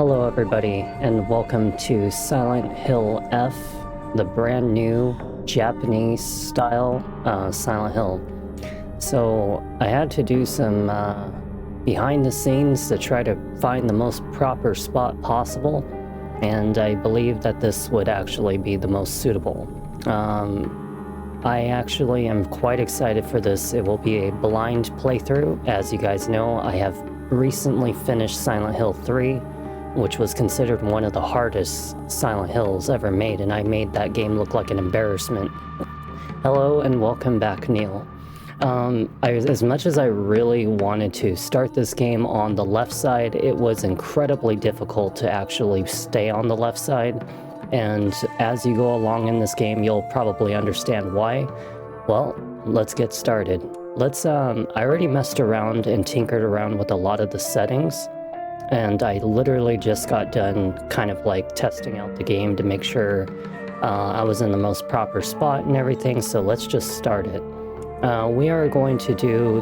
Hello everybody, and welcome to Silent Hill F, the brand new Japanese style Silent Hill. So I had to do some behind the scenes to try to find the most proper spot possible, and I believe that this would actually be the most suitable. I actually am quite excited for this. It will be a blind playthrough. As you guys know, I have recently finished Silent Hill 3, which was considered one of the hardest Silent Hills ever made, and I made that game look like an embarrassment. Hello and welcome back, Neil. As much as I really wanted to start this game on the left side, it was incredibly difficult to actually stay on the left side. And as you go along in this game, you'll probably understand why. Well, let's get started. I already messed around and tinkered around with a lot of the settings, and I literally just got done kind of like testing out the game to make sure I was in the most proper spot and everything, so let's just start it. We are going to do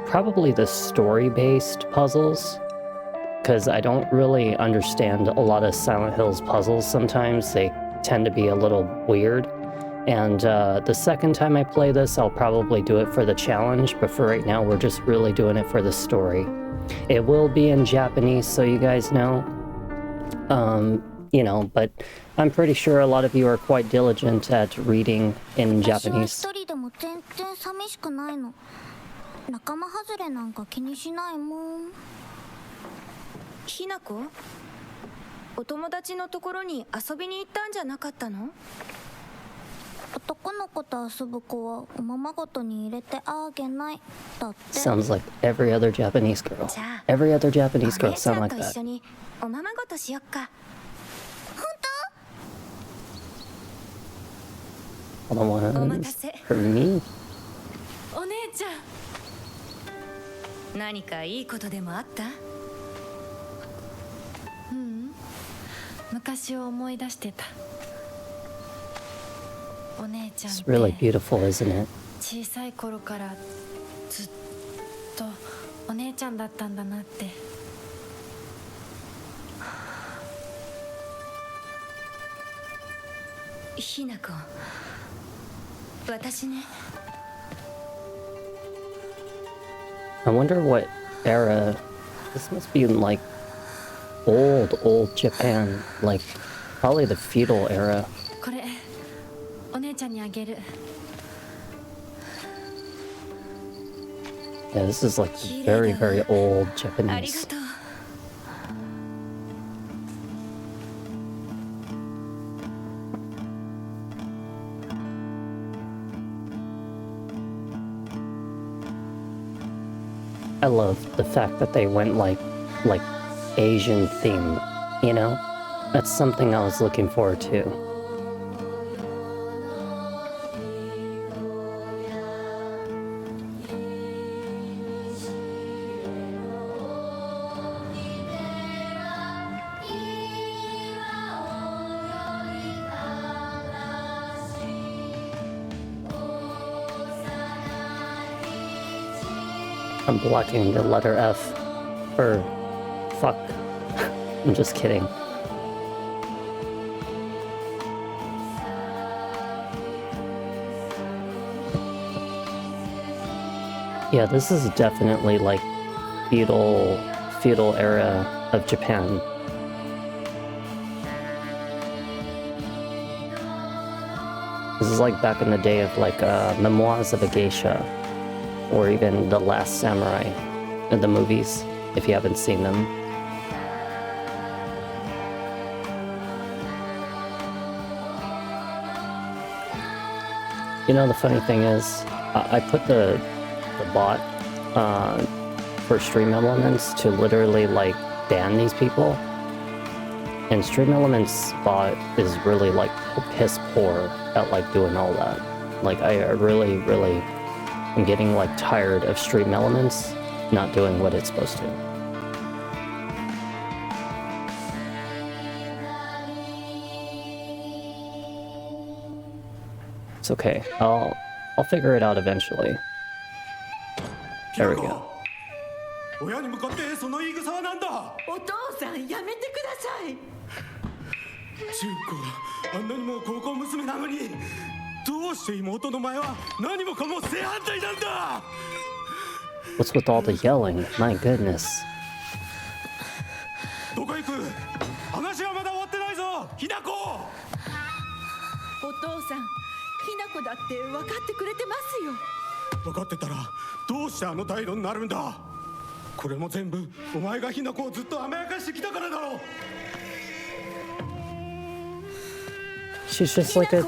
probably the story-based puzzles, because I don't really understand a lot of Silent Hill's puzzles sometimes. They tend to be a little weird. And the second time I play this, I'll probably do it for the challenge, but for right now, we're just really doing it for the story. It will be in Japanese, so you guys know. But I'm pretty sure a lot of you are quite diligent at reading in Japanese. ひなこ、お友達のところに遊びに行ったんじゃなかったの？男の子と遊ぶ子はおままごとに入れてあげないだって。 Sounds like every other Japanese girl. Every other Japanese girl sound like that. 一緒におままごとしよっか。All the ones for me. お姉ちゃん。何かいいことでもあった？昔を思い出してた。お姉ちゃんって It's really beautiful, isn't it? 小さい頃からずっとお姉ちゃんだったんだなって。ひなこ、私ね。I wonder what era. This must be in like old Japan, like probably the feudal era. これお姉ちゃんにあげる。 Yeah, this is like very old ありが Japanese. とう。I love the fact that they went like Asian theme, you know? That's something I was looking forward to. I'm blocking the letter F for fuck. I'm just kidding. Yeah, this is definitely like feudal era of Japan. This is like back in the day of like Memoirs of a Geisha, or even The Last Samurai, in the movies, if you haven't seen them. You know, the funny thing is, I put the bot for Stream Elements to literally like ban these people, and Stream Elements bot is really like piss poor at like doing all that. Like I really am getting like tired of Stream Elements not doing what it's supposed to. It's okay. I'll figure it out eventually. There we go. 親に向かってその言い草は何だ。お父さんやめてください。純子があんなにも高校娘なのに、どうして妹の前は何もかも正反対なんだ。 What's with all the yelling? My goodness. どこ行く。話はまだ終わってないぞ、ひなこ。お父さん、ひな子だって分かってくれてますよ。分かってたらどうしてあの態度になるんだ。これも全部お前がひな子をずっと甘やかしてきたからだろう。 She's just like a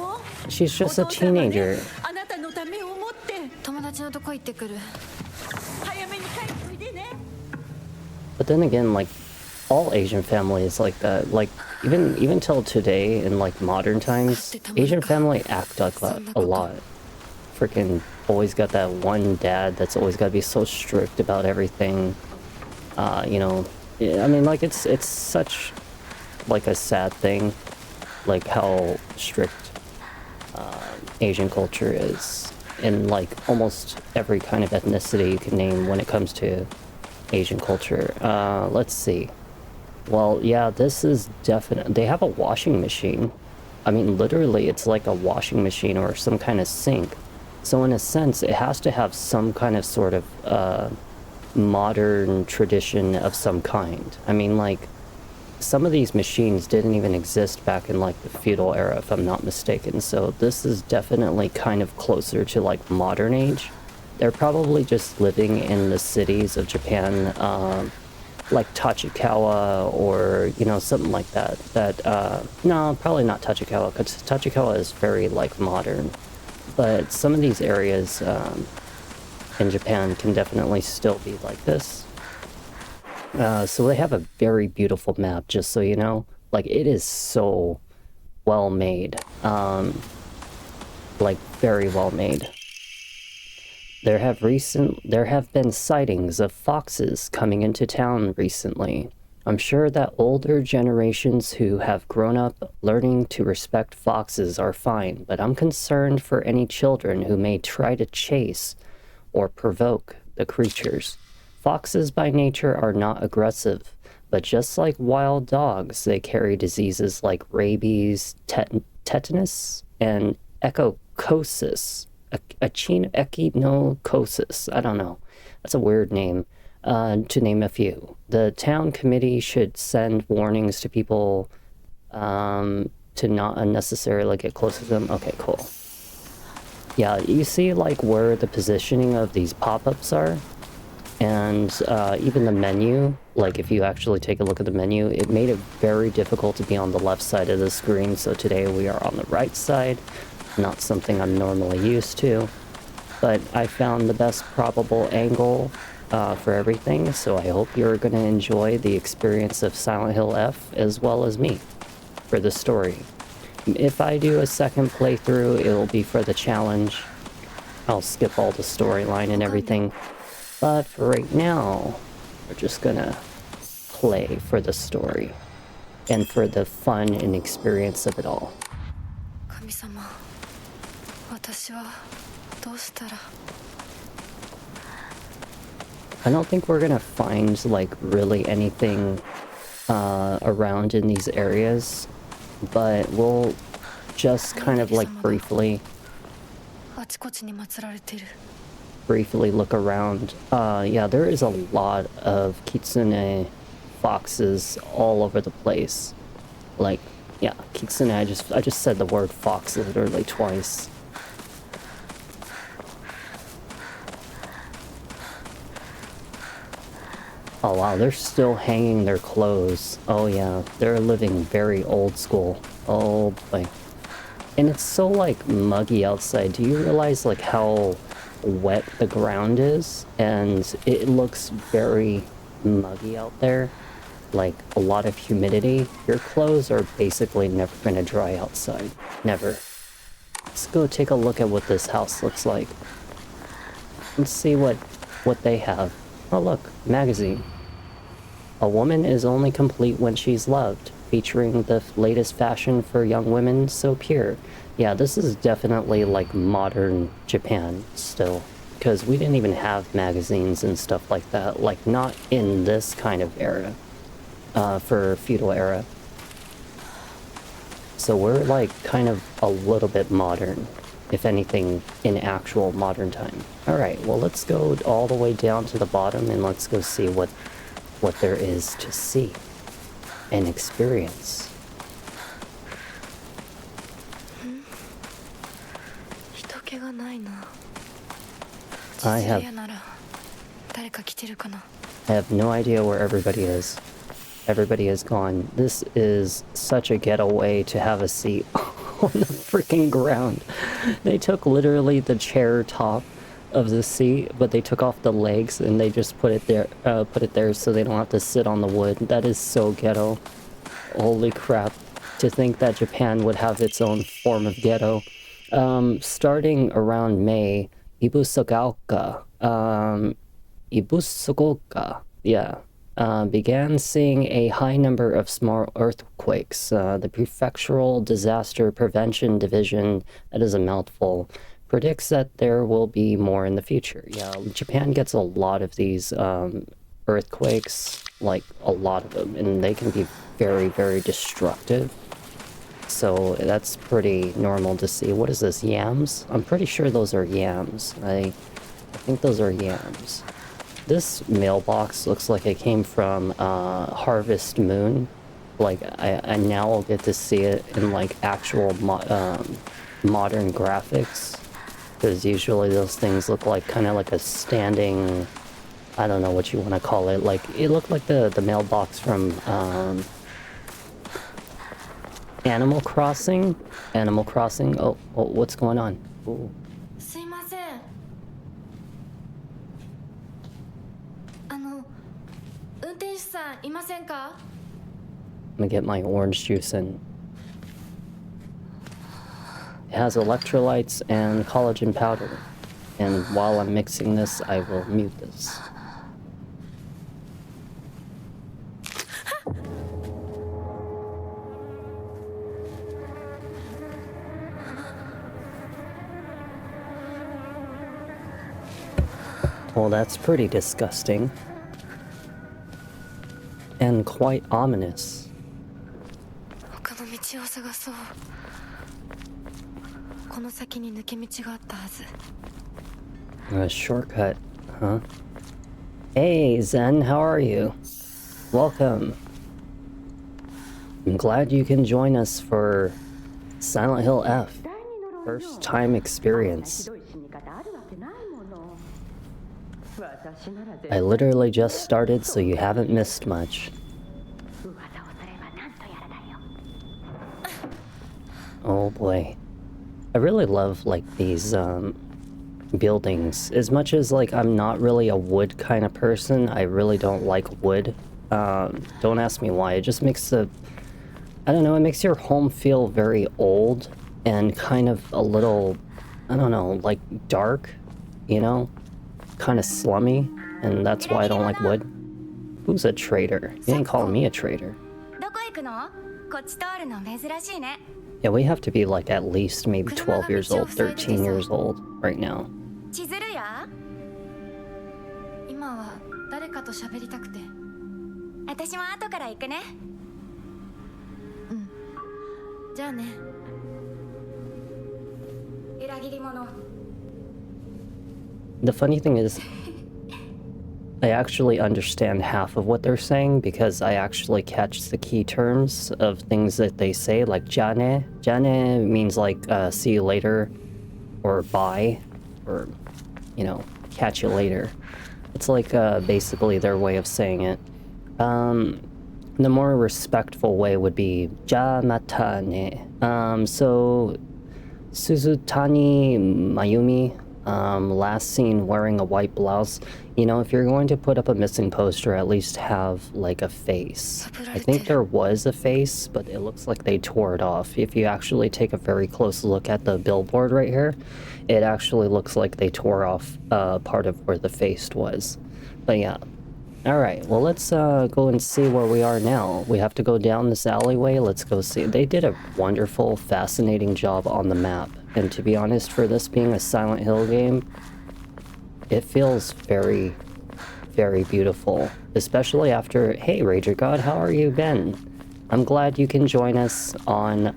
she's just a teenager. あなたのためを思って友達のとこ行ってくる。早めに帰っておいでね。 But then again, like all Asian families like that, like even till today in like modern times, Asian family act like that a lot. Freaking always got that one dad that's always got to be so strict about everything. You know, I mean, like it's such like a sad thing, like how strict Asian culture is in like almost every kind of ethnicity you can name when it comes to Asian culture. Let's see. Well, yeah, this is definite. They have a washing machine. I mean, literally, it's like a washing machine or some kind of sink. So in a sense, it has to have some kind of sort of modern tradition of some kind. I mean, like, some of these machines didn't even exist back in like the feudal era, if I'm not mistaken. So this is definitely kind of closer to like modern age. They're probably just living in the cities of Japan, like Tachikawa or, you know, something like that. No, probably not Tachikawa, because Tachikawa is very like modern. But some of these areas in Japan can definitely still be like this. So they have a very beautiful map, just so you know. Like, it is so well made. Like, very well made. There have been sightings of foxes coming into town recently. I'm sure that older generations who have grown up learning to respect foxes are fine, but I'm concerned for any children who may try to chase or provoke the creatures. Foxes by nature are not aggressive, but just like wild dogs, they carry diseases like rabies, tetanus, and echocosis. Echinocosis. I don't know. That's a weird name. To name a few. The town committee should send warnings to people to not unnecessarily get close to them. Okay, cool. Yeah, you see like where the positioning of these pop-ups are? And even the menu, like if you actually take a look at the menu, it made it very difficult to be on the left side of the screen. So today we are on the right side. Not something I'm normally used to. But I found the best probable angle for everything, so I hope you're going to enjoy the experience of Silent Hill F as well as me for the story. If I do a second playthrough, it will be for the challenge. I'll skip all the storyline and everything. But for right now, we're just gonna play for the story and for the fun and experience of it all. 神様、私はどうしたら。 I don't think we're gonna find like really anything around in these areas, but we'll just kind of like briefly look around. Yeah, there is a lot of kitsune foxes all over the place. Like, yeah, kitsune, I just said the word fox literally twice. Oh wow, they're still hanging their clothes. Oh yeah, they're living very old school. Oh boy. And it's so like muggy outside. Do you realize like how wet the ground is? And it looks very muggy out there. Like a lot of humidity. Your clothes are basically never gonna dry outside. Never. Let's go take a look at what this house looks like. Let's see what they have. Oh look, magazine. A woman is only complete when she's loved, featuring the latest fashion for young women, so pure. Yeah, this is definitely like modern Japan still, because we didn't even have magazines and stuff like that. Like, not in this kind of era, for feudal era. So we're like kind of a little bit modern, if anything, in actual modern time. Alright, well let's go all the way down to the bottom and let's go see what there is to see and experience. I have no idea where everybody is. Everybody is gone. This is such a ghetto way to have a seat on the freaking ground. They took literally the chair top of the seat, but they took off the legs and they just put it there so they don't have to sit on the wood. That is so ghetto. Holy crap. To think that Japan would have its own form of ghetto. Starting around May, Ibusugaoka, yeah, began seeing a high number of small earthquakes. The Prefectural Disaster Prevention Division, that is a mouthful, predicts that there will be more in the future. Yeah, Japan gets a lot of these earthquakes, like a lot of them, and they can be very, very destructive. So that's pretty normal to see. What is this, yams? I'm pretty sure those are yams. I think those are yams. This mailbox looks like it came from Harvest Moon. Like, I now will get to see it in like actual modern graphics. Because usually those things look like kind of like a standing, I don't know what you want to call it. Like, it looked like the mailbox from Animal Crossing? Animal Crossing? Oh, what's going on? Ooh. I'm gonna get my orange juice in. It has electrolytes and collagen powder. And while I'm mixing this, I will mute this. Well, that's pretty disgusting. And quite ominous. A shortcut, huh? Hey, Zen, how are you? Welcome. I'm glad you can join us for Silent Hill F. First time experience. I literally just started, so you haven't missed much. Oh boy. I really love, like, these, buildings. As much as, like, I'm not really a wood kind of person, I really don't like wood. Don't ask me why. It just makes I don't know, it makes your home feel very old and kind of a little, I don't know, like, dark, you know? Kind of slummy, and that's why I don't like wood. Who's a traitor? You ain't calling me a traitor. Yeah, we have to be like at least maybe 12 years old, 13 years old right now. The funny thing is, I actually understand half of what they're saying because I actually catch the key terms of things that they say, like jane. Jane means like see you later, or bye, or, you know, catch you later. It's like basically their way of saying it. The more respectful way would be ja matane. So Suzutani Mayumi, last seen wearing a white blouse. You know, if you're going to put up a missing poster, at least have like a face. I think there was a face, but it looks like they tore it off. If you actually take a very close look at the billboard right here, it actually looks like they tore off part of where the face was. But yeah. Alright, well let's go and see where we are now. We have to go down this alleyway. Let's go see. They did a wonderful, fascinating job on the map. And to be honest, for this being a Silent Hill game, it feels very, very beautiful. Especially after, hey Rager God, how are you been? I'm glad you can join us on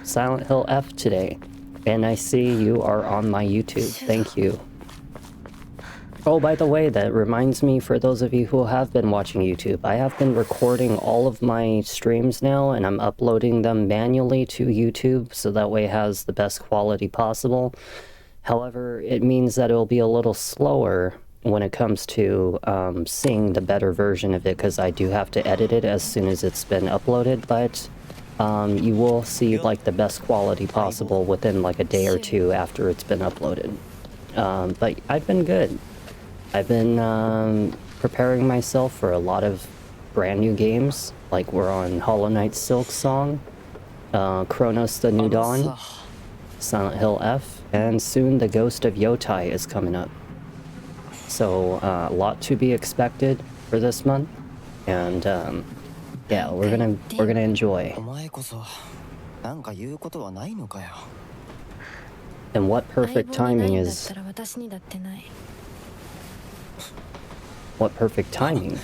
Silent Hill F today. And I see you are on my YouTube. Thank you. Oh, by the way, that reminds me, for those of you who have been watching YouTube, I have been recording all of my streams now, and I'm uploading them manually to YouTube, so that way it has the best quality possible. However, it means that it'll be a little slower when it comes to seeing the better version of it, because I do have to edit it as soon as it's been uploaded, but you will see like the best quality possible within like a day or two after it's been uploaded. But I've been good. I've been preparing myself for a lot of brand new games, like we're on Hollow Knight Silksong, Chronos the New Dawn, Silent Hill F, and soon the Ghost of Yotai is coming up. So a lot to be expected for this month, and yeah, we're gonna enjoy. And what perfect timing is... What perfect timing?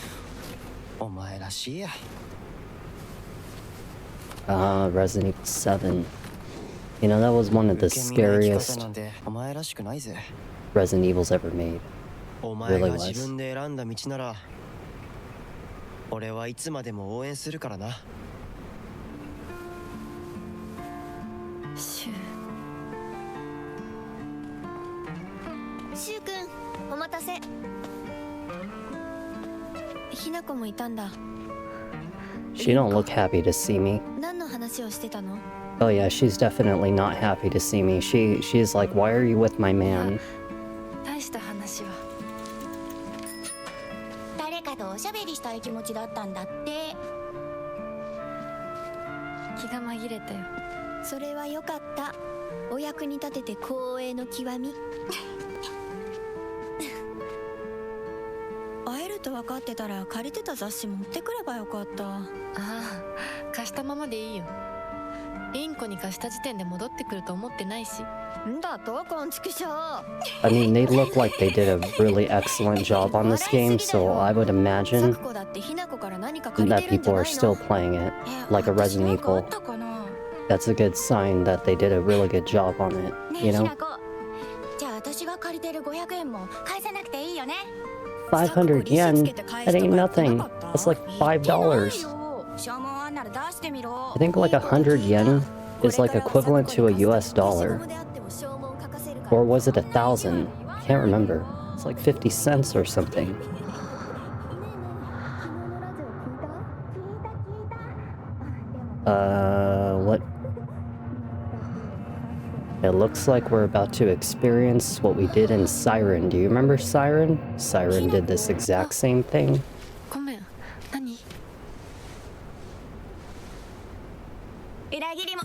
Resident Evil 7. You know, that was one of the scariest Resident Evils ever made. Really was. Shu君、お待たせ。ひなこもいたんだ。 She don't look happy to see me. 何の話をしてたの? Oh yeah, she's definitely not happy to see me. She's like, why are you with my man? 大した話は。誰かとおしゃべりしたい気持ちだったんだって。気が紛れたよ。それは良かった。お役に立てて光栄の極み。会えると分かってたら借りてた雑誌持ってくればよかった。ああ、貸したままでいいよ。インコに貸した時点で戻ってくると思ってないし。んだとこんちくしょう。I mean, they look like they did a really excellent job on this game, so I would imagine that people are still playing it like a Resident Evil. That's a good sign that they did a really good job on it, you know? じゃあ私が借りてる500円も返さなくていいよね。 500 yen? That ain't nothing. That's like $5. I think like 100 yen is like equivalent to a US dollar. Or was it 1,000? I can't remember. It's like 50 cents or something. What? It looks like we're about to experience what we did in Siren. Do you remember Siren? Siren did this exact same thing. ごめん、何? 裏切りも。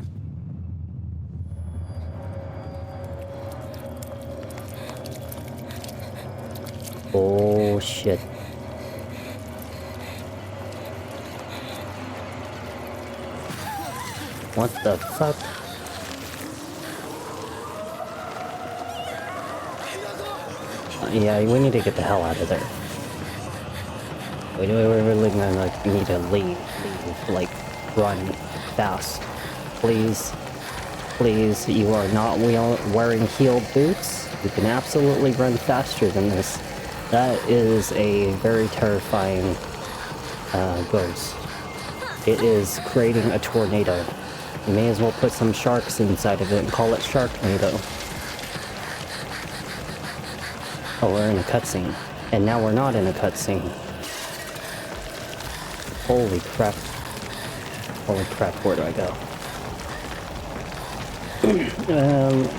Oh shit. What the fuck? Yeah, we need to get the hell out of there. We really gonna like need to leave, like run fast. Please, please, you are not wearing heeled boots. You can absolutely run faster than this. That is a very terrifying ghost. It is creating a tornado. You may as well put some sharks inside of it and call it Sharknado. Oh, we're in a cutscene. And now we're not in a cutscene. Holy crap. Holy crap, where do I go?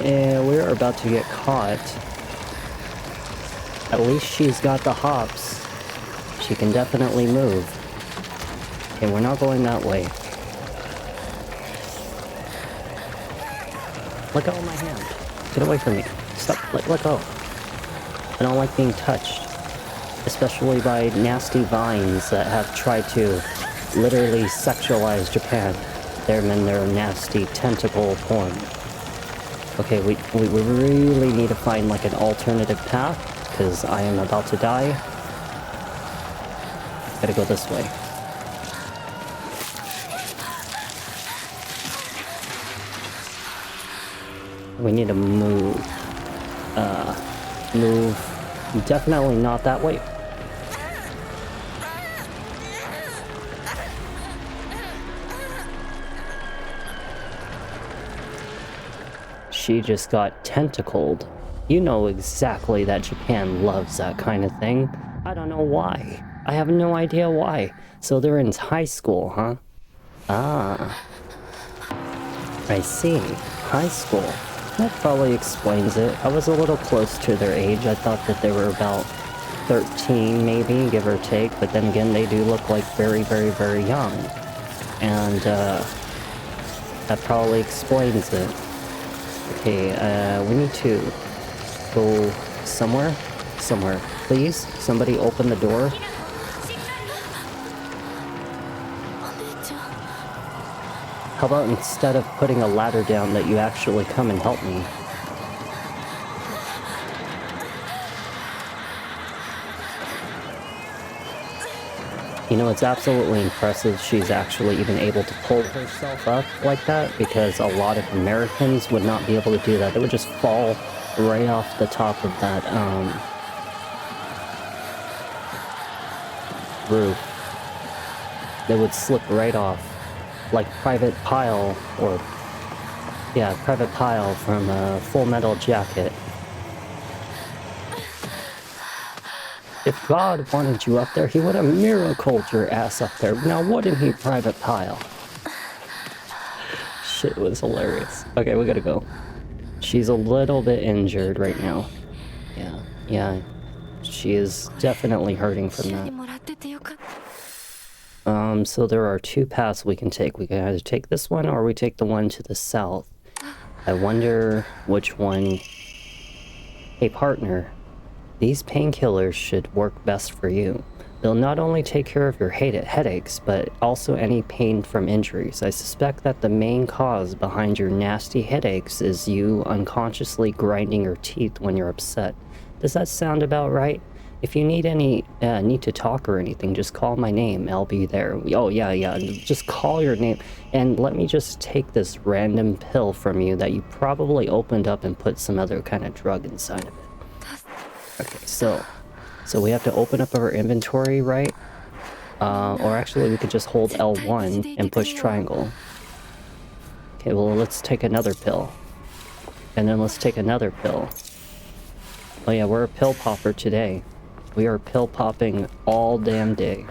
And we're about to get caught. At least she's got the hops. She can definitely move. Okay, we're not going that way. Let go of my hand. Get away from me. Stop. Let go. I don't like being touched. Especially by nasty vines that have tried to literally sexualize Japan. Them and their nasty tentacle porn. Okay, we really need to find like an alternative path. because I am about to die. Gotta go this way. We need to move. Move. Definitely not that way. She just got tentacled. You know exactly that Japan loves that kind of thing. I don't know why. I have no idea why. So they're in high school, huh? Ah. I see. High school. That probably explains it. I was a little close to their age. I thought that they were about 13 maybe, give or take. But then again, they do look like very, very, very young. And that probably explains it. Okay, we need to go somewhere. Somewhere. Please, somebody open the door. How about instead of putting a ladder down that you actually come and help me? You know, it's absolutely impressive she's actually even able to pull herself up like that, because a lot of Americans would not be able to do that. They would just fall right off the top of that roof. They would slip right off. Like Private Pyle, or yeah, Private Pyle from Full Metal Jacket. If God wanted you up there, he would have miracled your ass up there. Now wouldn't he, Private Pyle? Shit was hilarious. Okay, we gotta go. She's a little bit injured right now. Yeah. She is definitely hurting from that. So there are two paths we can take. We can either take this one or we take the one to the south. I wonder which one. Hey partner, these painkillers should work best for you. They'll not only take care of your headaches, but also any pain from injuries. I suspect that the main cause behind your nasty headaches is you unconsciously grinding your teeth when you're upset. Does that sound about right? If you need need to talk or anything, just call my name. I'll be there. Oh, yeah. Just call your name. And let me just take this random pill from you that you probably opened up and put some other kind of drug inside of it. Okay, so we have to open up our inventory, right? Or actually, we could just hold L1 and push triangle. Okay, well, let's take another pill. And then let's take another pill. Oh yeah, we're a pill popper today. We are pill popping all damn day.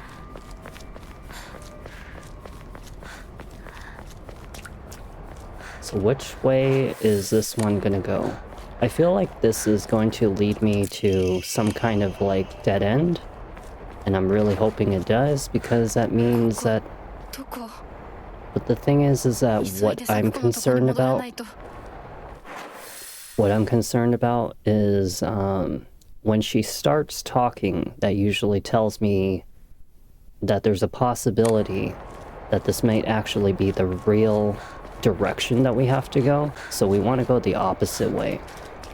So which way is this one gonna go? I feel like this is going to lead me to some kind of like dead end. And I'm really hoping it does, because that means that... But the thing is that what I'm concerned about is when she starts talking, that usually tells me that there's a possibility that this might actually be the real direction that we have to go. So we want to go the opposite way.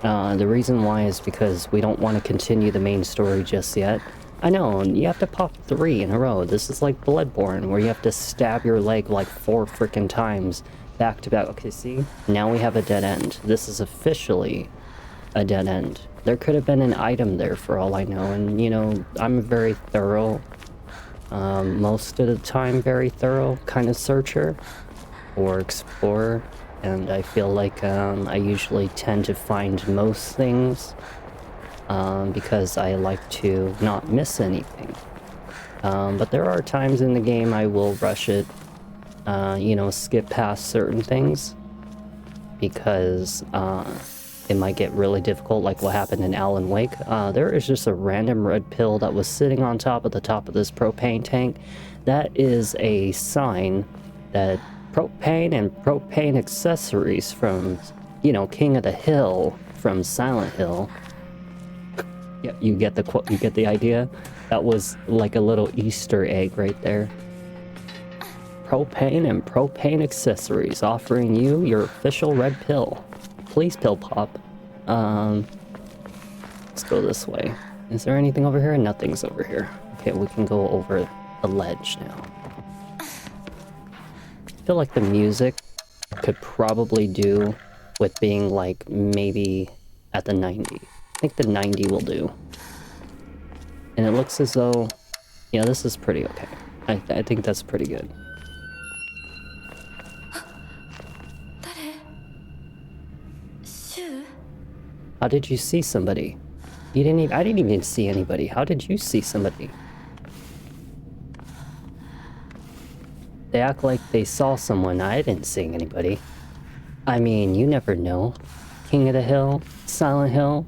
The reason why is because we don't want to continue the main story just yet. I know, you have to pop 3 in a row. This is like Bloodborne, where you have to stab your leg like 4 freaking times back to back. Okay, see? Now we have a dead end. This is officially a dead end. There could have been an item there for all I know, and you know, I'm a very thorough, most of the time very thorough kind of searcher or explorer, and I feel like I usually tend to find most things because I like to not miss anything. But there are times in the game I will rush it, you know, skip past certain things because it might get really difficult, like what happened in Alan Wake. There is just a random red pill that was sitting on top of this propane tank. That is a sign that propane and propane accessories from, you know, King of the Hill from Silent Hill. Yeah, you get the idea? That was like a little Easter egg right there. Propane and propane accessories offering you your official red pill. Please pill pop. Let's go this way. Is there anything over here? Nothing's over here. Okay, we can go over the ledge now. I feel like the music could probably do with being like maybe at the 90. I think the 90 will do. And it looks as though, yeah, this is pretty okay. I think that's pretty good. How did you see somebody? You didn't even, I didn't even see anybody. How did you see somebody? They act like they saw someone. I didn't see anybody. I mean, you never know. King of the Hill, Silent Hill,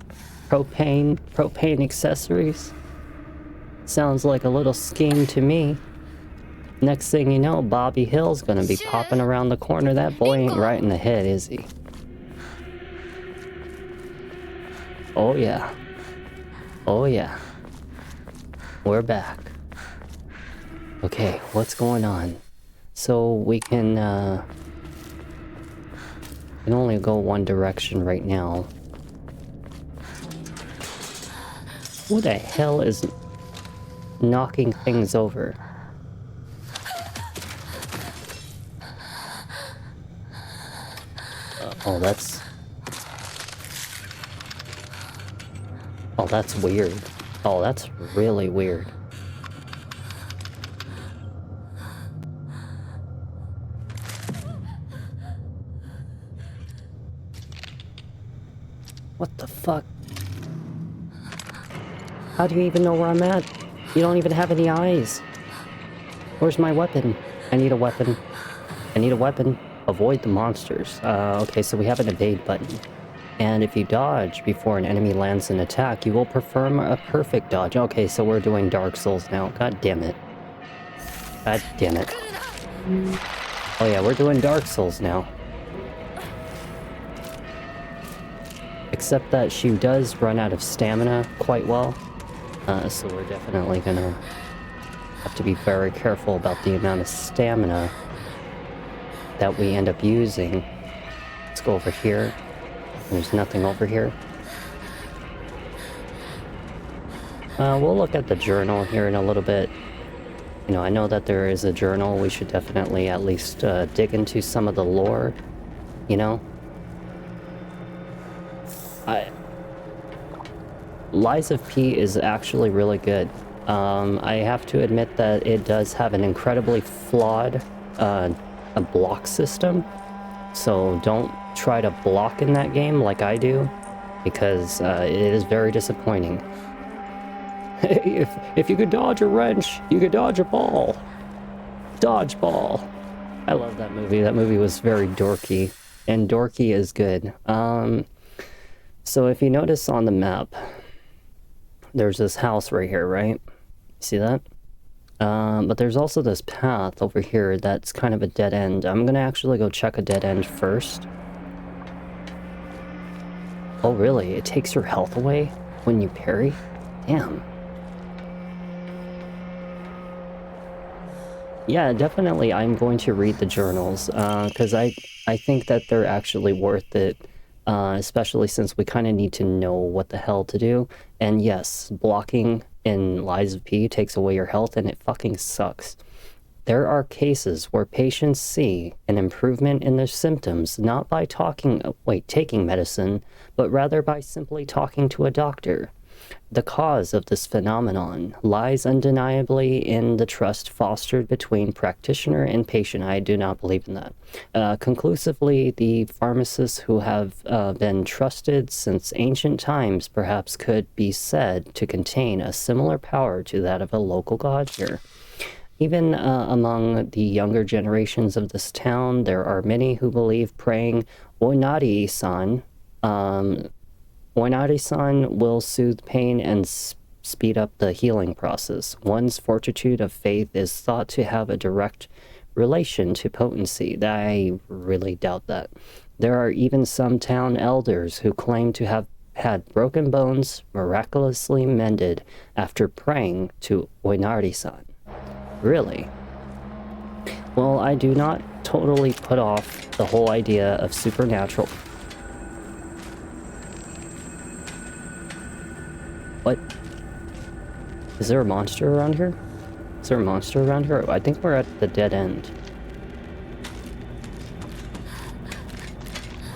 propane accessories. Sounds like a little scheme to me. Next thing you know, Bobby Hill's gonna be popping around the corner. That boy ain't right in the head, is he? Oh yeah. Oh yeah. We're back. Okay, what's going on? So we can only go one direction right now. Who the hell is knocking things over? Oh, that's... Oh, that's weird. Oh, that's really weird. What the fuck? How do you even know where I'm at? You don't even have any eyes. Where's my weapon? I need a weapon. I need a weapon. Avoid the monsters. Okay, so we have an evade button. And if you dodge before an enemy lands an attack, you will perform a perfect dodge. Okay, so we're doing Dark Souls now. God damn it. God damn it. Oh yeah, we're doing Dark Souls now. Except that she does run out of stamina quite well. So we're definitely gonna have to be very careful about the amount of stamina that we end up using. Let's go over here. There's nothing over here. We'll look at the journal here in a little bit. You know, I know that there is a journal. We should definitely at least dig into some of the lore, you know? Lies of P is actually really good. I have to admit that it does have an incredibly flawed a block system. So don't try to block in that game like I do, because it is very disappointing. if you could dodge a wrench, you could dodge a ball. Dodgeball. I love that movie. That movie was very dorky, and dorky is good. So if you notice on the map, there's this house right here, right? See that? But there's also this path over here that's kind of a dead end. I'm gonna actually go check a dead end first. Oh really? It takes your health away when you parry? Damn. Yeah, definitely I'm going to read the journals, because I think that they're actually worth it. Especially since we kind of need to know what the hell to do. And yes, blocking in Lies of P takes away your health, and it fucking sucks. There are cases where patients see an improvement in their symptoms not by taking medicine, but rather by simply talking to a doctor. The cause of this phenomenon lies undeniably in the trust fostered between practitioner and patient. I do not believe in that. Conclusively, the pharmacists who have been trusted since ancient times perhaps could be said to contain a similar power to that of a local god here. Even among the younger generations of this town, there are many who believe praying Oinari-san will soothe pain and speed up the healing process. One's fortitude of faith is thought to have a direct relation to potency. I really doubt that. There are even some town elders who claim to have had broken bones miraculously mended after praying to Oinari-san. Really? Well, I do not totally put off the whole idea of supernatural. Is there a monster around here? Is there a monster around here? I think we're at the dead end.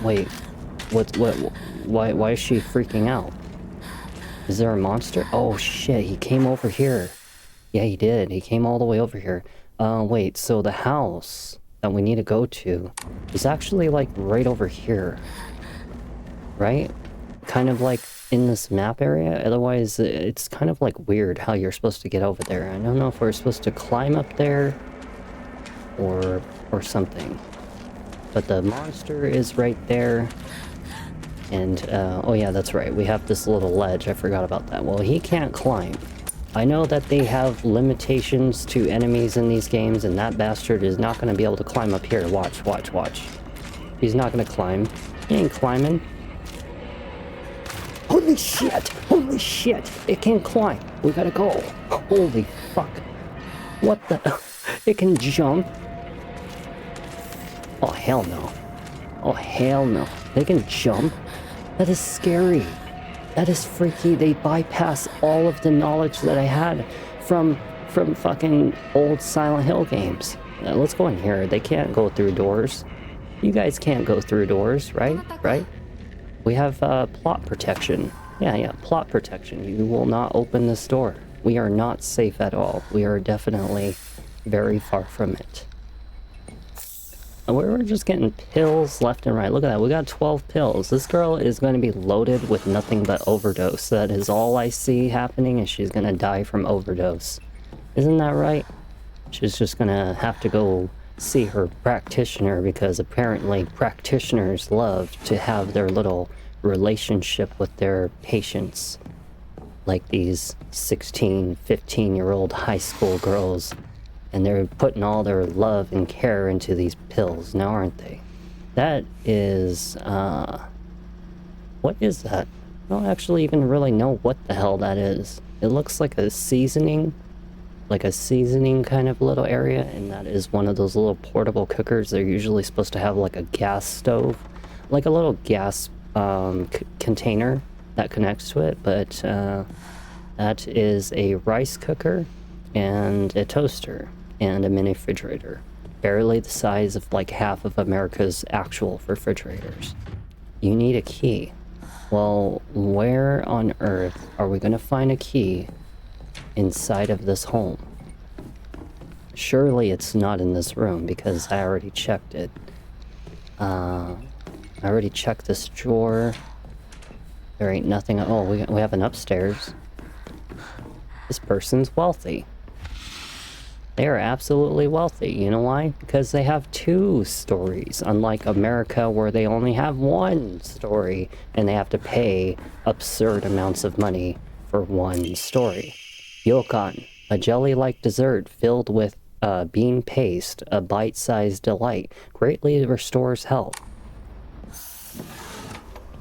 Wait, why is she freaking out? Is there a monster? Oh shit, he came over here. Yeah, he did. He came all the way over here. Wait, so the house that we need to go to is actually like right over here. Right? Kind of like in this map area. Otherwise, it's kind of like weird how you're supposed to get over there. I don't know if we're supposed to climb up there or something. But the monster is right there. And, oh yeah, that's right. We have this little ledge. I forgot about that. Well, he can't climb. I know that they have limitations to enemies in these games, and that bastard is not going to be able to climb up here. Watch, watch, watch. He's not going to climb. He ain't climbing. Holy shit! Holy shit! It can climb. We gotta go. Holy fuck. What the... It can jump. Oh, hell no. Oh, hell no. They can jump? That is scary. That is freaky. They bypass all of the knowledge that I had from fucking old Silent Hill games. Let's go in here. They can't go through doors. You guys can't go through doors, right? Right? We have plot protection. Yeah, plot protection. You will not open this door. We are not safe at all. We are definitely very far from it. We're just getting pills left and right. Look at that. We got 12 pills. This girl is going to be loaded with nothing but overdose. That is all I see happening, and she's going to die from overdose. Isn't that right? She's just going to have to go see her practitioner, because apparently practitioners love to have their little relationship with their patients. Like these 16, 15-year-old high school girls. And they're putting all their love and care into these pills now, aren't they? That is, what is that? I don't actually even really know what the hell that is. It looks like a seasoning kind of little area, and that is one of those little portable cookers. They're usually supposed to have like a gas stove, like a little gas container that connects to it, but that is a rice cooker and a toaster and a mini refrigerator, barely the size of like half of America's actual refrigerators. You need a key. Well, where on earth are we gonna find a key inside of this home? Surely it's not in this room, because I already checked it. I already checked this drawer. There ain't nothing. Oh, we have an upstairs. This person's wealthy. They are absolutely wealthy. You know why? Because they have 2 stories, unlike America where they only have 1 story and they have to pay absurd amounts of money for 1 story. Yokan, a jelly-like dessert filled with bean paste, a bite-sized delight, greatly restores health.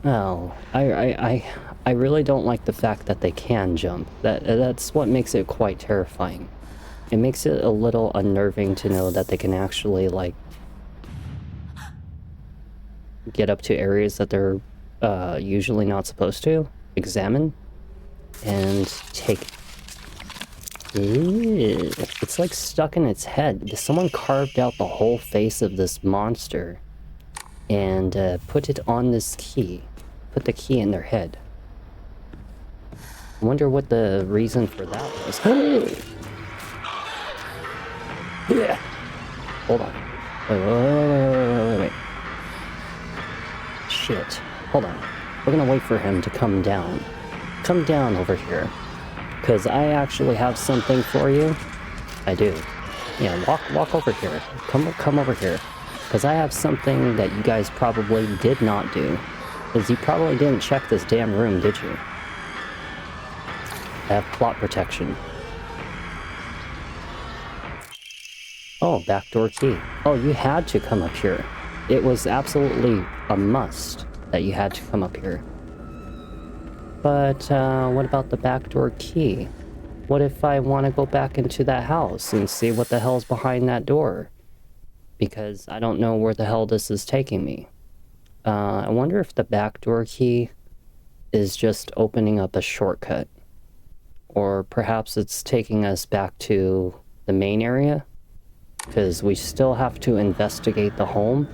Oh, I really don't like the fact that they can jump. That's what makes it quite terrifying. It makes it a little unnerving to know that they can actually, like, get up to areas that they're usually not supposed to examine and take. Ew. It's like stuck in its head. Someone carved out the whole face of this monster and put it on this key. Put the key in their head. I wonder what the reason for that was. Yeah. Hold on. Wait. Shit. Hold on. We're gonna wait for him to come down. Come down over here. Because I actually have something for you. I do. Yeah, walk over here. Come over here. Because I have something that you guys probably did not do. Because you probably didn't check this damn room, did you? I have plot protection. Oh, backdoor key. Oh, you had to come up here. It was absolutely a must that you had to come up here. But, what about the backdoor key? What if I want to go back into that house and see what the hell's behind that door? Because I don't know where the hell this is taking me. I wonder if the backdoor key is just opening up a shortcut. or perhaps it's taking us back to the main area, because we still have to investigate the home.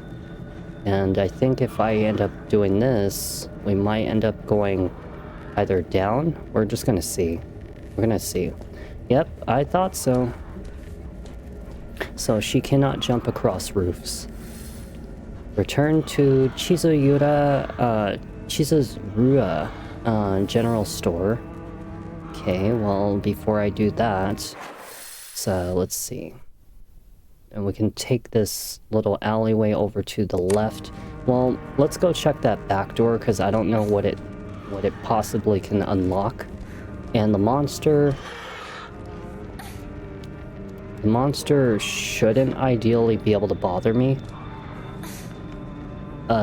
And I think if I end up doing this, we might end up going either down. We're just gonna see. We're gonna see. Yep, I thought so. So she cannot jump across roofs. Return to Chizurua general store. Okay, well, before I do that, so let's see. And we can take this little alleyway over to the left. Well, let's go check that back door, because I don't know what it possibly can unlock. And the monster shouldn't ideally be able to bother me.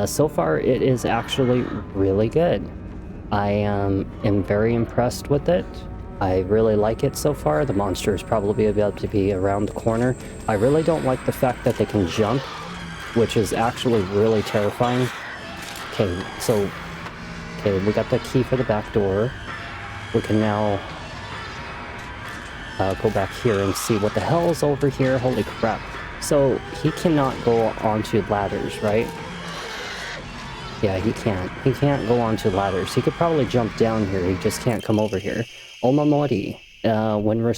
So far, it is actually really good. I am very impressed with it. I really like it so far. The monster is probably about to be around the corner. I really don't like the fact that they can jump, which is actually really terrifying. Okay, so... Okay, we got the key for the back door. We can now go back here and see what the hell is over here. Holy crap. So, he cannot go onto ladders, right? Yeah, he can't. He can't go onto ladders. He could probably jump down here. He just can't come over here. Omamori. When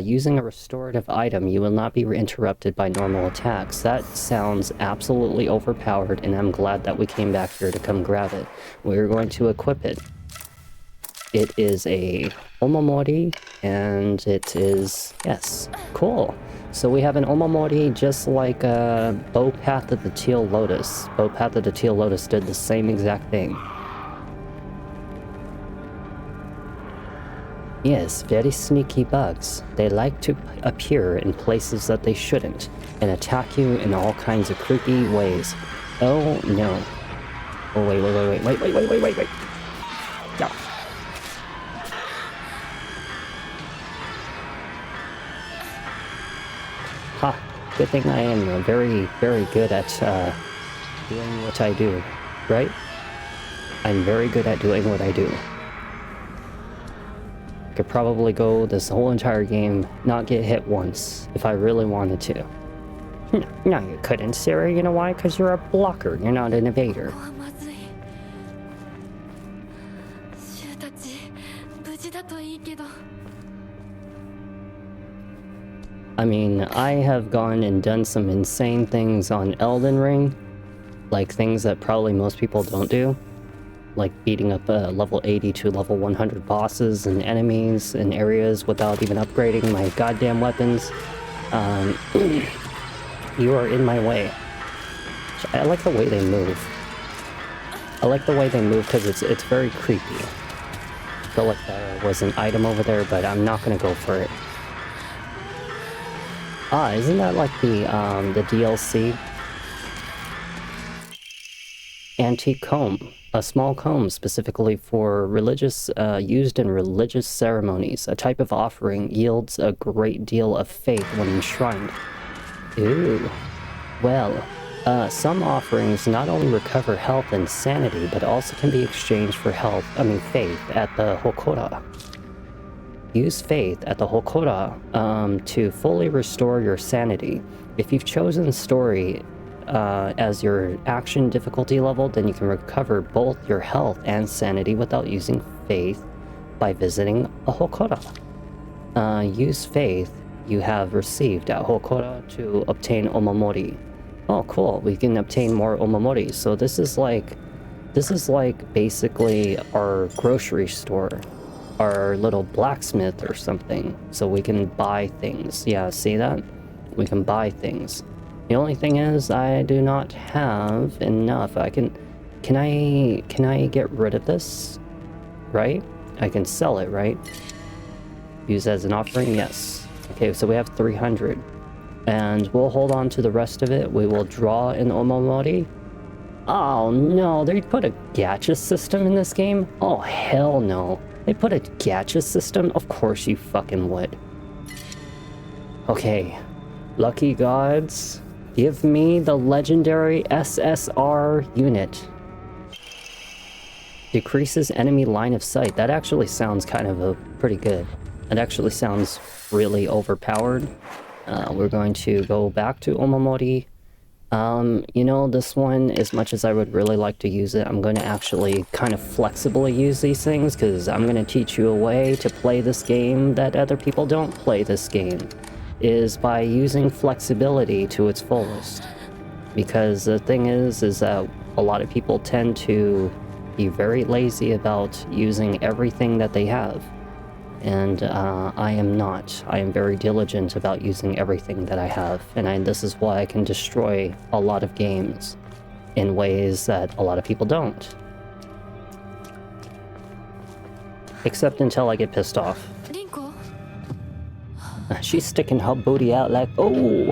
using a restorative item, you will not be interrupted by normal attacks. That sounds absolutely overpowered, and I'm glad that we came back here to come grab it. We're going to equip it. It is a Omamori, and it is... Yes, cool. So we have an Omamori just like Bow Path of the Teal Lotus. Bow Path of the Teal Lotus did the same exact thing. Yes, very sneaky bugs. They like to appear in places that they shouldn't, and attack you in all kinds of creepy ways. Oh, no. Oh, wait. Yeah. Ha, good thing I am very, very good at doing what I do, right? I'm very good at doing what I do. I could probably go this whole entire game, not get hit once, if I really wanted to. No, you couldn't, Sarah. You know why? Because you're a blocker. You're not an evader. I mean, I have gone and done some insane things on Elden Ring, like things that probably most people don't do. Like beating up level 80 to level 100 bosses and enemies in areas without even upgrading my goddamn weapons. You are in my way. I like the way they move. I like the way they move because it's very creepy. I feel like there was an item over there, but I'm not gonna go for it. Ah, isn't that like the DLC? Antique comb. A small comb specifically for religious, used in religious ceremonies. A type of offering yields a great deal of faith when enshrined. Ooh. Well, some offerings not only recover health and sanity, but also can be exchanged for faith at the Hokora. Use faith at the Hokora to fully restore your sanity. If you've chosen story as your action difficulty level, then you can recover both your health and sanity without using faith by visiting a Hokora. Use faith you have received at Hokora to obtain Omamori. Oh, cool. We can obtain more Omamori. So this is like basically our grocery store, our little blacksmith or something. So we can buy things. Yeah, see that? We can buy things. The only thing is, I do not have enough. Can I get rid of this? Right? I can sell it, right? Use as an offering? Yes. Okay, so we have 300. And we'll hold on to the rest of it. We will draw an Omamori. Oh no, they put a gacha system in this game? Oh hell no. They put a gacha system? Of course you fucking would. Okay. Lucky gods. Give me the legendary SSR unit. Decreases enemy line of sight. That actually sounds kind of pretty good. It actually sounds really overpowered. We're going to go back to Omamori. You know, this one, as much as I would really like to use it, I'm going to actually kind of flexibly use these things, because I'm going to teach you a way to play this game that other people don't play this game, is by using flexibility to its fullest. Because the thing is that a lot of people tend to be very lazy about using everything that they have. And I am not. I am very diligent about using everything that I have. And this is why I can destroy a lot of games in ways that a lot of people don't. Except until I get pissed off. Rinko? She's sticking her booty out like, oh!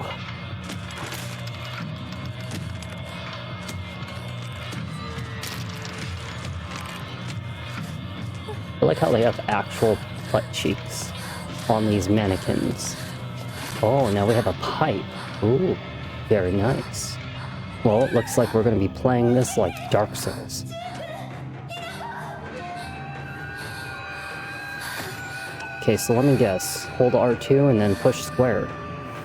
I like how they have actual butt cheeks on these mannequins. Oh, now we have a pipe. Ooh, very nice. Well, it looks like we're going to be playing this like Dark Souls. Okay, so let me guess. Hold R2 and then push square.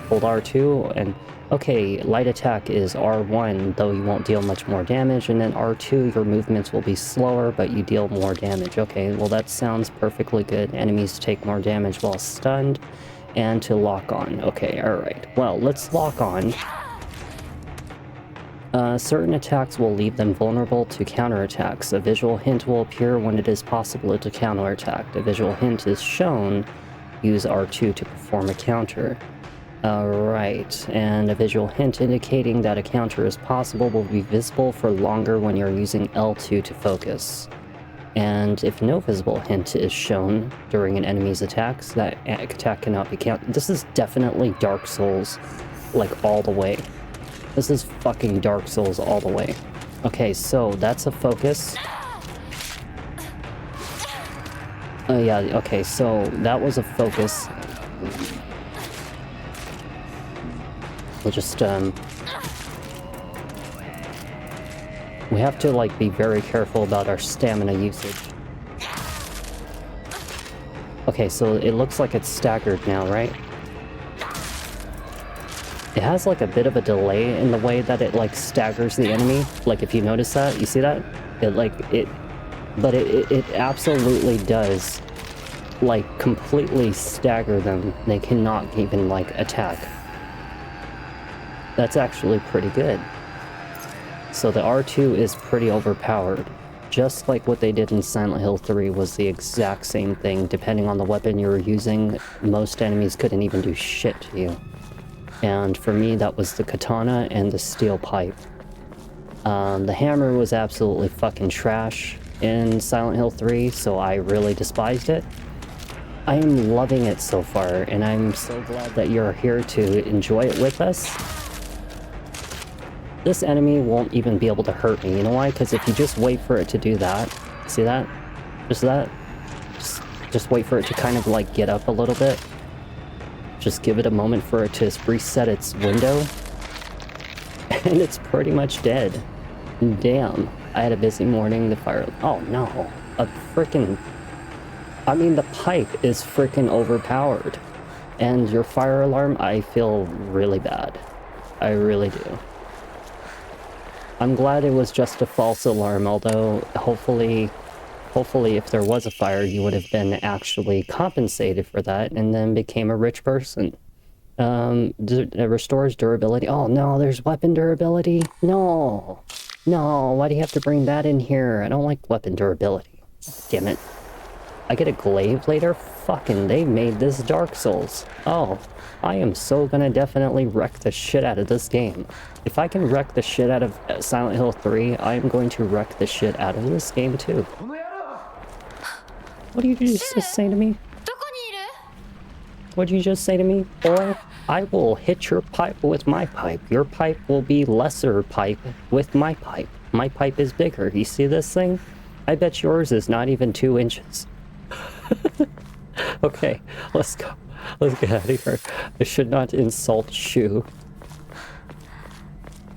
Hold R2 and... Okay, light attack is R1, though you won't deal much more damage, and then R2, your movements will be slower, but you deal more damage. Okay, well that sounds perfectly good. Enemies take more damage while stunned, and to lock on. Okay, alright. Well, let's lock on. Certain attacks will leave them vulnerable to counterattacks. A visual hint will appear when it is possible to counterattack. A visual hint is shown. Use R2 to perform a counter. Alright, and a visual hint indicating that a counter is possible will be visible for longer when you're using L2 to focus. And if no visible hint is shown during an enemy's attacks, that attack cannot be counted. This is definitely Dark Souls, like all the way. This is fucking Dark Souls all the way. Okay, so that's a focus. Yeah, okay, so that was a focus. We'll just, we have to, like, be very careful about our stamina usage. Okay, so it looks like it's staggered now, right? It has, like, a bit of a delay in the way that it, like, staggers the enemy. Like, if you notice that, you see that? But it absolutely does, like, completely stagger them. They cannot even, like, attack. That's actually pretty good. So the R2 is pretty overpowered. Just like what they did in Silent Hill 3 was the exact same thing. Depending on the weapon you were using, most enemies couldn't even do shit to you. And for me, that was the katana and the steel pipe. The hammer was absolutely fucking trash in Silent Hill 3, so I really despised it. I am loving it so far, and I'm so glad that you're here to enjoy it with us. This enemy won't even be able to hurt me. You know why? Because if you just wait for it to do that, see that? Just that? Just wait for it to kind of like get up a little bit. Just give it a moment for it to reset its window. And it's pretty much dead. Damn. I had a busy morning. The fire... Oh no. A freaking... I mean, the pipe is freaking overpowered. And your fire alarm, I feel really bad. I really do. I'm glad it was just a false alarm, although hopefully if there was a fire, you would have been actually compensated for that and then became a rich person. It restores durability. Oh no, there's weapon durability? No, why do you have to bring that in here? I don't like weapon durability. Damn it. I get a glaive later? Fucking, they made this Dark Souls. Oh, I am so gonna definitely wreck the shit out of this game. If I can wreck the shit out of Silent Hill 3, I am going to wreck the shit out of this game too. What did you just say to me? What did you just say to me, boy? I will hit your pipe with my pipe. Your pipe will be lesser pipe with my pipe. My pipe is bigger. You see this thing? I bet yours is not even 2 inches. Okay, let's go. Let's get out of here. I should not insult Shu.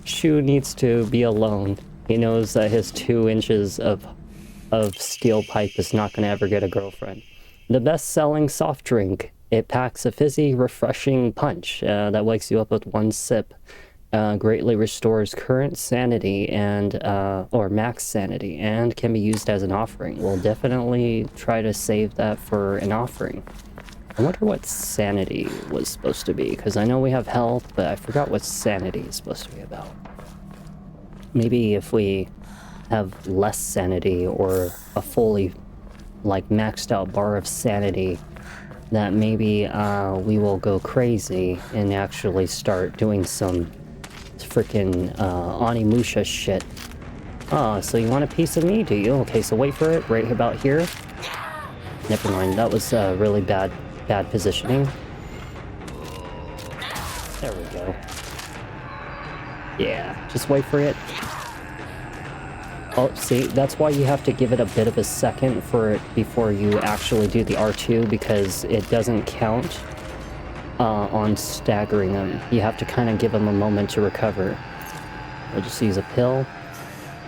Shu needs to be alone. He knows that his 2 inches of steel pipe is not going to ever get a girlfriend. the best-selling soft drink. It packs a fizzy, refreshing punch that wakes you up with one sip. Greatly restores current sanity and or max sanity, and can be used as an offering. We'll definitely try to save that for an offering. I wonder what sanity was supposed to be, because I know we have health, but I forgot what sanity is supposed to be about. Maybe if we have less sanity or a fully like maxed out bar of sanity, that maybe we will go crazy and actually start doing some freaking Onimusha shit. Oh, so you want a piece of me, do you? Okay, so wait for it right about here. Never mind, that was really bad positioning. There we go. Yeah, just wait for it. Oh, see, that's why you have to give it a bit of a second for it before you actually do the R2, because it doesn't count on staggering them. You have to kind of give them a moment to recover. We'll just use a pill.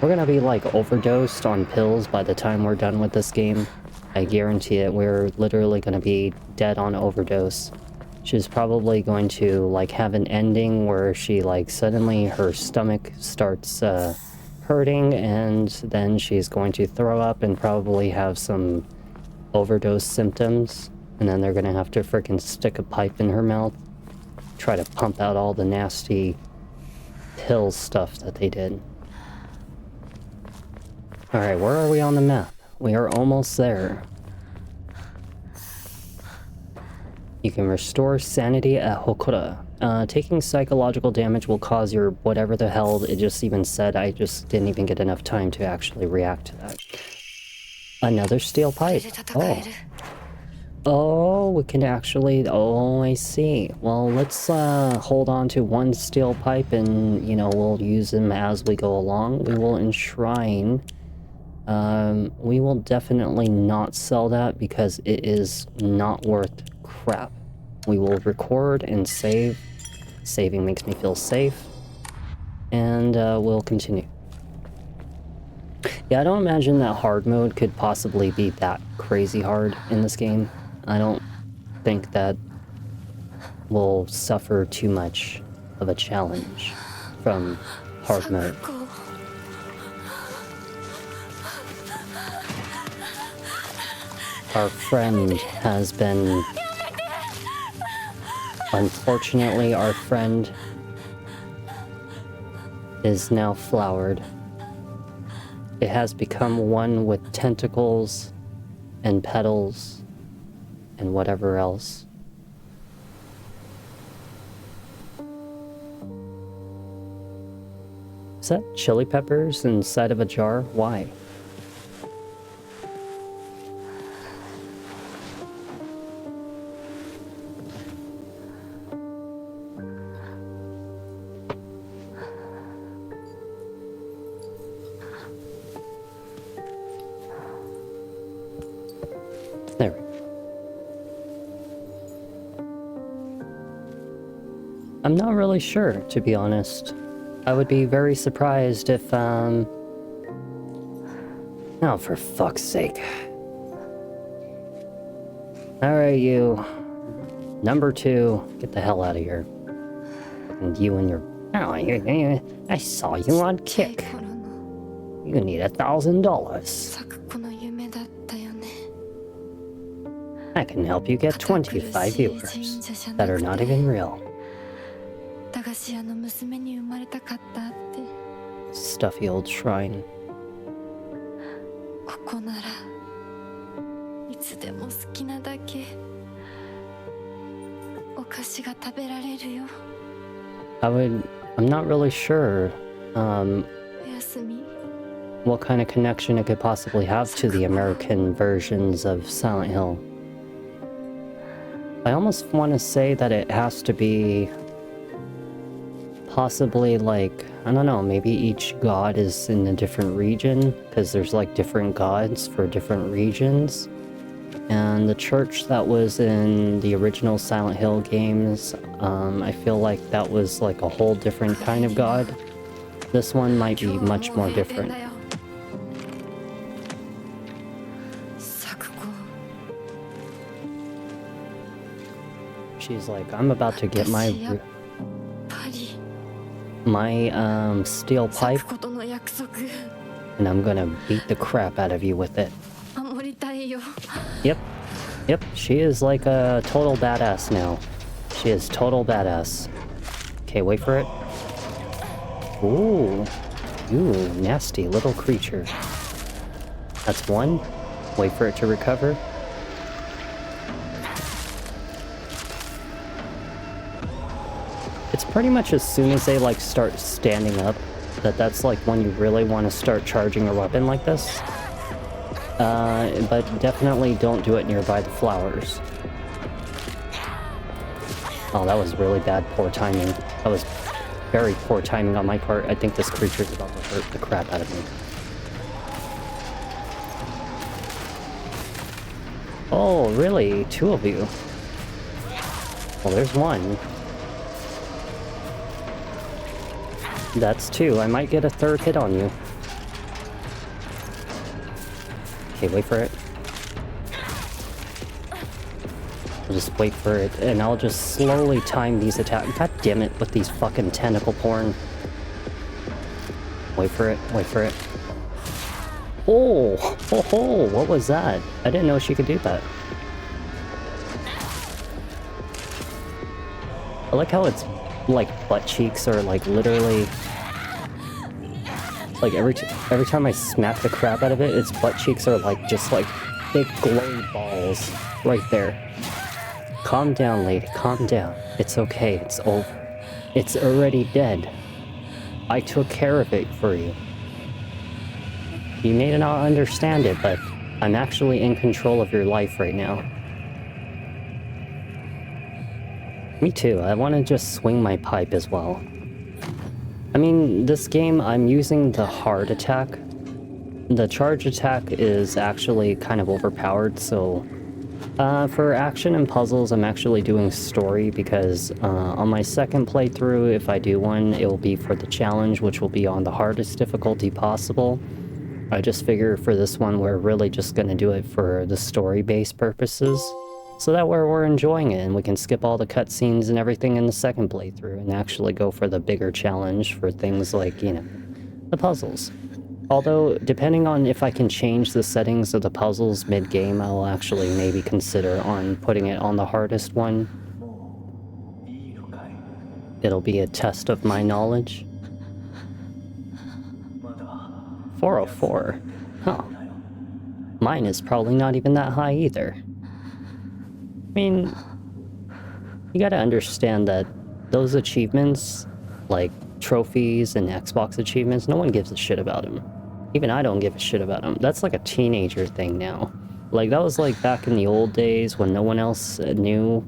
We're gonna be like overdosed on pills by the time we're done with this game. I guarantee it. We're literally gonna be dead on overdose. She's probably going to like have an ending where she like suddenly her stomach starts hurting, and then she's going to throw up and probably have some overdose symptoms, and then they're gonna have to freaking stick a pipe in her mouth, try to pump out all the nasty pill stuff that they did. Alright, where are we on the map? We are almost there. You can restore sanity at Hokura. Taking psychological damage will cause your whatever the hell it just even said. I just didn't even get enough time to actually react to that. Another steel pipe. Oh. Oh, we can actually... Oh, I see. Well, let's hold on to one steel pipe and, you know, we'll use them as we go along. We will enshrine. We will definitely not sell that because it is not worth crap. We will record and save. Saving makes me feel safe. And we'll continue. Yeah, I don't imagine that hard mode could possibly be that crazy hard in this game. I don't think that will suffer too much of a challenge from hard mode. Our friend has been... Unfortunately, our friend is now flowered. It has become one with tentacles and petals and whatever else. Is that chili peppers inside of a jar? Why? There we go. I'm not really sure, to be honest. I would be very surprised if, Oh, for fuck's sake. Alright, you. Number 2, get the hell out of here. And you and your... Oh, I saw you on Kick. You need $1,000. I can help you get 25 viewers that are not even real. Stuffy old shrine. I'm not really sure what kind of connection it could possibly have to the American versions of Silent Hill. I almost want to say that it has to be possibly like, I don't know, maybe each god is in a different region, because there's like different gods for different regions. And the church that was in the original Silent Hill games, I feel like that was like a whole different kind of god. This one might be much more different. she's like, I'm about to get 私やっぱり my steel 咲 pipe くことの約束 and I'm gonna beat the crap out of you with it. 守りたいよ Yep. Yep, she is like a total badass now. She is total badass. Okay, wait for it. Ooh. Ooh, nasty little creature. That's one. Wait for it to recover. It's pretty much as soon as they like start standing up that's like when you really want to start charging a weapon like this. But definitely don't do it nearby the flowers. Oh, that was really bad, poor timing. That was very poor timing on my part. I think this creature's about to hurt the crap out of me. Oh, really? Two of you? Well, there's one. That's two. I might get a third hit on you. Okay, wait for it. I'll just wait for it, and I'll just slowly time these attacks. God damn it, with these fucking tentacle porn. Wait for it, wait for it. Oh, ho ho, what was that? I didn't know she could do that. I like how it's like butt cheeks are like literally like every time I smack the crap out of it, its butt cheeks are like just like big glowy balls right there. Calm down, lady, calm down. It's okay, it's over. It's already dead. I took care of it for you. You may not understand it, but I'm actually in control of your life right now. Me too, I want to just swing my pipe as well. I mean, this game, I'm using the hard attack. The charge attack is actually kind of overpowered, so... for action and puzzles, I'm actually doing story because on my second playthrough, if I do one, it will be for the challenge, which will be on the hardest difficulty possible. I just figure for this one, we're really just going to do it for the story-based purposes. So that way we're enjoying it and we can skip all the cutscenes and everything in the second playthrough and actually go for the bigger challenge for things like, you know, the puzzles. Although, depending on if I can change the settings of the puzzles mid-game, I'll actually maybe consider on putting it on the hardest one. It'll be a test of my knowledge. 404. Huh. Mine is probably not even that high either. I mean, you gotta understand that those achievements, like trophies and Xbox achievements, no one gives a shit about them. Even I don't give a shit about them. That's like a teenager thing now. Like, that was like back in the old days when no one else knew,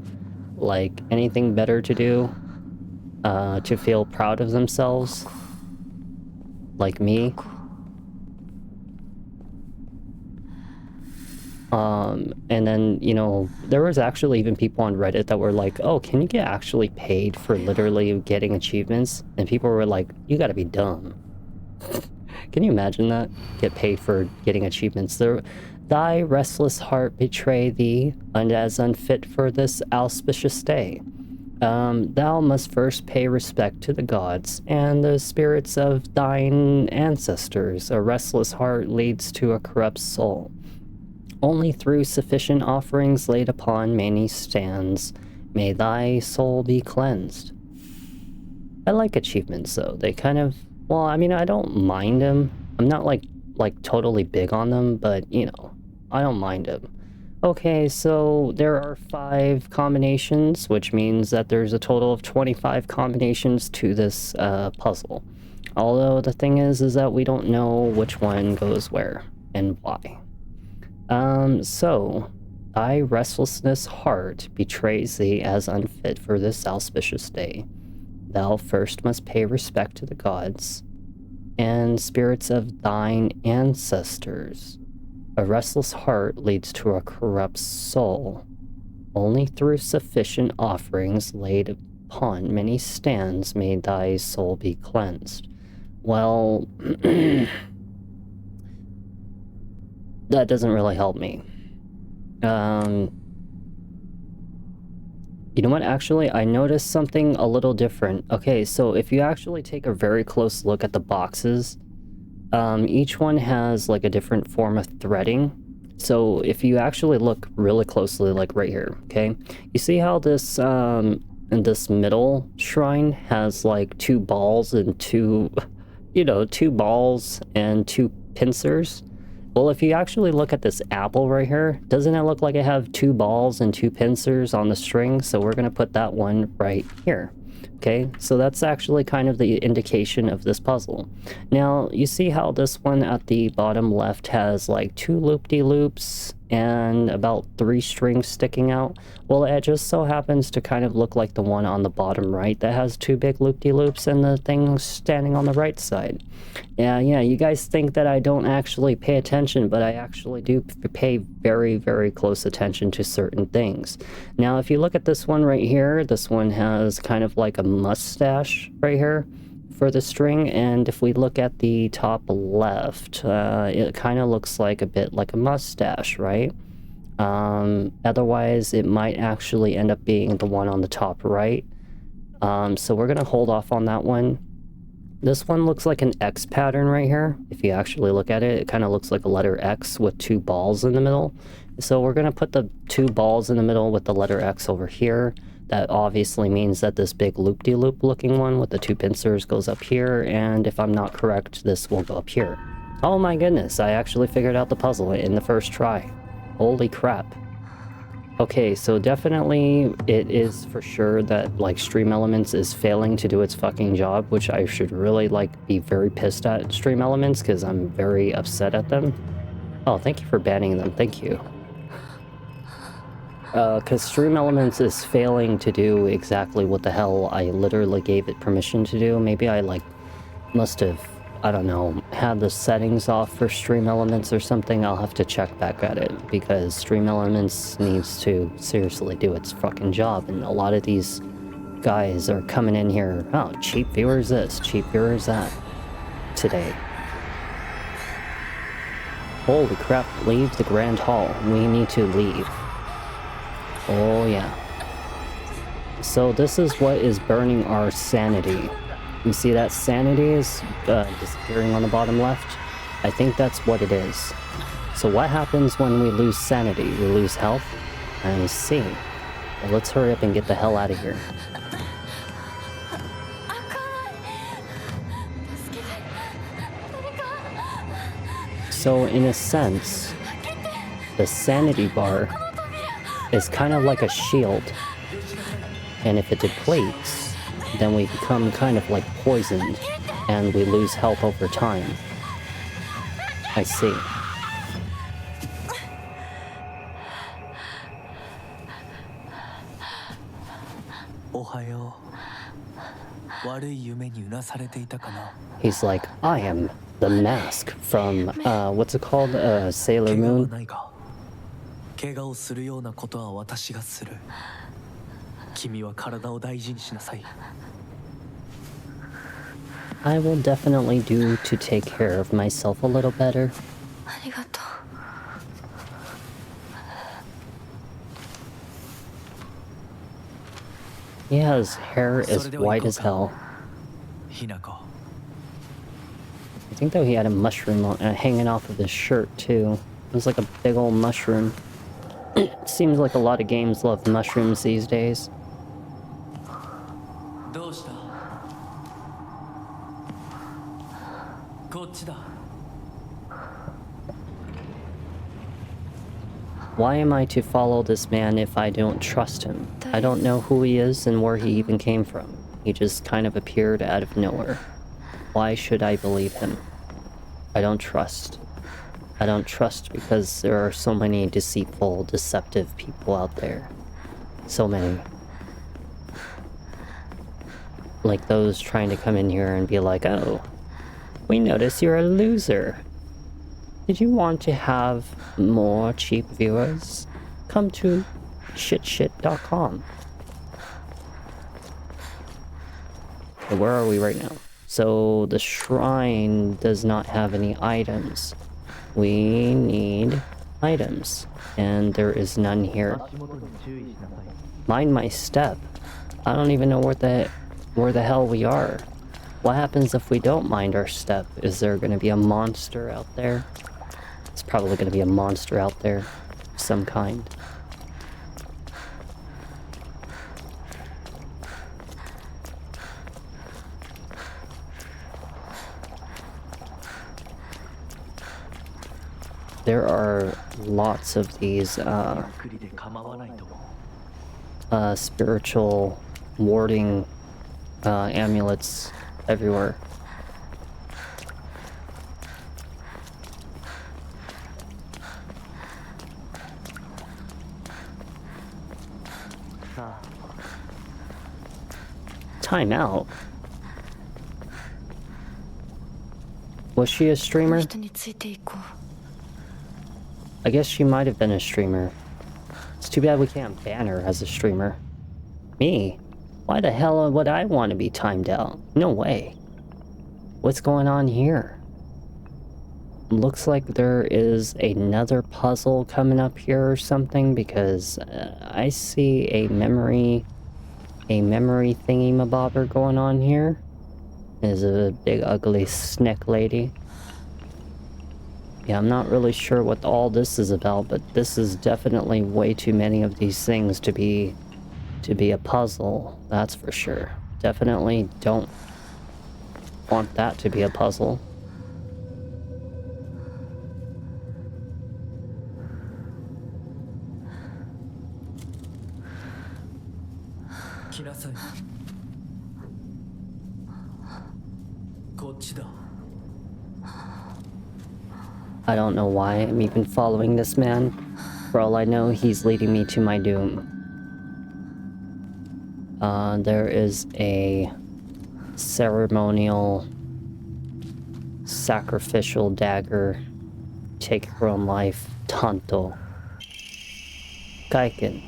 like, anything better to do, to feel proud of themselves. Like me. And then, you know, there was actually even people on Reddit that were like, oh, can you get actually paid for literally getting achievements? And people were like, you gotta be dumb. Can you imagine that? Get paid for getting achievements. Thy restless heart betray thee, and as unfit for this auspicious day. Thou must first pay respect to the gods and the spirits of thine ancestors. A restless heart leads to a corrupt soul. Only through sufficient offerings laid upon many stands may thy soul be cleansed. I like achievements though. They kind of, well, I mean, I don't mind them. I'm not like totally big on them, but you know, I don't mind them. Okay, so there are 5 combinations, which means that there's a total of 25 combinations to this puzzle. Although the thing is that we don't know which one goes where and why. So, thy restlessness heart betrays thee as unfit for this auspicious day. Thou first must pay respect to the gods and spirits of thine ancestors. A restless heart leads to a corrupt soul. Only through sufficient offerings laid upon many stands may thy soul be cleansed. Well, that doesn't really help me. You You know what, actually, I noticed something a little different. Okay, so if you actually take a very close look at the boxes, each one has like a different form of threading. So if you actually look really closely, like right here, okay, you see how this this middle shrine has like two balls and two, you know, two balls and two pincers. Well, if you actually look at this apple right here, doesn't it look like it have two balls and two pincers on the string? So we're gonna put that one right here. Okay, so that's actually kind of the indication of this puzzle. Now, you see how this one at the bottom left has like two loop-de-loops and about 3 strings sticking out? Well, it just so happens to kind of look like the one on the bottom right that has 2 big loop-de-loops and the thing standing on the right side. Yeah, you guys think that I don't actually pay attention, but I actually do pay very, very close attention to certain things. Now, if you look at this one right here, this one has kind of like a mustache right here for the string, and if we look at the top left, it kind of looks like a bit like a mustache, right? Otherwise, it might actually end up being the one on the top right. So we're gonna hold off on that one. This one looks like an X pattern right here. If you actually look at it, it kind of looks like a letter X with 2 balls in the middle. So we're gonna put the 2 balls in the middle with the letter X over here. That obviously means that this big loop-de-loop looking one with the 2 pincers goes up here, and if I'm not correct, this will go up here. Oh my goodness, I actually figured out the puzzle in the first try. Holy crap. Okay, so definitely it is for sure that like Stream Elements is failing to do its fucking job, which I should really like be very pissed at Stream Elements because I'm very upset at them. Oh, thank you for banning them, thank you. Because Stream Elements is failing to do exactly what the hell I literally gave it permission to do. Maybe I like must have, I don't know, had the settings off for Stream Elements or something. I'll have to check back at it because Stream Elements needs to seriously do its fucking job, and a lot of these guys are coming in here, oh, cheap viewers this, cheap viewers that, today. Holy crap, leave the Grand Hall. We need to leave. Oh yeah. So this is what is burning our sanity. You see that sanity is disappearing on the bottom left? I think that's what it is. So what happens when we lose sanity? We lose health? I see. Well, let's hurry up and get the hell out of here. So in a sense, the sanity bar is kind of like a shield. And if it depletes, then we become kind of like poisoned, and we lose health over time. I see. He's like, I am the mask from, what's it called? Sailor Moon? I will definitely do to take care of myself a little better. Yeah, his hair is white as hell. I think though he had a mushroom hanging off of his shirt too. It was like a big old mushroom. Seems like a lot of games love mushrooms these days. Why am I to follow this man if I don't trust him? I don't know who he is and where he even came from. He just kind of appeared out of nowhere. Why should I believe him? I don't trust. I don't trust because there are so many deceitful, deceptive people out there. So many. Like those trying to come in here and be like, oh, we notice you're a loser. Did you want to have more cheap viewers? Come to shitshit.com. Where are we right now? So the shrine does not have any items. We need items, and there is none here. Mind my step. I don't even know where the hell we are. What happens if we don't mind our step? Is there going to be a monster out there? It's probably going to be a monster out there of some kind. There are lots of these spiritual warding amulets everywhere. Time out. Was she a streamer? 人についていこう。 I guess she might have been a streamer. It's too bad we can't ban her as a streamer. Me? Why the hell would I want to be timed out? No way. What's going on here? Looks like there is another puzzle coming up here or something, because I see a memory thingy-mabobber going on here. There's a big ugly snake lady. Yeah, I'm not really sure what all this is about, but this is definitely way too many of these things to be a puzzle, that's for sure. Definitely don't want that to be a puzzle. I don't know why I'm even following this man. For all I know, he's leading me to my doom. There is a ceremonial sacrificial dagger. Take your own life. Tanto. Kaiken.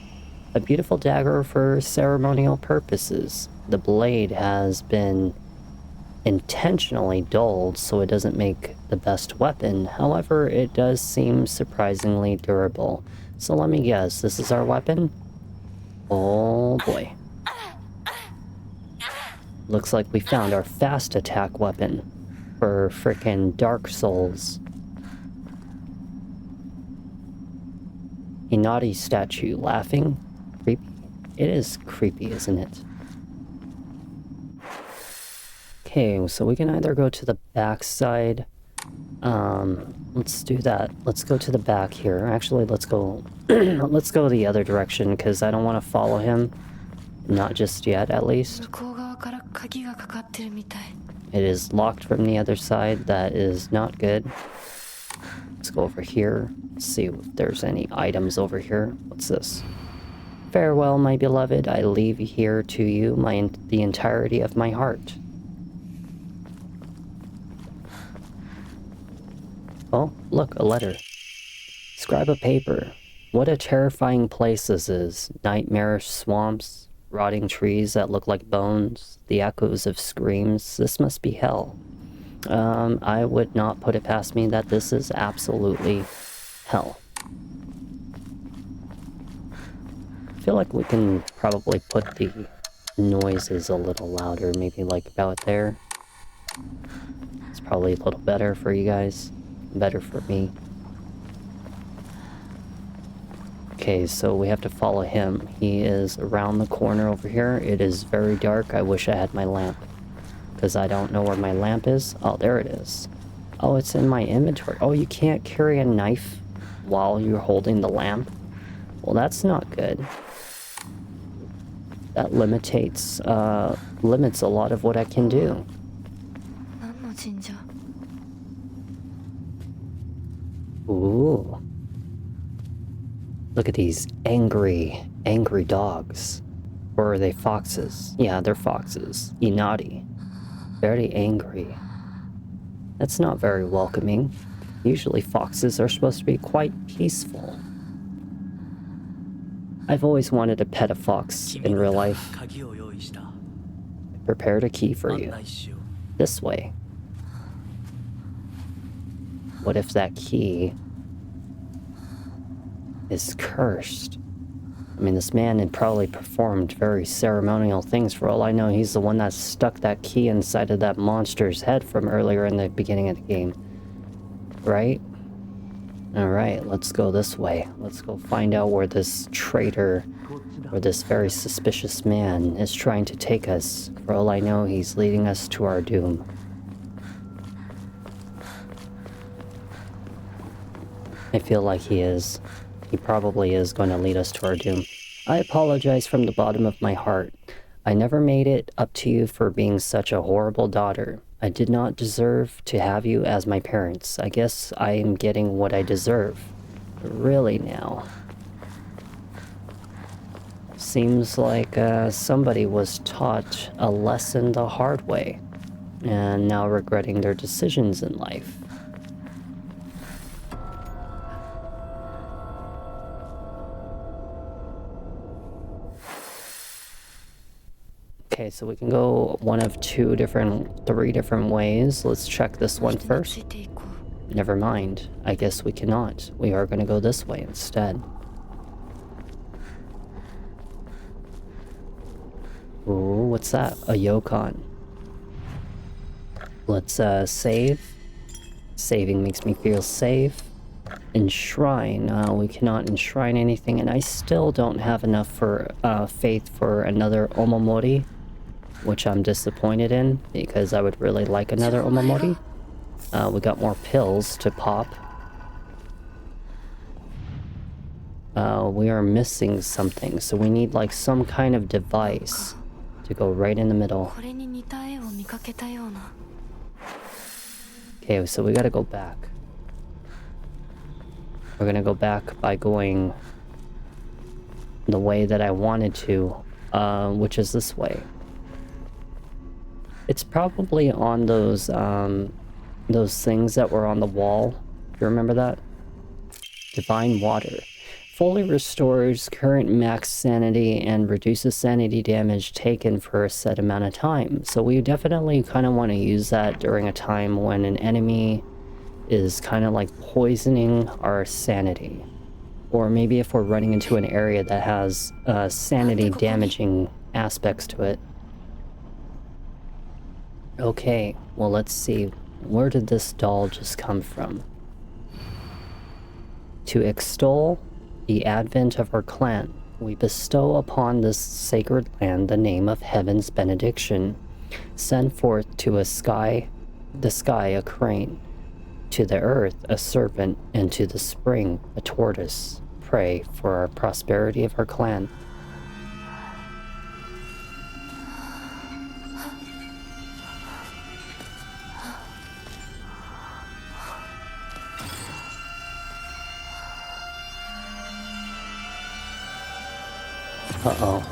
A beautiful dagger for ceremonial purposes. The blade has been intentionally dulled so it doesn't make the best weapon. However, it does seem surprisingly durable. So let me guess, this is our weapon? Oh boy. Looks like we found our fast attack weapon for frickin' Dark Souls. Inari statue laughing. Creepy. It is creepy, isn't it? Okay, so we can either go to the back side. Let's do that. Let's go to the back here. Actually, let's go let's go the other direction, because I don't want to follow him. Not just yet, at least. 向こう側から鍵がかかってるみたい。 It is locked from the other side. That is not good. Let's go over here. See if there's any items over here. What's this? Farewell, my beloved. I leave here to you the entirety of my heart. Oh, look, a letter. Scribe a paper. What a terrifying place this is. Nightmarish swamps, rotting trees that look like bones, the echoes of screams. This must be hell. I would not put it past me that this is absolutely hell. I feel like we can probably put the noises a little louder, maybe like about there. It's probably a little better for you guys. Better for me. Okay, so we have to follow him. He is around the corner over here. It is very dark. I wish I had my lamp, because I don't know where my lamp is. Oh, there it is. Oh, it's in my inventory. Oh, you can't carry a knife while you're holding the lamp? Well, that's not good. That limits a lot of what I can do. 何の神社？ Ooh. Look at these angry dogs. Or are they foxes? Yeah, they're foxes. Inari. Very angry. That's not very welcoming. Usually foxes are supposed to be quite peaceful. I've always wanted to pet a fox in real life. I prepared a key for you. This way. What if that key is cursed. I mean, this man had probably performed very ceremonial things. For all I know, he's the one that stuck that key inside of that monster's head from earlier in the beginning of the game. Right? Alright, let's go this way. Let's go find out where this traitor, or this very suspicious man, is trying to take us. For all I know, he's leading us to our doom. I feel like he is. He probably is going to lead us to our doom. I apologize from the bottom of my heart. I never made it up to you for being such a horrible daughter. I did not deserve to have you as my parents. I guess I am getting what I deserve. Really now. Seems like somebody was taught a lesson the hard way, and now regretting their decisions in life. Okay, so we can go one of three different ways. Let's check this one first. Never mind. I guess we cannot. We are going to go this way instead. Ooh, what's that? A Yokon. Let's save. Saving makes me feel safe. Enshrine. We cannot enshrine anything, and I still don't have enough for faith for another Omamori, which I'm disappointed in, because I would really like another Omamori. We got more pills to pop. We are missing something, so we need like some kind of device to go right in the middle. Okay, so we gotta go back. We're gonna go back by going the way that I wanted to, which is this way. It's probably on those things that were on the wall. Do you remember that? Divine Water. Fully restores current max sanity and reduces sanity damage taken for a set amount of time. So we definitely kind of want to use that during a time when an enemy is kind of like poisoning our sanity. Or maybe if we're running into an area that has sanity damaging aspects to it. Okay, well let's see. Where did this doll just come from? To extol the advent of our clan, we bestow upon this sacred land the name of Heaven's benediction. Send forth to the sky a crane, to the earth a serpent, and to the spring a tortoise. Pray for our prosperity of our clan. Uh-oh.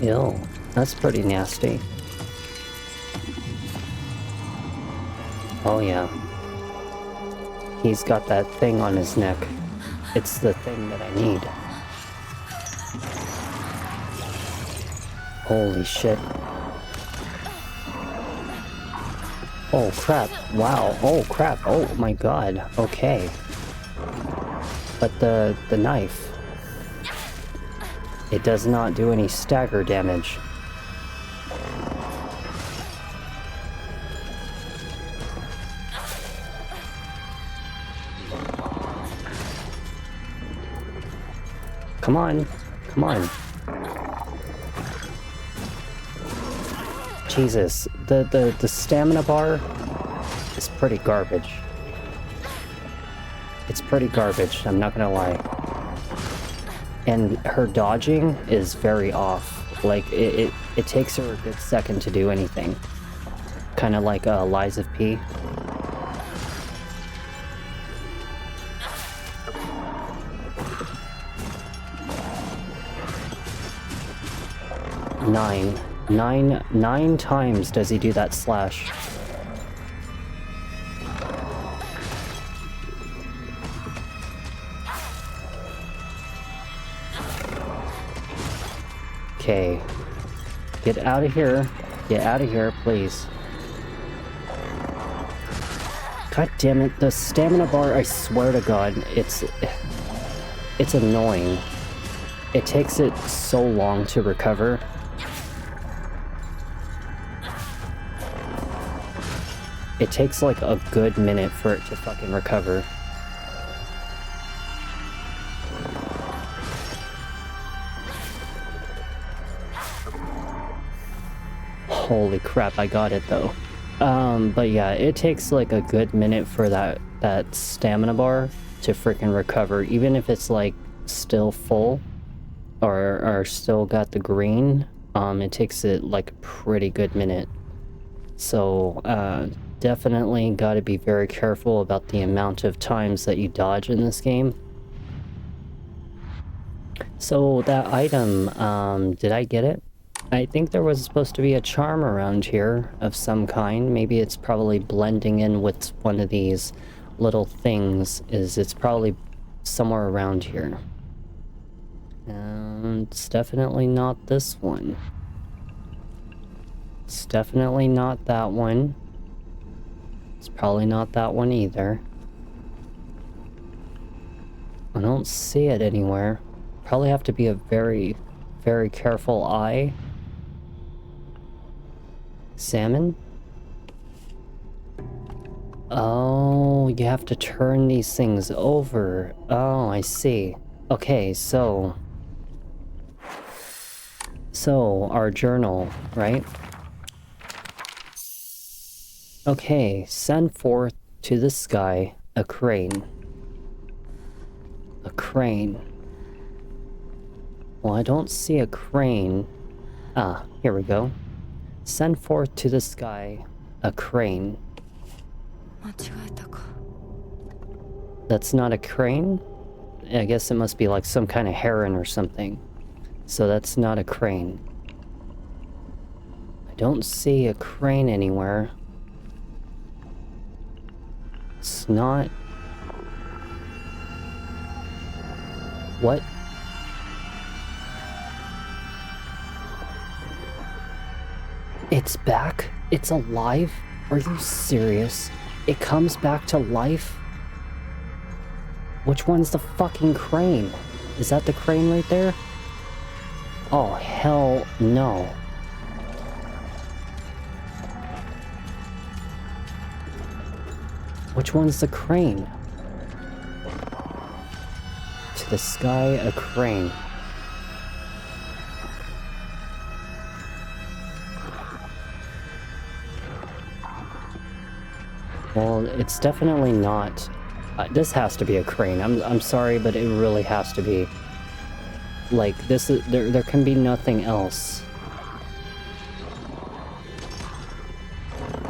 Ew, that's pretty nasty. Oh yeah. He's got that thing on his neck. It's the thing that I need. Holy shit. Oh crap, wow, oh crap, oh my god, okay. But the knife, it does not do any stagger damage. Come on, come on. Jesus, the stamina bar is pretty garbage. It's pretty garbage, I'm not gonna lie. And her dodging is very off. Like, it takes her a good second to do anything. Kind of like Lies of P. Nine times does he do that slash. Okay. Get out of here. Get out of here, please. God damn it, the stamina bar, I swear to God, it's annoying. It takes it so long to recover. It takes like a good minute for it to fucking recover. Holy crap, I got it though. But yeah, it takes like a good minute for that stamina bar to freaking recover, even if it's like still full or still got the green. It takes it like a pretty good minute. So definitely got to be very careful about the amount of times that you dodge in this game. So that item, did I get it? I think there was supposed to be a charm around here of some kind. Maybe it's probably blending in with one of these little things. It's probably somewhere around here. And it's definitely not this one. It's definitely not that one. It's probably not that one either. I don't see it anywhere. Probably have to be a very, very careful eye. Salmon? Oh, you have to turn these things over. Oh, I see. Okay, so our journal, right? Okay, send forth to the sky a crane. A crane. Well, I don't see a crane. Ah, here we go. Send forth to the sky a crane. That's not a crane? I guess it must be like some kind of heron or something. So that's not a crane. I don't see a crane anywhere. It's not... What? It's back? It's alive? Are you serious? It comes back to life? Which one's the fucking crane? Is that the crane right there? Oh, hell no. Which one's the crane? To the sky, a crane. Well, it's definitely not. This has to be a crane. I'm sorry, but it really has to be. Like, this is there can be nothing else.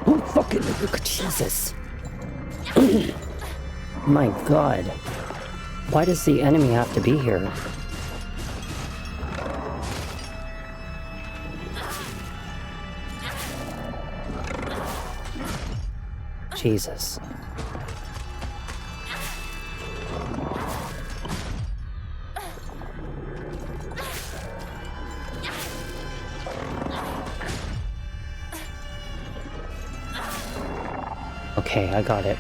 Oh fucking Jesus. My God. Why does the enemy have to be here? Jesus. Okay, I got it.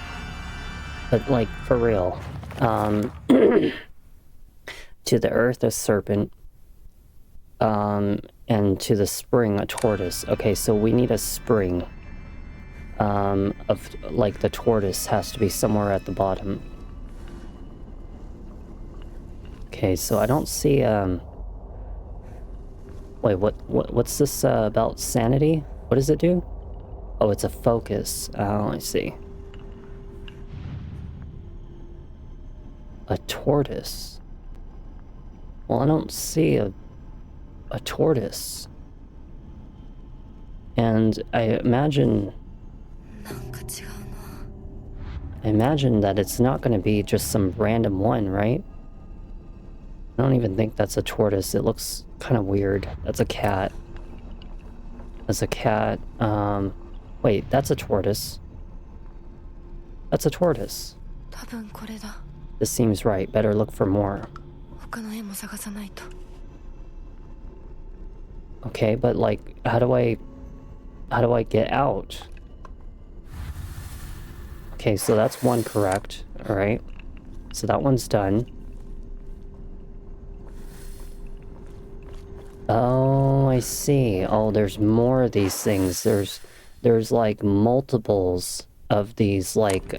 But, like, for real. To the earth, a serpent. And to the spring, a tortoise. Okay, so we need a spring. Of, like, the tortoise has to be somewhere at the bottom. Okay, so I don't see, Wait, what's this, about sanity? What does it do? Oh, it's a focus. Oh, I see. A tortoise. Well, I don't see a tortoise. And I imagine that it's not going to be just some random one, right? I don't even think that's a tortoise. It looks kind of weird. That's a cat. That's a cat. Wait, that's a tortoise. That's a tortoise. This seems right. Better look for more. Okay, but like, how do I get out? Okay, so that's one correct. Alright. So that one's done. Oh, I see. Oh, there's more of these things. There's like multiples of these like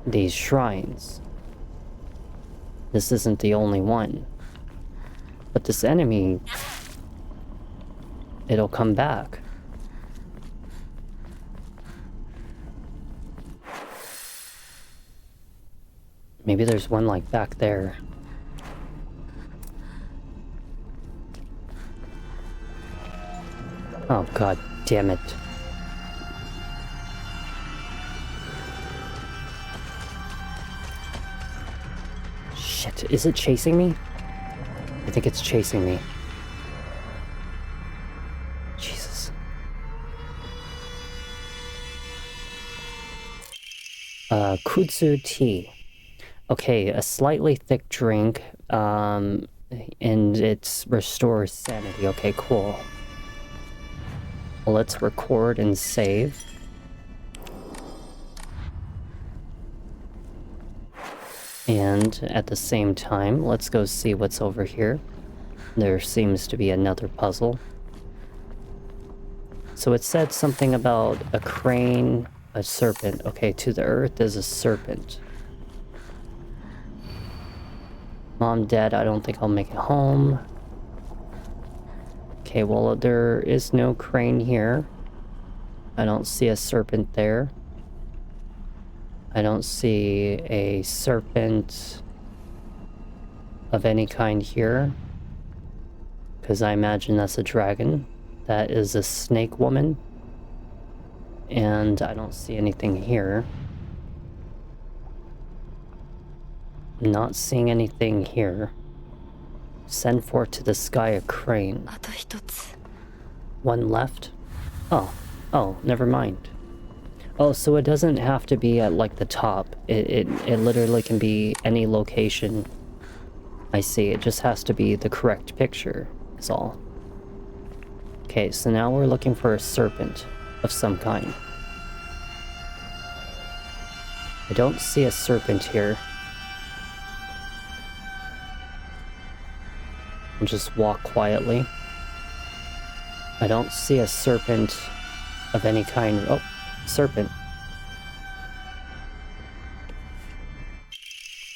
these shrines. This isn't the only one. But this enemy, it'll come back. Maybe there's one like back there. Oh god damn it. Shit, is it chasing me? I think it's chasing me. Jesus. Kudzu tea. Okay, a slightly thick drink, and it restores sanity. Okay, cool. Well, let's record and save. And at the same time, let's go see what's over here. There seems to be another puzzle. So it said something about a crane, a serpent. Okay, to the earth is a serpent. Mom, Dad, I don't think I'll make it home. Okay, well, there is no crane here. I don't see a serpent there. I don't see a serpent of any kind here. Because I imagine that's a dragon. That is a snake woman. And I don't see anything here. Not seeing anything here. Send forth to the sky a crane. あと一つ。 One left? Oh, never mind. Oh, so it doesn't have to be at like the top. It literally can be any location. I see, it just has to be the correct picture, is all. Okay, so now we're looking for a serpent of some kind. I don't see a serpent here. I'll just walk quietly. I don't see a serpent of any kind. Oh, serpent.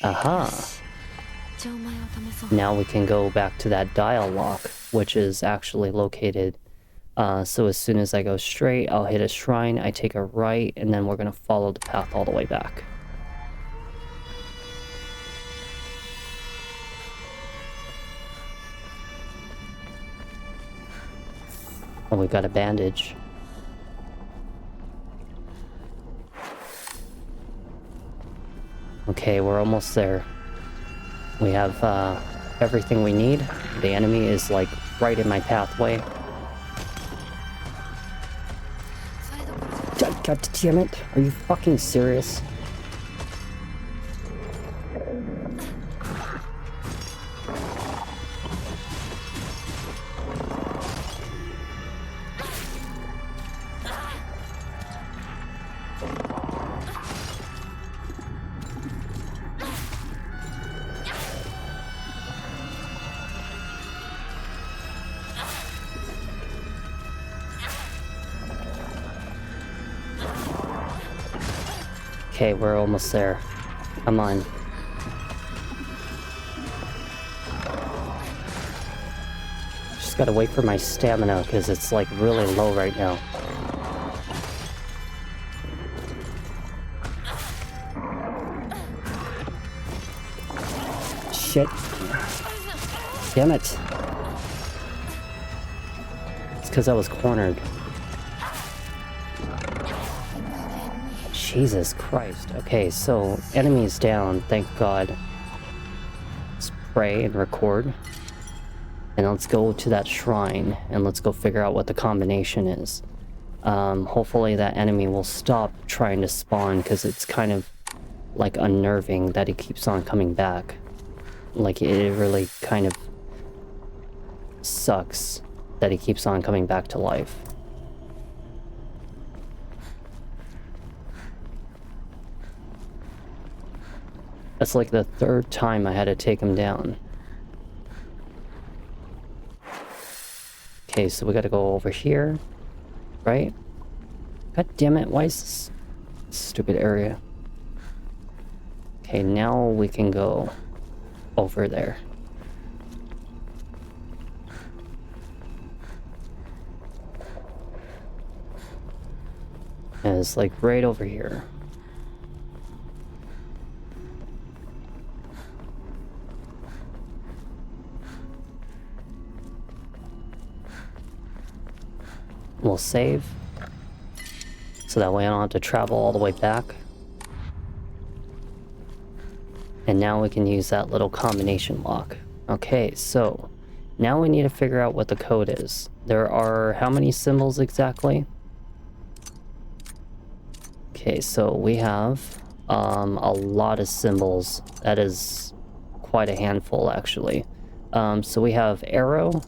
Aha. 錠前を試そう。 Now we can go back to that dial lock, which is actually located. So as soon as I go straight, I'll hit a shrine, I take a right, and then we're gonna follow the path all the way back. Oh, we got a bandage. Okay, we're almost there. We have everything we need. The enemy is like right in my pathway. God damn it. Are you fucking serious? Okay, we're almost there. Come on. Just gotta wait for my stamina, because it's like really low right now. Shit. Damn it. It's because I was cornered. Jesus Christ. Okay, so enemies down, thank God. Let's pray and record. And let's go to that shrine and let's go figure out what the combination is. Hopefully that enemy will stop trying to spawn, because it's kind of like unnerving that he keeps on coming back. Like, it really kind of sucks that he keeps on coming back to life. That's like the third time I had to take him down. Okay, so we gotta go over here, right? God damn it, why is this stupid area? Okay, now we can go over there. And it's like right over here. We'll save. So that way I don't have to travel all the way back. And now we can use that little combination lock. Okay, so now we need to figure out what the code is. There are how many symbols exactly? Okay, so we have a lot of symbols. That is quite a handful actually. So we have arrow,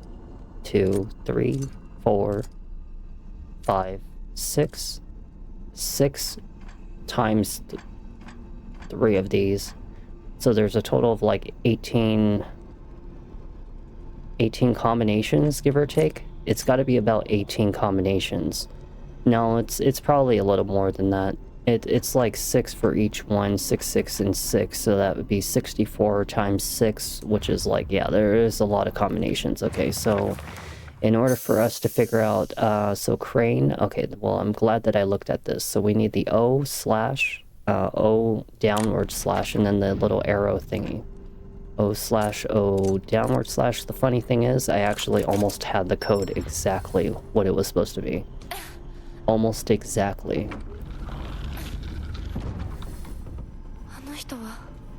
2, 3, 4, 5, 6. 6 times 3 of these. So there's a total of like 18 combinations, give or take. It's got to be about 18 combinations. No, it's probably a little more than that. It's like 6 for each one, 6, 6, and 6. So that would be 64 times 6, which is like, yeah, there is a lot of combinations. Okay, so in order for us to figure out, so crane, okay, well, I'm glad that I looked at this. So we need the O slash, O downward slash, and then the little arrow thingy. O slash O downward slash. The funny thing is, I actually almost had the code exactly what it was supposed to be. Almost exactly.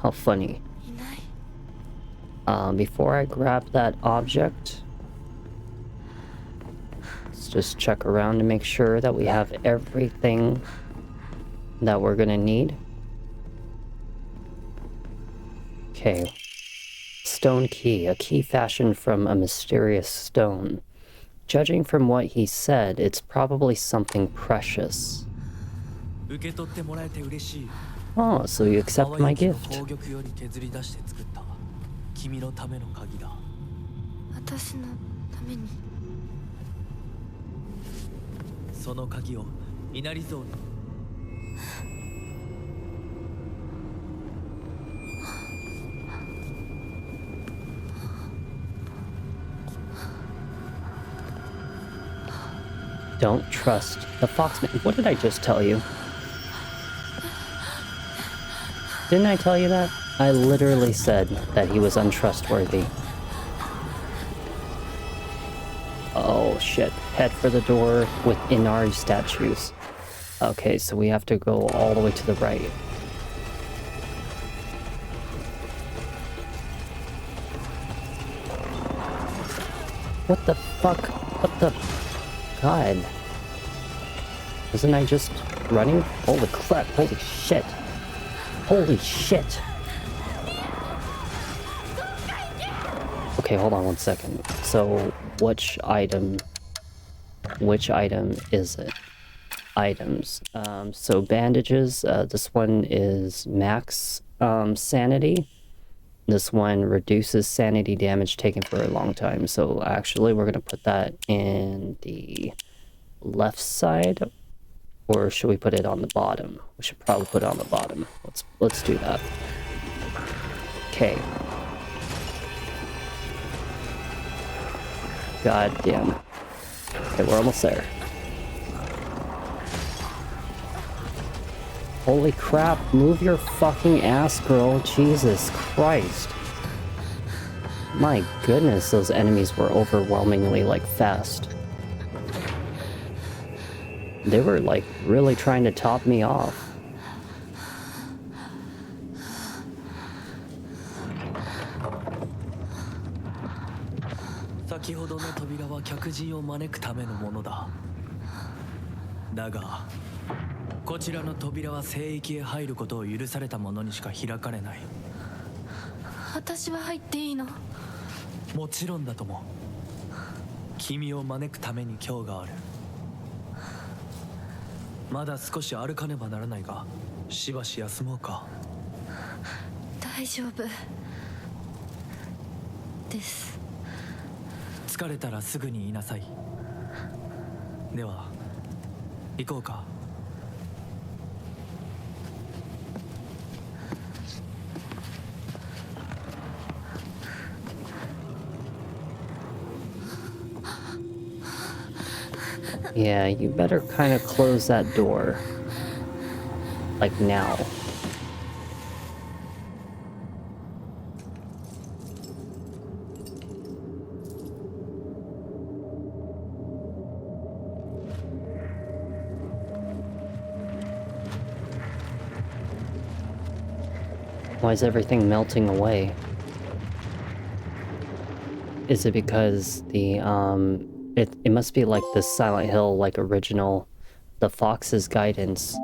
How funny. Before I grab that object, let's just check around to make sure that we have everything that we're gonna need. Okay. Stone key, a key fashioned from a mysterious stone. Judging from what he said, it's probably something precious. Oh, so you accept my gift. 私のために。その鍵を稲荷像に。Don't trust the Foxman. What did I just tell you? Didn't I tell you that? I literally said that he was untrustworthy. Oh shit. Head for the door with Inari statues. Okay, so we have to go all the way to the right. What the fuck? What the... God. Wasn't I just running? Holy crap, holy shit. Holy shit. Okay, hold on one second. So, which item is it? Items. So bandages, this one is max sanity. This one reduces sanity damage taken for a long time. So actually we're gonna put that in the left side, or should we put it on the bottom? We should probably put it on the bottom. Let's do that. Okay. God damn. Okay, we're almost there. Holy crap, move your fucking ass, girl. Jesus Christ. My goodness, those enemies were overwhelmingly, like, fast. They were, like, really trying to top me off. 先ほどの扉は客人を招くためのものだ。だが、こちらの扉は聖域へ入ることを許された者にしか開かれない。私は入っていいの？もちろんだとも。君を招くために今日がある。まだ少し歩かねばならないが、しばし休もうか。大大丈夫です。疲れたらすぐに言いなさい。では行こうか。Yeah, you better kind of close that door. Like now. Why is everything melting away? Is it because the, it must be like the Silent Hill, like original, the Fox's Guidance.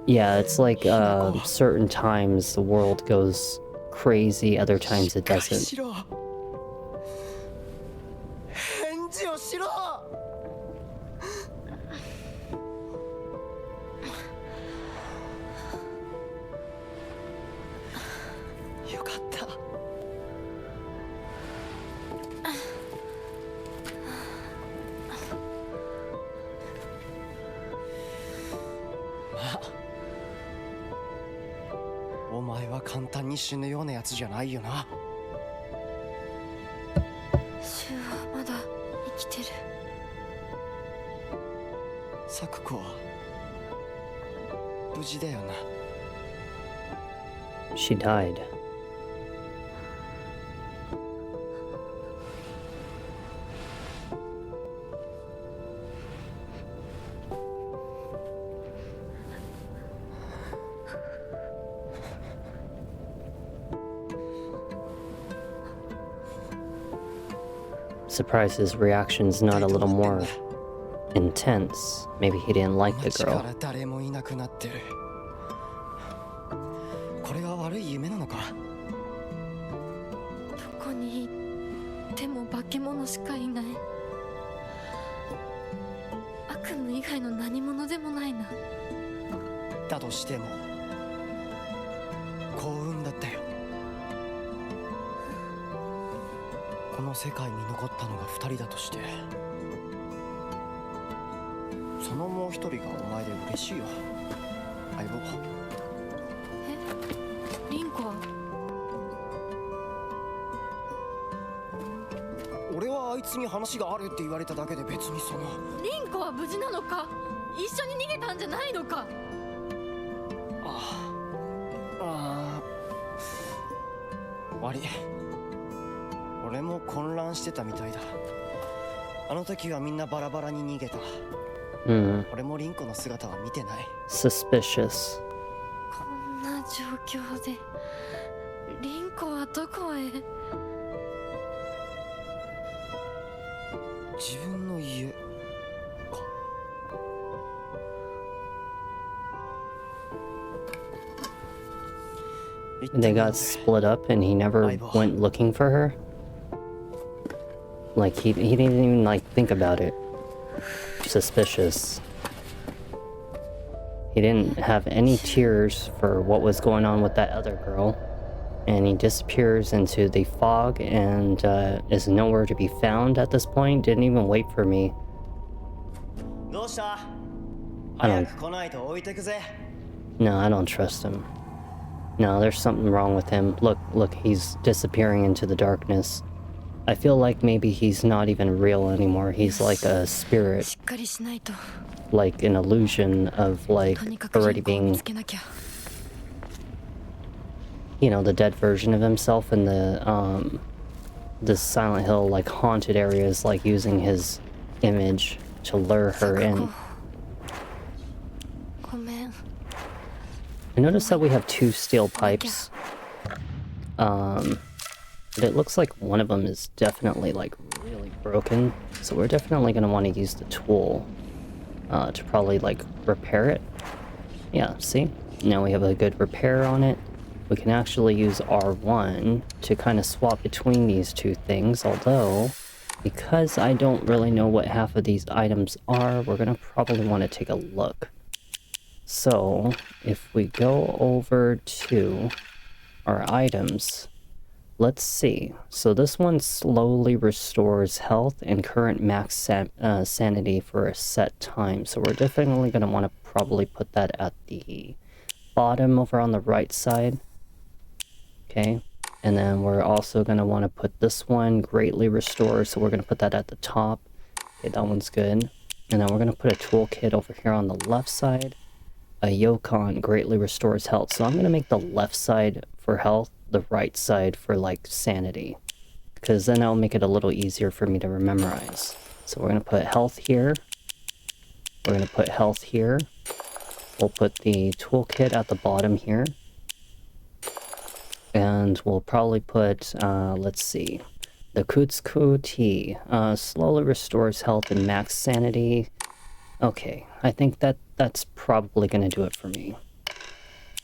Yeah, it's like, certain times the world goes crazy, other times it doesn't. 返事をしろ。よかった。お前は簡単に死ぬようなやつじゃないよな。シュウはまだ生きてる。サクコは無事だよな。She died. Surprised his reaction's not a little more intense. Maybe he didn't like the girl. 誰もいなくなってる。これは悪い夢なのか。どこに行っても化け物しかいない。悪夢以外の何者でもないな。だとしても幸運だったよ。この世界に残ったのが2人だとして、そのもう1人がお前で嬉しいよ、相棒。え、リンコは？俺はあいつに話があるって言われただけで、別にその。リンコは無事なのか？一緒に逃げたんじゃないのか？悪い。俺も混乱してたみたいだ。あの時はみんなバラバラに逃げた。俺もリンコの姿は見てない。Suspicious. こんな状況でリンコはどこへ？自分の家か。They got split up and he never went looking for her? Like, he didn't even, like, think about it. Suspicious. He didn't have any tears for what was going on with that other girl. And he disappears into the fog and is nowhere to be found at this point. Didn't even wait for me. I don't... No, I don't trust him. No, there's something wrong with him. Look, he's disappearing into the darkness. I feel like maybe he's not even real anymore. He's like a spirit. Like an illusion of, like, already being... You know, the dead version of himself in the Silent Hill, like, haunted areas, like, using his image to lure her in. I noticed that we have 2 steel pipes. But it looks like one of them is definitely, like, really broken. So we're definitely going to want to use the tool to probably, like, repair it. Yeah, see? Now we have a good repair on it. We can actually use R1 to kind of swap between these 2 things, although, because I don't really know what half of these items are, we're going to probably want to take a look. So, if we go over to our items. Let's see. So this one slowly restores health and current max sanity for a set time. So we're definitely going to want to probably put that at the bottom over on the right side. Okay. And then we're also going to want to put this one greatly restores. So we're going to put that at the top. Okay, that one's good. And then we're going to put a toolkit over here on the left side. A Yokon greatly restores health. So I'm going to make the left side for health, the right side for like sanity, because then that'll make it a little easier for me to memorize. So we're going to put health here. We're going to put health here. We'll put the toolkit at the bottom here. And we'll probably put, let's see, the Kutsuku tea. Slowly restores health and max sanity. Okay, I think that's probably going to do it for me.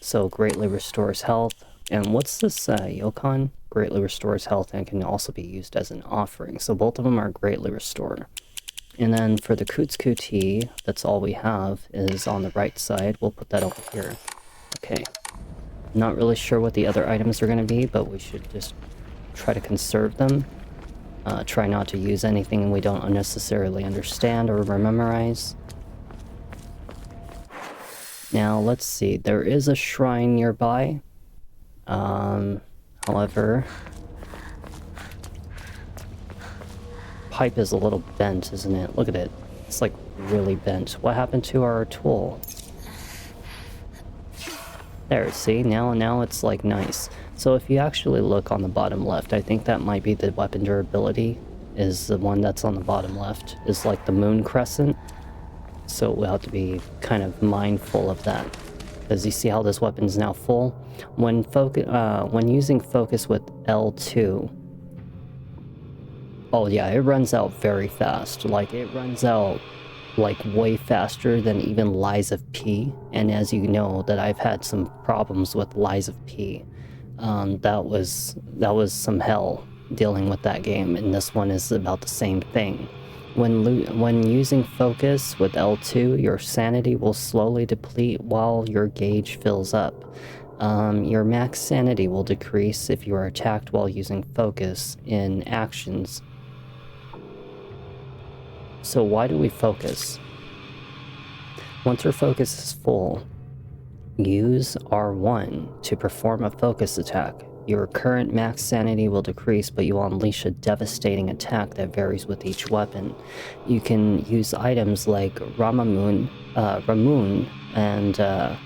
So greatly restores health. And what's this Yokon? Greatly restores health and can also be used as an offering. So both of them are greatly restored. And then for the Kutsuku tea, that's all we have is on the right side. We'll put that over here. Okay. Not really sure what the other items are going to be, but we should just try to conserve them. Try not to use anything we don't unnecessarily understand or memorize. Now, let's see. There is a shrine nearby. However, pipe is a little bent, isn't it? Look at it. It's like really bent. What happened to our tool? There, see? Now it's like nice. So if you actually look on the bottom left, I think that might be the weapon durability, is the one that's on the bottom left, is like the moon crescent. So we'll have to be kind of mindful of that. Because you see how this weapon's now full? When using focus with L2, oh yeah, it runs out very fast. Like, it runs out like way faster than even Lies of P. And as you know, that I've had some problems with Lies of P. That was some hell dealing with that game, and this one is about the same thing. When using focus with L2, your sanity will slowly deplete while your gauge fills up. Your max sanity will decrease if you are attacked while using focus in actions. So why do we focus? Once your focus is full, use R1 to perform a focus attack. Your current max sanity will decrease, but you will unleash a devastating attack that varies with each weapon. You can use items like Ramun and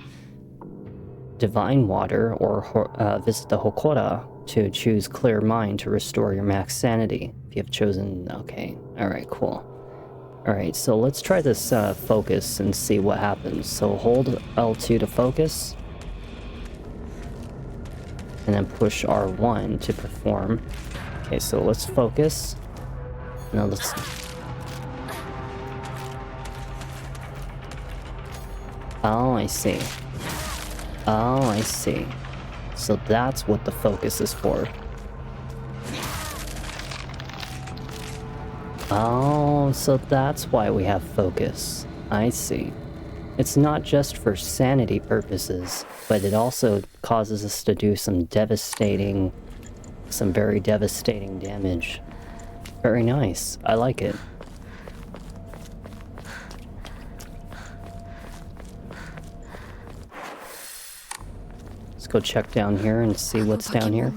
Divine Water, or visit the Hokora to choose Clear Mind to restore your max sanity. If you have chosen, okay, alright, cool. Alright, so let's try this focus and see what happens. So hold L2 to focus. And then push R1 to perform. Okay, so let's focus. Now let's... Oh, I see. Oh, I see. So that's what the focus is for. Oh, so that's why we have focus. I see. It's not just for sanity purposes, but it also causes us to do some very devastating damage. Very nice. I like it. Let's go check down here and see what's down here.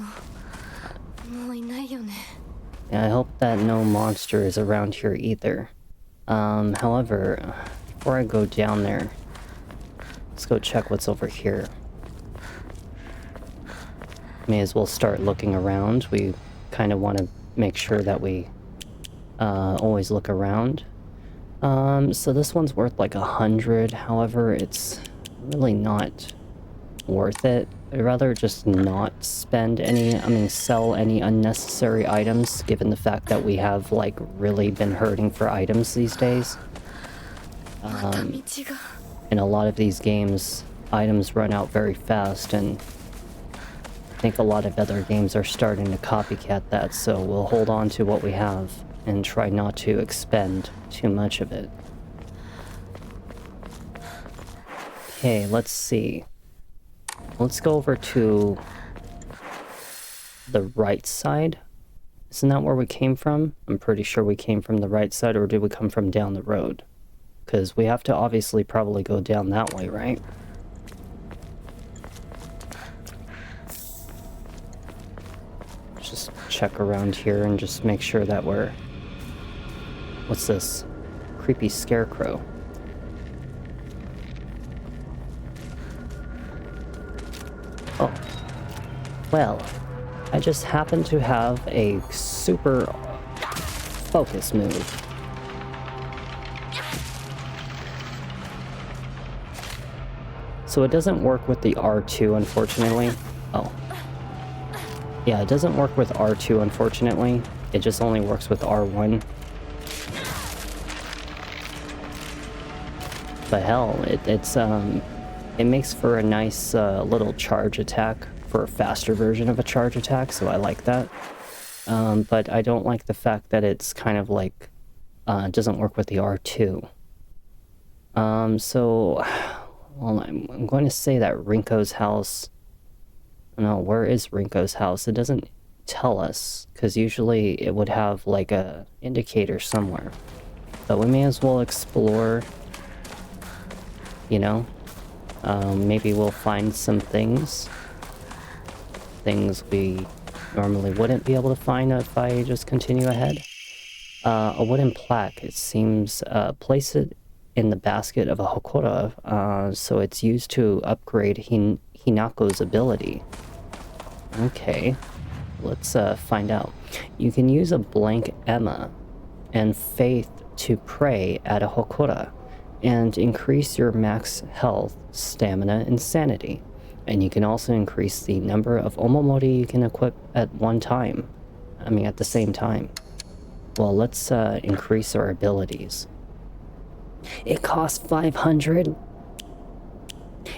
Yeah, I hope that no monster is around here either. However, before I go down there, let's go check what's over here. May as well start looking around. We kind of want to make sure that we always look around. So this one's worth like 100. However, it's really not worth it. I'd rather just not sell any unnecessary items, given the fact that we have like really been hurting for items these days. In a lot of these games, items run out very fast, and I think a lot of other games are starting to copycat that, so we'll hold on to what we have and try not to expend too much of it. Okay, let's see. Let's go over to the right side. Isn't that where we came from? I'm pretty sure we came from the right side, or did we come from down the road? Because we have to obviously probably go down that way, right? Just check around here and just make sure that we're... What's this? Creepy scarecrow. Oh. Well, I just happen to have a super focus move. So it doesn't work with the R2, unfortunately. Oh. Yeah, it doesn't work with R2, unfortunately. It just only works with R1. But hell, it makes for a nice little charge attack for a faster version of a charge attack, so I like that. But I don't like the fact that it's kind of like it doesn't work with the R2. So, well, I'm going to say that Rinko's house. No, where is Rinko's house? It doesn't tell us, because usually it would have like a indicator somewhere. But we may as well explore. You know, maybe we'll find some things we normally wouldn't be able to find if I just continue ahead. A wooden plaque, it seems, place it in the basket of a Hokora, so it's used to upgrade Hinako's ability. Okay, let's find out. You can use a blank Emma and faith to pray at a Hokora and increase your max health, stamina, and sanity. And you can also increase the number of Omomori you can equip at one time. I mean, at the same time. Well, let's increase our abilities. It costs 500.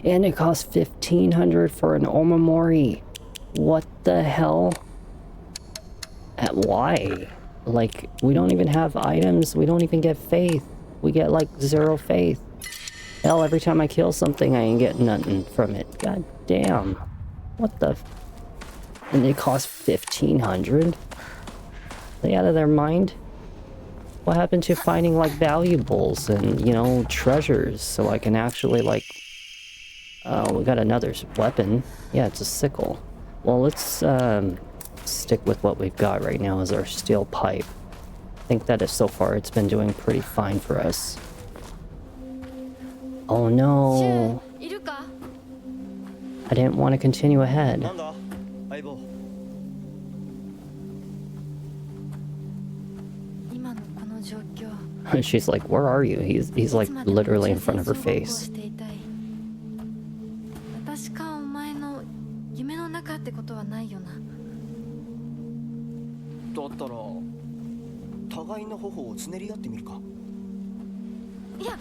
And it costs 1500 for an Omomori. What the hell? Why? Like, we don't even have items. We don't even get faith. We get like 0 faith. Hell, every time I kill something, I ain't getting nothing from it. God damn. What the... And it costs 1500? They out of their mind? What happened to finding like valuables and, you know, treasures so I can actually like... we got another weapon. Yeah, it's a sickle. Well, let's stick with what we've got right now as our steel pipe. I think that so far it's been doing pretty fine for us. Oh no. I didn't want to continue ahead. She's like, where are you? He's like literally in front of her face. 互いの頬をつねり合ってみるか。いや、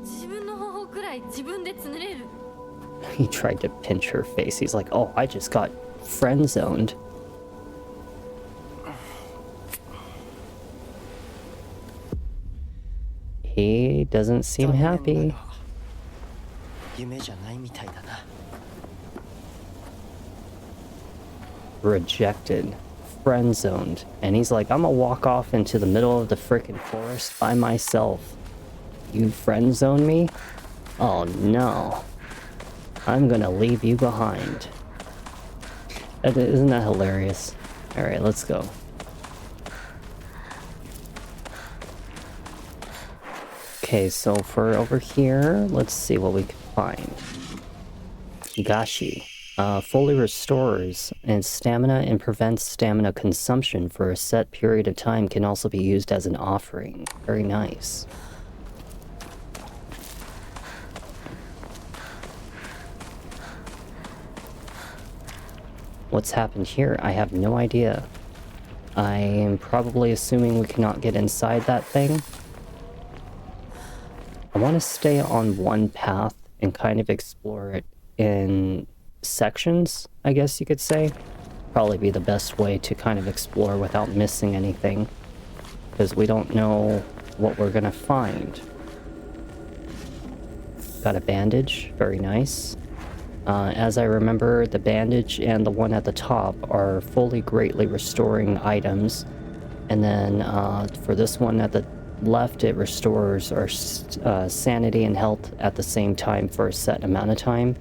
自分の頬くらい自分でつねれる。He tried to pinch her face. He's like, oh, I just got friend zoned. He doesn't seem happy. 夢じゃないみたいだな。 Rejected. Friend zoned. And he's like, I'm gonna walk off into the middle of the frickin' forest by myself. You friend zone me? Oh no. I'm gonna leave you behind. Isn't that hilarious? Alright, let's go. Okay, so for over here, let's see what we can find. Higashi. Fully restores and stamina and prevents stamina consumption for a set period of time, can also be used as an offering. Very nice. What's happened here? I have no idea. I am probably assuming we cannot get inside that thing. I want to stay on one path and kind of explore it in sections, I guess you could say. Probably be the best way to kind of explore without missing anything, because we don't know what we're gonna find. Got a bandage, very nice. As I remember, the bandage and the one at the top are fully greatly restoring items. And then for this one at the left, it restores our sanity and health at the same time for a set amount of time.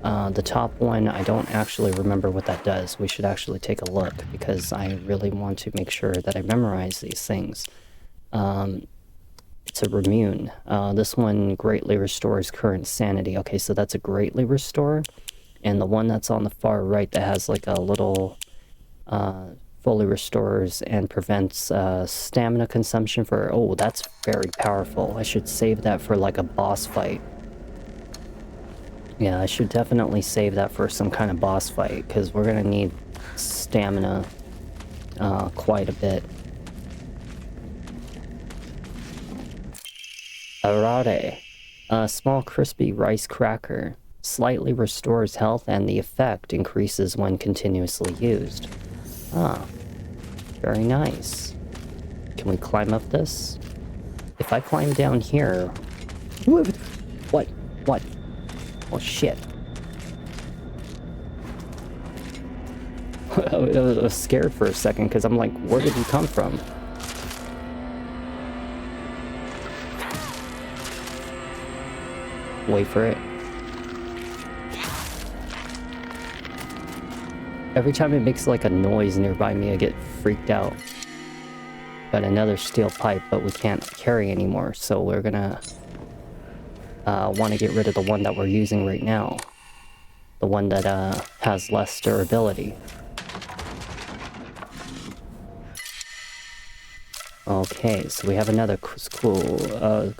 The top one, I don't actually remember what that does. We should actually take a look because I really want to make sure that I memorize these things. It's a Remune. This one greatly restores current sanity. Okay, so that's a greatly restore. And the one that's on the far right that has like a little fully restores and prevents stamina consumption for... Oh, that's very powerful. I should save that for like a boss fight. Yeah, I should definitely save that for some kind of boss fight because we're gonna need stamina quite a bit. Arare, a small crispy rice cracker, slightly restores health and the effect increases when continuously used. Ah, very nice. Can we climb up this? If I climb down here... What? What? Oh shit. I was scared for a second because I'm like, where did he come from? Wait for it. Every time it makes like a noise nearby me, I get freaked out. Got another steel pipe, but we can't carry anymore, so we're gonna want to get rid of the one that we're using right now. The one that has less durability. Okay, so we have another cool,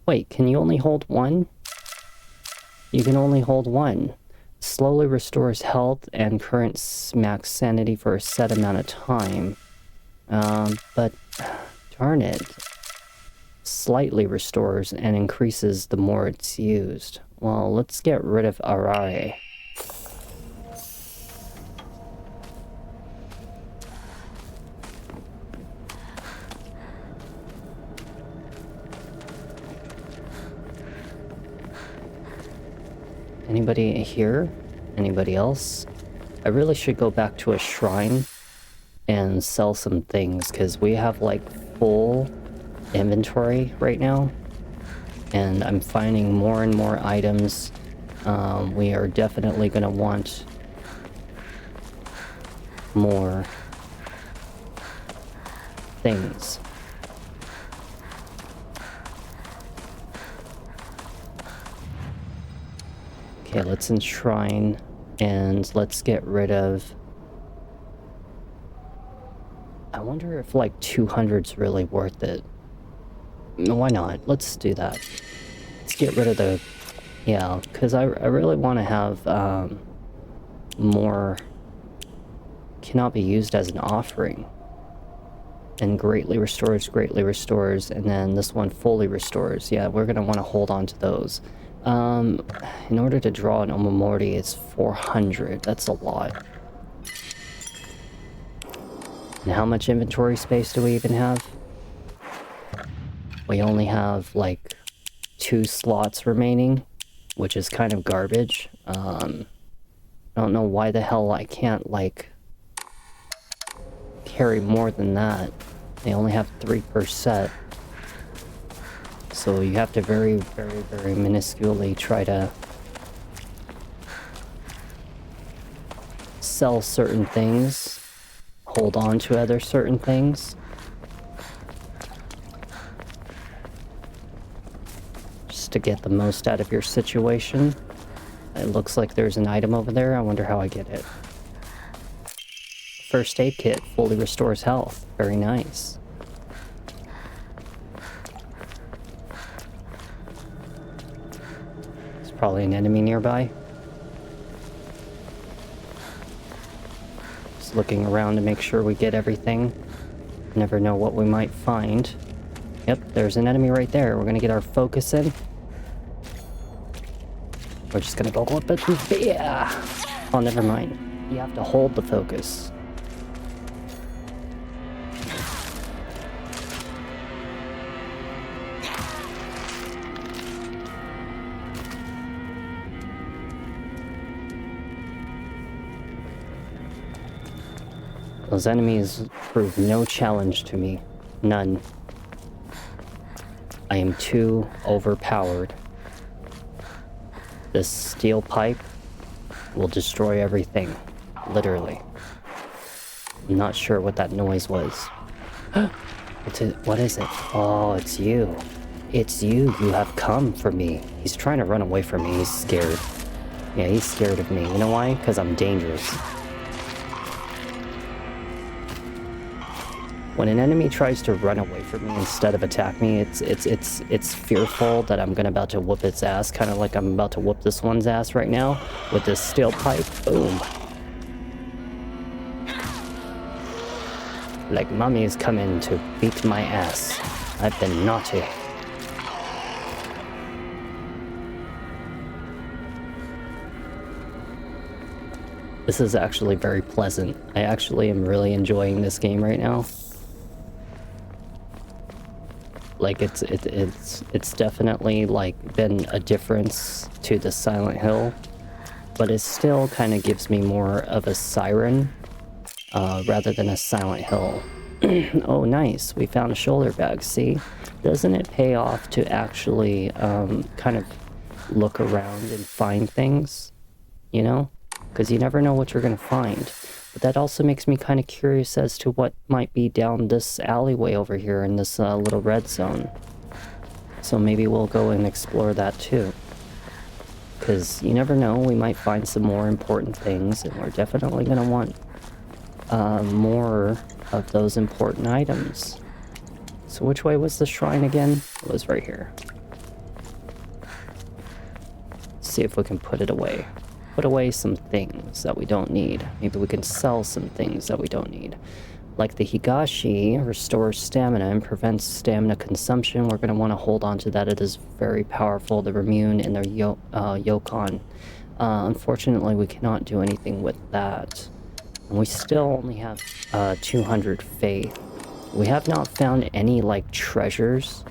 wait, can you only hold one? You can only hold one. Slowly restores health and current max sanity for a set amount of time. But darn it. Slightly restores and increases the more it's used. Well, let's get rid of Arare. Anybody here? Anybody else? I really should go back to a shrine and sell some things because we have like full inventory right now and I'm finding more and more items. We are definitely going to want more things. Okay, let's enshrine and let's get rid of... I wonder if like 200's really worth it. Why not? Let's do that. Let's get rid of the... Yeah, because I really want to have more... Cannot be used as an offering. And greatly restores, and then this one fully restores. Yeah, we're going to want to hold on to those. In order to draw an Omamori, it's 400. That's a lot. And how much inventory space do we even have? We only have like 2 slots remaining, which is kind of garbage. I don't know why the hell I can't like carry more than that. They only have 3 per set. So you have to very, very, very minusculely try to sell certain things, hold on to other certain things. Just to get the most out of your situation. It looks like there's an item over there. I wonder how I get it. First aid kit fully restores health. Very nice. Probably an enemy nearby. Just looking around to make sure we get everything. Never know what we might find. Yep, there's an enemy right there. We're gonna get our focus in. We're just gonna go up it. Yeah. Oh, never mind. You have to hold the focus. Those enemies prove no challenge to me. None. I am too overpowered. This steel pipe will destroy everything. Literally. I'm not sure what that noise was. What is it? Oh, it's you. It's you. You have come for me. He's trying to run away from me. He's scared. Yeah, he's scared of me. You know why? Because I'm dangerous. When an enemy tries to run away from me instead of attack me, it's fearful that I'm about to whoop its ass, kind of like I'm about to whoop this one's ass right now with this steel pipe. Boom. Like mommy is coming to beat my ass. I've been naughty. This is actually very pleasant. I actually am really enjoying this game right now. Like it's definitely like been a difference to the Silent Hill, but it still kind of gives me more of a Siren rather than a Silent Hill. Oh, nice. We found a shoulder bag. See, doesn't it pay off to actually kind of look around and find things? You know, because you never know what you're gonna find. But that also makes me kind of curious as to what might be down this alleyway over here in this little red zone. So maybe we'll go and explore that too. Because you never know, we might find some more important things, and we're definitely going to want more of those important items. So which way was the shrine again? It was right here. Let's see if we can put it away. Put away some things that we don't need. Maybe we can sell some things that we don't need. Like the Higashi restores stamina and prevents stamina consumption. We're going to want to hold on to that. It is very powerful. The Remune and their Yokon. Unfortunately, we cannot do anything with that. And we still only have 200 faith. We have not found any like treasures,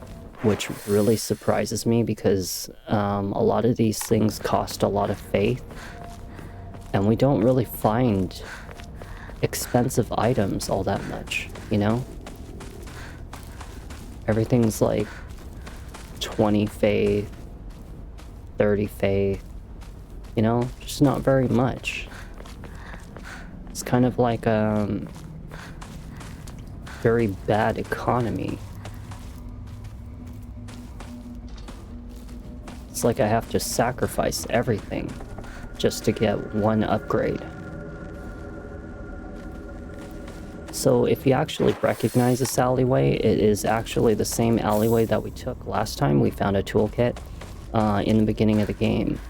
which really surprises me because a lot of these things cost a lot of faith. And we don't really find expensive items all that much, you know? Everything's like 20 faith, 30 faith, you know? Just not very much. It's kind of like very bad economy. It's like I have to sacrifice everything just to get one upgrade. So if you actually recognize this alleyway, it is actually the same alleyway that we took last time. We found a toolkit in the beginning of the game.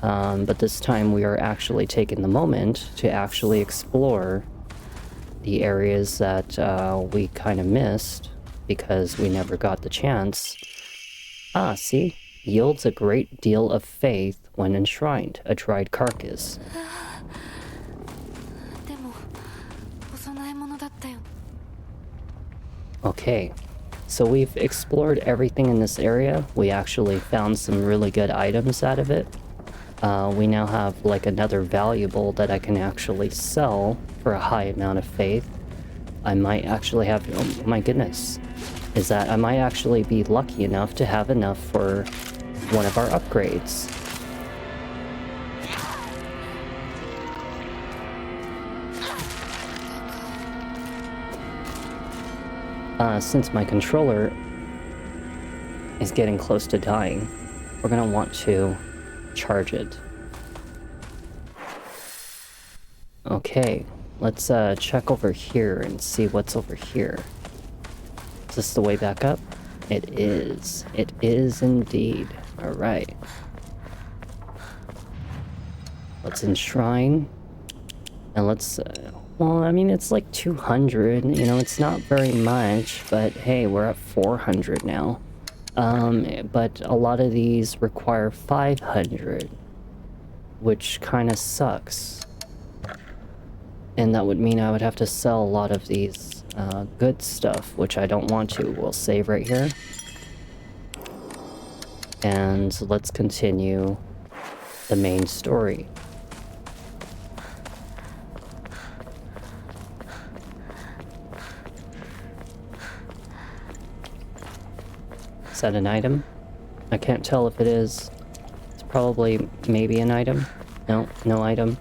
But this time we are actually taking the moment to actually explore the areas that we kind of missed because we never got the chance. Ah, see? Yields a great deal of faith when enshrined. A dried carcass. Okay, so we've explored everything in this area. We actually found some really good items out of it. We now have like another valuable that I can actually sell for a high amount of faith. I might actually have, oh my goodness, is that I might actually be lucky enough to have enough for one of our upgrades. Since my controller is getting close to dying, we're gonna want to charge it. Okay, let's check over here and see what's over here. Is this the way back up? It is. It is indeed. Alright. Let's enshrine. And let's... well, I mean, it's like 200. You know, it's not very much. But hey, we're at 400 now. But a lot of these require 500. Which kind of sucks. And that would mean I would have to sell a lot of these good stuff, which I don't want to. We'll save right here. And let's continue the main story. that an item? I can't tell if it is. It's probably maybe an item. No, no item.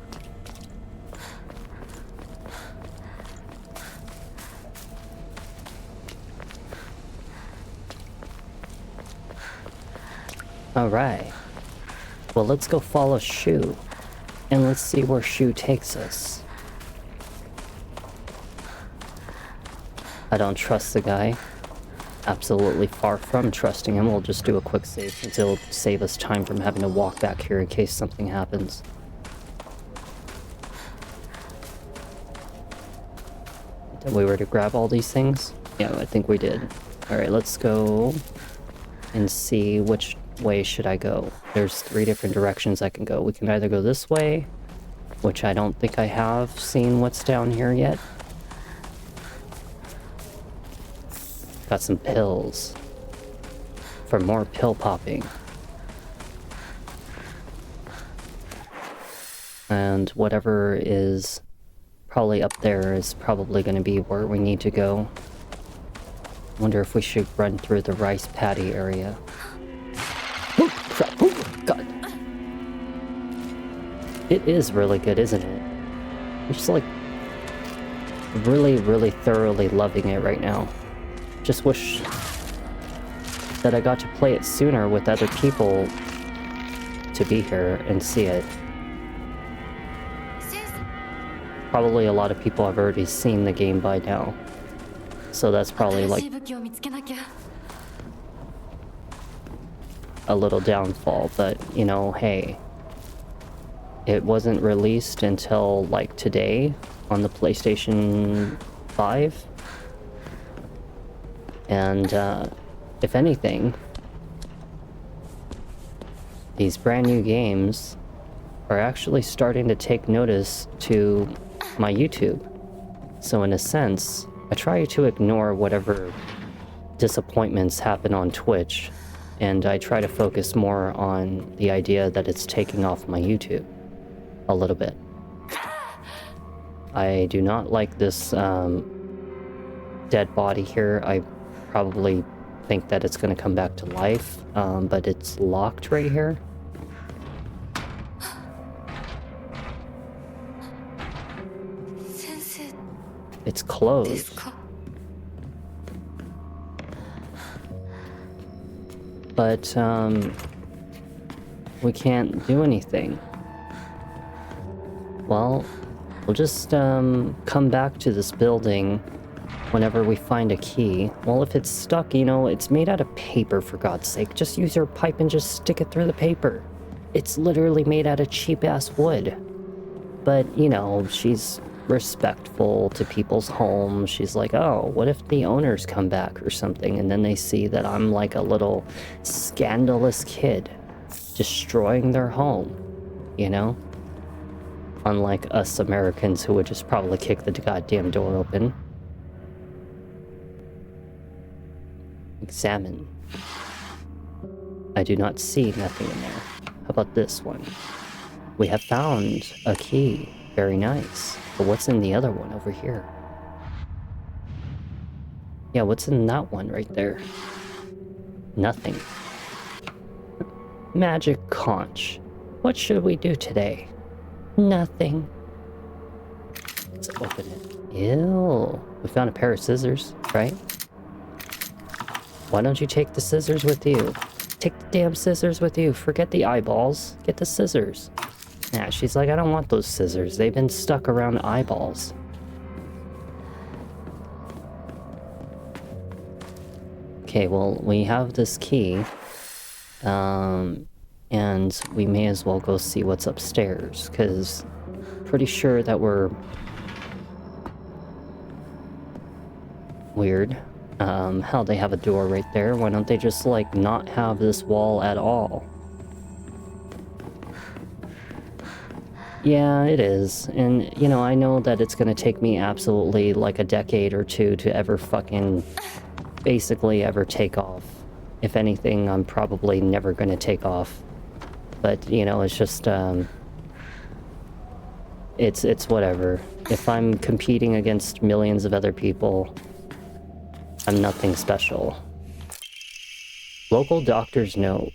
Alright. Well, let's go follow Shu. And let's see where Shu takes us. I don't trust the guy. Absolutely far from trusting him. We'll just do a quick save since it'll save us time from having to walk back here in case something happens. Did we were to grab all these things? Yeah, I think we did. Alright, let's go and see which way should I go. There's 3 different directions I can go. We can either go this way, which I don't think I have seen what's down here yet. Got some pills for more pill popping. And whatever is probably up there is probably going to be where we need to go. Wonder if we should run through the rice paddy area. Oh, crap. Oh, God. It is really good, isn't it? I'm just like really, really thoroughly loving it right now. Just wish that I got to play it sooner with other people to be here and see it. Probably a lot of people have already seen the game by now. So that's probably like a little downfall, but you know, hey. It wasn't released until like today on the PlayStation 5. And if anything, these brand new games are actually starting to take notice to my YouTube. So in a sense, I try to ignore whatever disappointments happen on Twitch, and I try to focus more on the idea that it's taking off my YouTube a little bit. I do not like this dead body here. I probably think that it's going to come back to life, but it's locked right here. It's closed. But we can't do anything. Well, we'll just come back to this building whenever we find a key. Well, if it's stuck, you know, it's made out of paper, for God's sake. Just use your pipe and just stick it through the paper. It's literally made out of cheap-ass wood. But, you know, she's respectful to people's homes. She's like, oh, what if the owners come back or something, and then they see that I'm like a little scandalous kid destroying their home, you know? Unlike us Americans who would just probably kick the goddamn door open. Examine. I do not see nothing in there. How about this one? We have found a key. Very nice. But what's in the other one over here? Yeah, what's in that one right there? Nothing. Magic conch. What should we do today? Nothing. Let's open it. Ew. We found a pair of scissors, right? Why don't you take the scissors with you? Take the damn scissors with you. Forget the eyeballs. Get the scissors. Yeah, she's like, I don't want those scissors. They've been stuck around eyeballs. Okay, well, we have this key. And we may as well go see what's upstairs, because pretty sure that we're... Weird. Hell, they have a door right there. Why don't they just, like, not have this wall at all? Yeah, it is. And, you know, I know that it's gonna take me absolutely, like, a decade or two to ever fucking... basically ever take off. If anything, I'm probably never gonna take off. But, you know, it's just, it's whatever. If I'm competing against millions of other people, I'm nothing special. Local doctors know,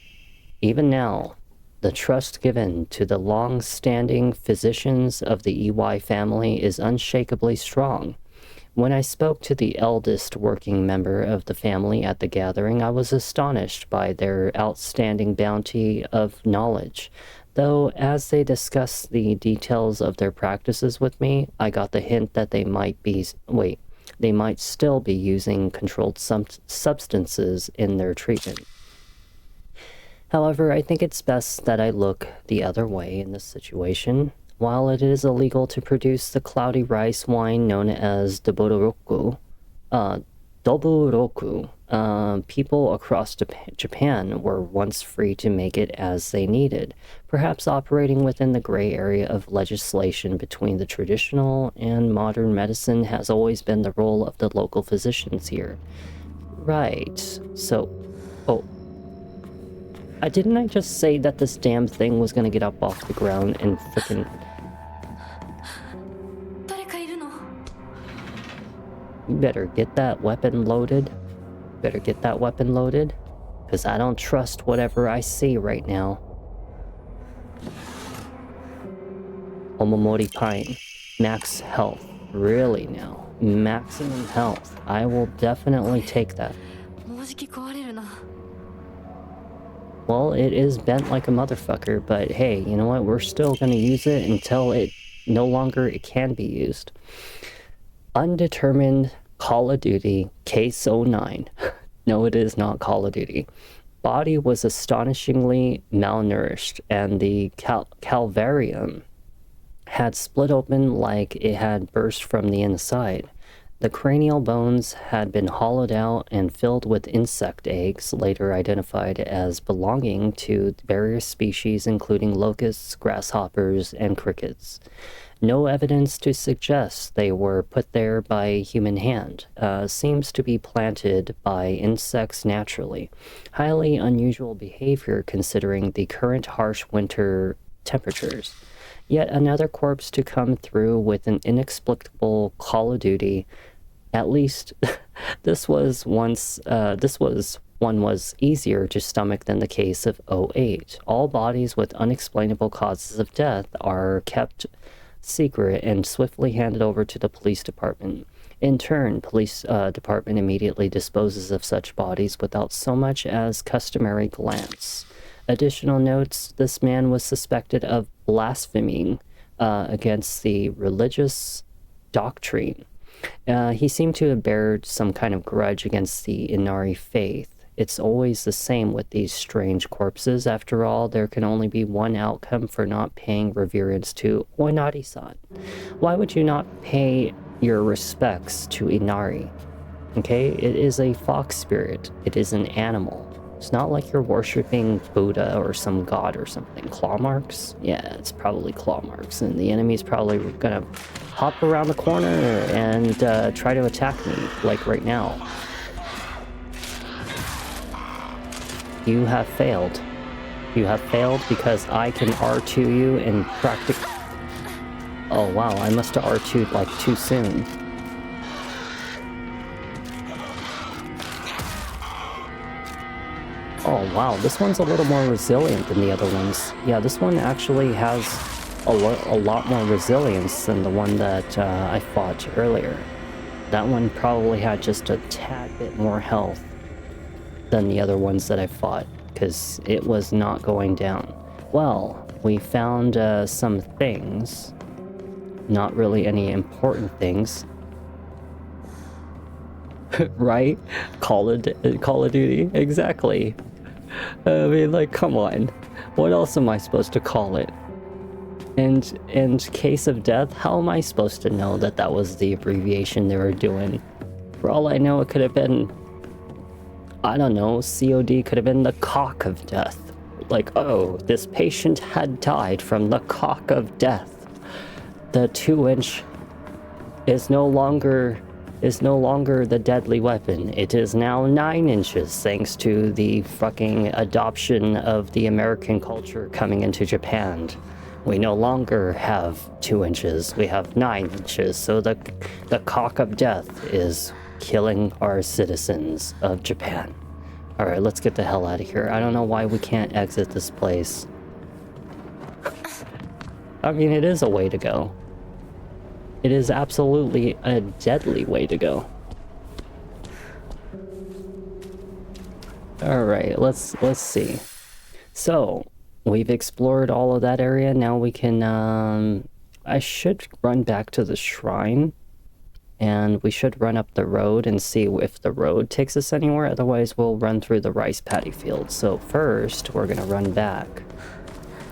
even now, the trust given to the long-standing physicians of the EY family is unshakably strong. When I spoke to the eldest working member of the family at the gathering, I was astonished by their outstanding bounty of knowledge. Though, as they discussed the details of their practices with me, I got the hint that they might still be using controlled substances in their treatment. However, I think it's best that I look the other way in this situation. While it is illegal to produce the cloudy rice wine known as Doboroku, people across Japan were once free to make it as they needed, perhaps operating within the gray area of legislation between the traditional and modern medicine has always been the role of the local physicians here. Right, so... didn't I just say that this damn thing was gonna get up off the ground and frickin'... You better get that weapon loaded. Because I don't trust whatever I see right now. Omamori Pine. Max health. Really now. Maximum health. I will definitely take that. Well, it is bent like a motherfucker, but hey, you know what? We're still gonna use it until it can be used. Undetermined Call of Duty Case 09. No, it is not Call of Duty. Body was astonishingly malnourished, and the calvarium had split open like it had burst from the inside. The cranial bones had been hollowed out and filled with insect eggs, later identified as belonging to various species including locusts, grasshoppers, and crickets. No evidence to suggest they were put there by human hand. Seems to be planted by insects naturally. Highly unusual behavior considering the current harsh winter temperatures. Yet another corpse to come through with an inexplicable Call of Duty. At least this one was easier to stomach than the case of 08. All bodies with unexplainable causes of death are kept secret and swiftly handed over to the police department. In turn, police department immediately disposes of such bodies without so much as customary glance. Additional notes, this man was suspected of blaspheming against the religious doctrine. He seemed to have bared some kind of grudge against the Inari faith. It's always the same with these strange corpses. After all, there can only be one outcome for not paying reverence to Oinari-san. Why would you not pay your respects to Inari? Okay, it is a fox spirit. It is an animal. It's not like you're worshipping Buddha or some god or something. Claw marks? Yeah, it's probably claw marks. And the enemy's probably gonna hop around the corner and try to attack me, like right now. You have failed. You have failed because I can R2 you and practically... Oh wow, I must have R2'd like too soon. Oh wow, this one's a little more resilient than the other ones. Yeah, this one actually has a lot more resilience than the one that I fought earlier. That one probably had just a tad bit more health than the other ones that I fought, because it was not going down. Well, we found some things. Not really any important things. Right? Call of Duty, exactly. I mean, like, come on. What else am I supposed to call it? And case of death, how am I supposed to know that that was the abbreviation they were doing? For all I know, it could have been, I don't know, COD could have been the cock of death. Like, oh, this patient had died from the cock of death. The 2-inch is no longer the deadly weapon. It is now 9 inches thanks to the fucking adoption of the American culture coming into Japan. We no longer have 2 inches, we have 9 inches. So the cock of death is killing our citizens of Japan. Alright, let's get the hell out of here. I don't know why we can't exit this place. I mean, it is a way to go. It is absolutely a deadly way to go. Alright, let's see. So, we've explored all of that area. Now we can, I should run back to the shrine. And we should run up the road and see if the road takes us anywhere. Otherwise, we'll run through the rice paddy field. So first, we're gonna run back.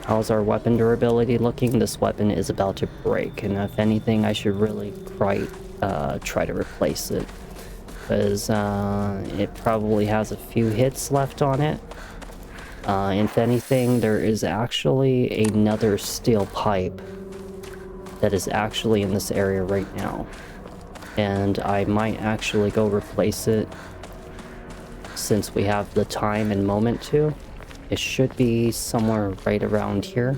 How's our weapon durability looking? This weapon is about to break. And if anything, I should really try to replace it. Because it probably has a few hits left on it. If anything, there is actually another steel pipe that is actually in this area right now. And I might actually go replace it since we have the time and moment to. It should be somewhere right around here.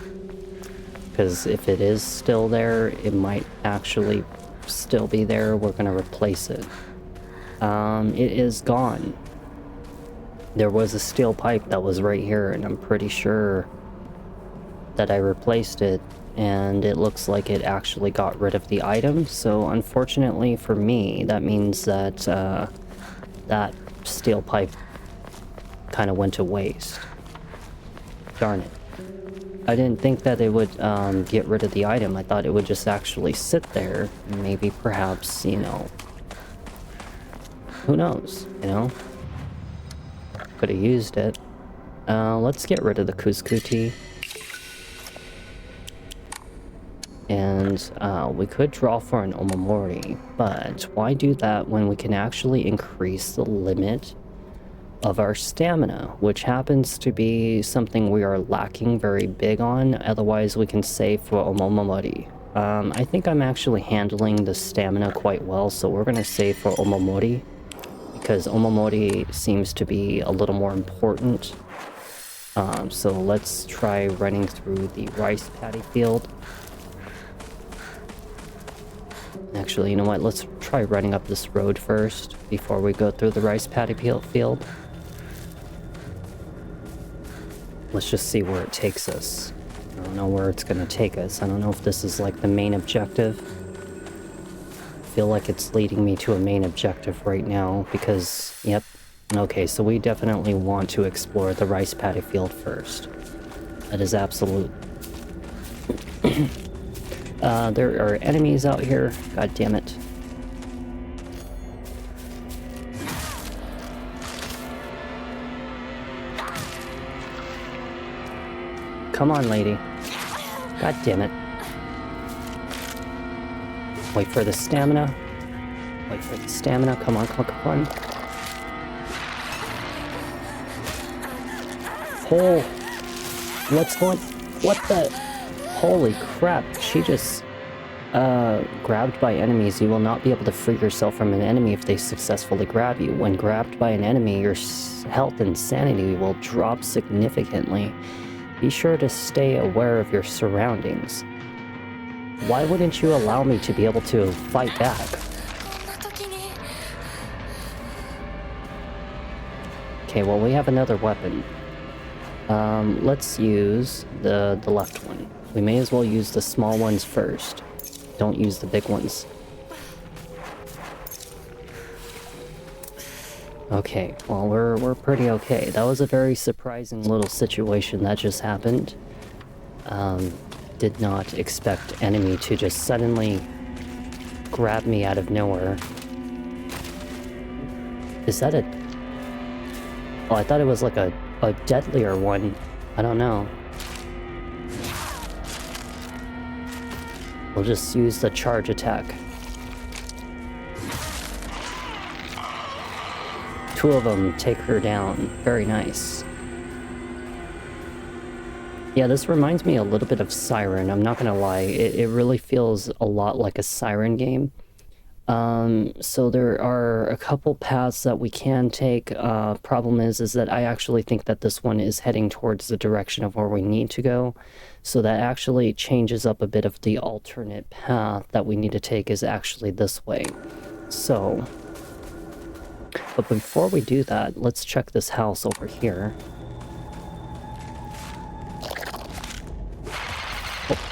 Because if it is still there, it might actually still be there. We're going to replace it. It is gone. There was a steel pipe that was right here, and I'm pretty sure that I replaced it. And it looks like it actually got rid of the item. So unfortunately for me, that means that that steel pipe kind of went to waste. Darn it. I didn't think that it would get rid of the item. I thought it would just actually sit there. Maybe perhaps, you know, who knows, you know? Could have used it. Let's get rid of the Kuzkuti. And we could draw for an Omamori, but why do that when we can actually increase the limit of our stamina, which happens to be something we are lacking very big on. Otherwise, we can save for Omamori. I think I'm actually handling the stamina quite well, so we're going to save for Omamori, because Omamori seems to be a little more important. So let's try running through the rice paddy field. Actually, you know what? Let's try running up this road first before we go through the rice paddy field. Let's just see where it takes us. I don't know where it's going to take us. I don't know if this is like the main objective. I feel like it's leading me to a main objective right now because, yep. Okay, so we definitely want to explore the rice paddy field first. That is absolute. There are enemies out here. God damn it. Come on, lady. God damn it. Wait for the stamina. Wait for the stamina. Come on, come on, come on. Oh! What's going... What the... Holy crap, she just... grabbed by enemies. You will not be able to free yourself from an enemy if they successfully grab you. When grabbed by an enemy, your health and sanity will drop significantly. Be sure to stay aware of your surroundings. Why wouldn't you allow me to be able to fight back? Okay, well, we have another weapon. Let's use the left one. We may as well use the small ones first. Don't use the big ones. Okay, well, we're pretty okay. That was a very surprising little situation that just happened. Did not expect enemy to just suddenly grab me out of nowhere. Is that a... Oh, I thought it was like a deadlier one. I don't know. We'll just use the charge attack. Two of them take her down. Very nice. Yeah, this reminds me a little bit of Siren. I'm not gonna lie. It really feels a lot like a Siren game. So there are a couple paths that we can take. Problem is that I actually think that this one is heading towards the direction of where we need to go. So that actually changes up a bit of the alternate path that we need to take is actually this way. So But before we do that, let's check this house over here.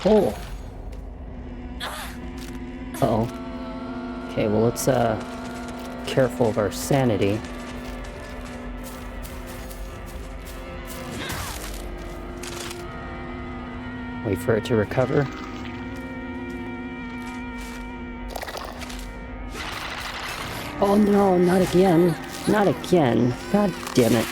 Oh. Uh-oh. Okay, well, let's, careful of our sanity. Wait for it to recover. Oh no, not again. Not again. God damn it.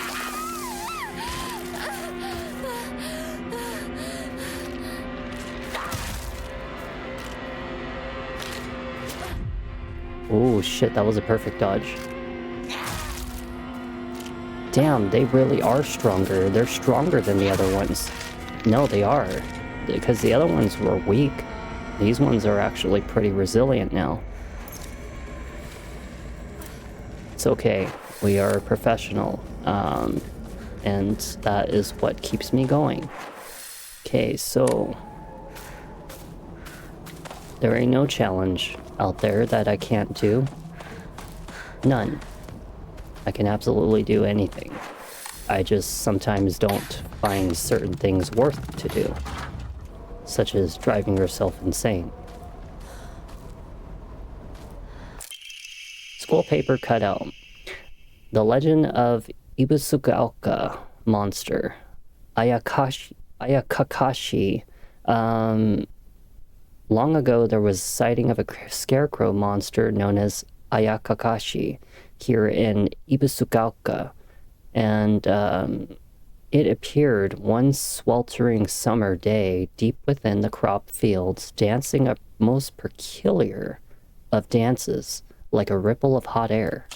Oh shit, that was a perfect dodge. Damn, they really are stronger. They're stronger than the other ones. No, they are. Because the other ones were weak. These ones are actually pretty resilient now. It's okay. We are professional. And that is what keeps me going. Okay, so... there ain't no challenge out there that I can't do. None. I can absolutely do anything. I just sometimes don't find certain things worth to do. Such as driving yourself insane. School paper cutout. The Legend of Ibusugaoka Monster. Ayakakashi. Long ago, there was a sighting of a scarecrow monster known as Ayakakashi here in Ibusugaoka. And it appeared one sweltering summer day deep within the crop fields, dancing a most peculiar of dances, like a ripple of hot air.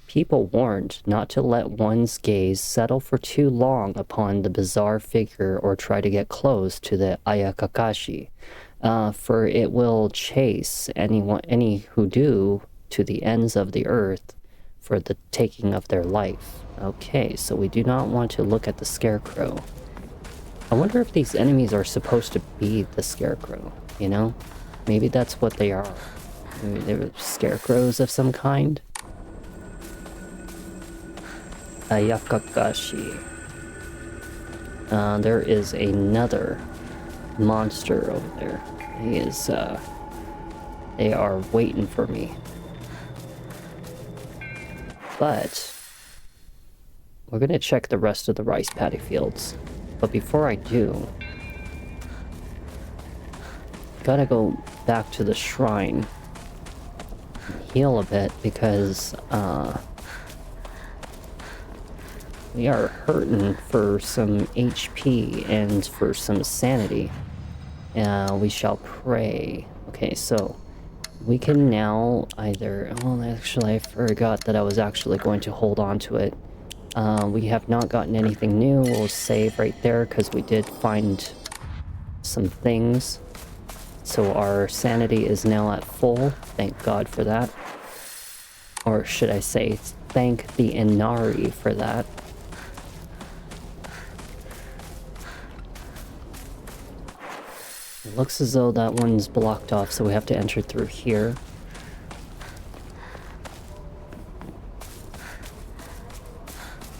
People warned not to let one's gaze settle for too long upon the bizarre figure or try to get close to the Ayakakashi, for it will chase any who do to the ends of the earth for the taking of their life. Okay, so we do not want to look at the scarecrow. I wonder if these enemies are supposed to be the scarecrow, you know? Maybe that's what they are. Maybe they're scarecrows of some kind. Ayakakashi. There is another monster over there. He is, they are waiting for me. But we're gonna check the rest of the rice paddy fields. But before I do, gotta go back to the shrine, heal a bit, because we are hurting for some HP and for some sanity. We shall pray. Okay, so we can now either... oh, actually, I forgot that I was actually going to hold on to it. We have not gotten anything new. We'll save right there because we did find some things. So our sanity is now at full. Thank God for that. Or should I say, thank the Inari for that. It looks as though that one's blocked off, so we have to enter through here.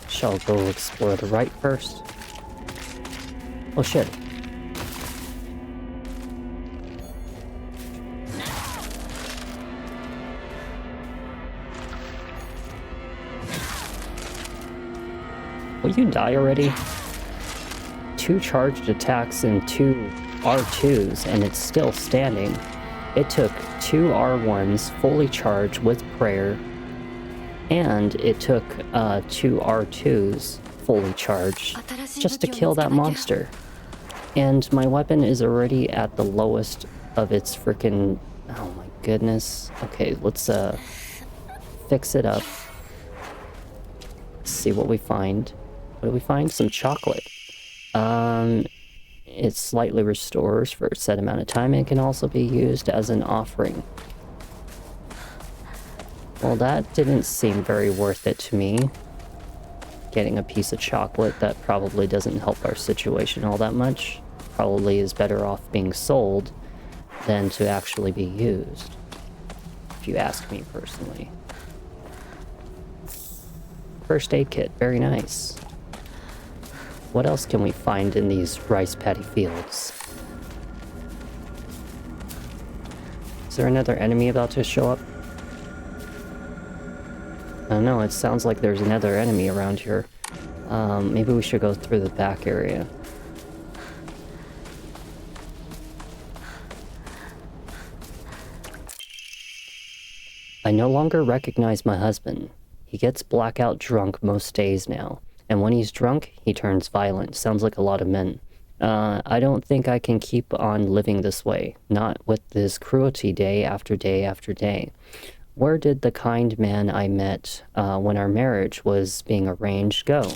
Shall go explore the right first. Oh shit. Will you die already? 2 charged attacks and 2 R2s, and it's still standing. It took 2 R1s fully charged with prayer, and it took 2 R2s fully charged just to kill that monster. And my weapon is already at the lowest of its freaking... oh my goodness. Okay, let's fix it up. Let's see what we find. What do we find? Some chocolate. It slightly restores for a set amount of time. It can also be used as an offering. Well, that didn't seem very worth it to me. Getting a piece of chocolate that probably doesn't help our situation all that much. Probably is better off being sold than to actually be used, if you ask me personally. first aid kit. Very nice. What else can we find in these rice paddy fields? Is there another enemy about to show up? I don't know, it sounds like there's another enemy around here. Maybe we should go through the back area. I no longer recognize my husband. He gets blackout drunk most days now. And when he's drunk, he turns violent. Sounds like a lot of men. I don't think I can keep on living this way. Not with this cruelty day after day after day. Where did the kind man I met when our marriage was being arranged go?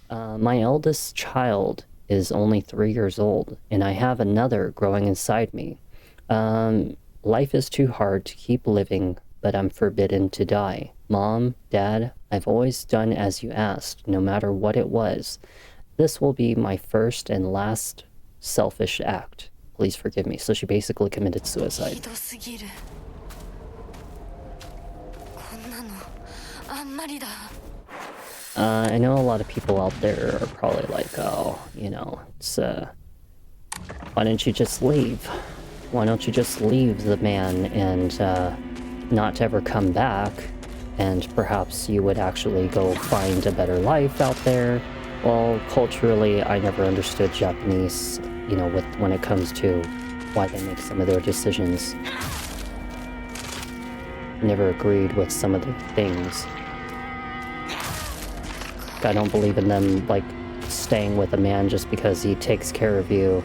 My eldest child is only 3 years old, and I have another growing inside me. Life is too hard to keep living, but I'm forbidden to die. Mom, Dad, I've always done as you asked, no matter what it was. This will be my first and last selfish act. Please forgive me. So she basically committed suicide. I know a lot of people out there are probably like, oh, you know, it's, why don't you just leave? Why don't you just leave the man and, not ever come back? And perhaps you would actually go find a better life out there. Well, culturally, I never understood Japanese, you know, when it comes to why they make some of their decisions. Never agreed with some of the things. I don't believe in them, like, staying with a man just because he takes care of you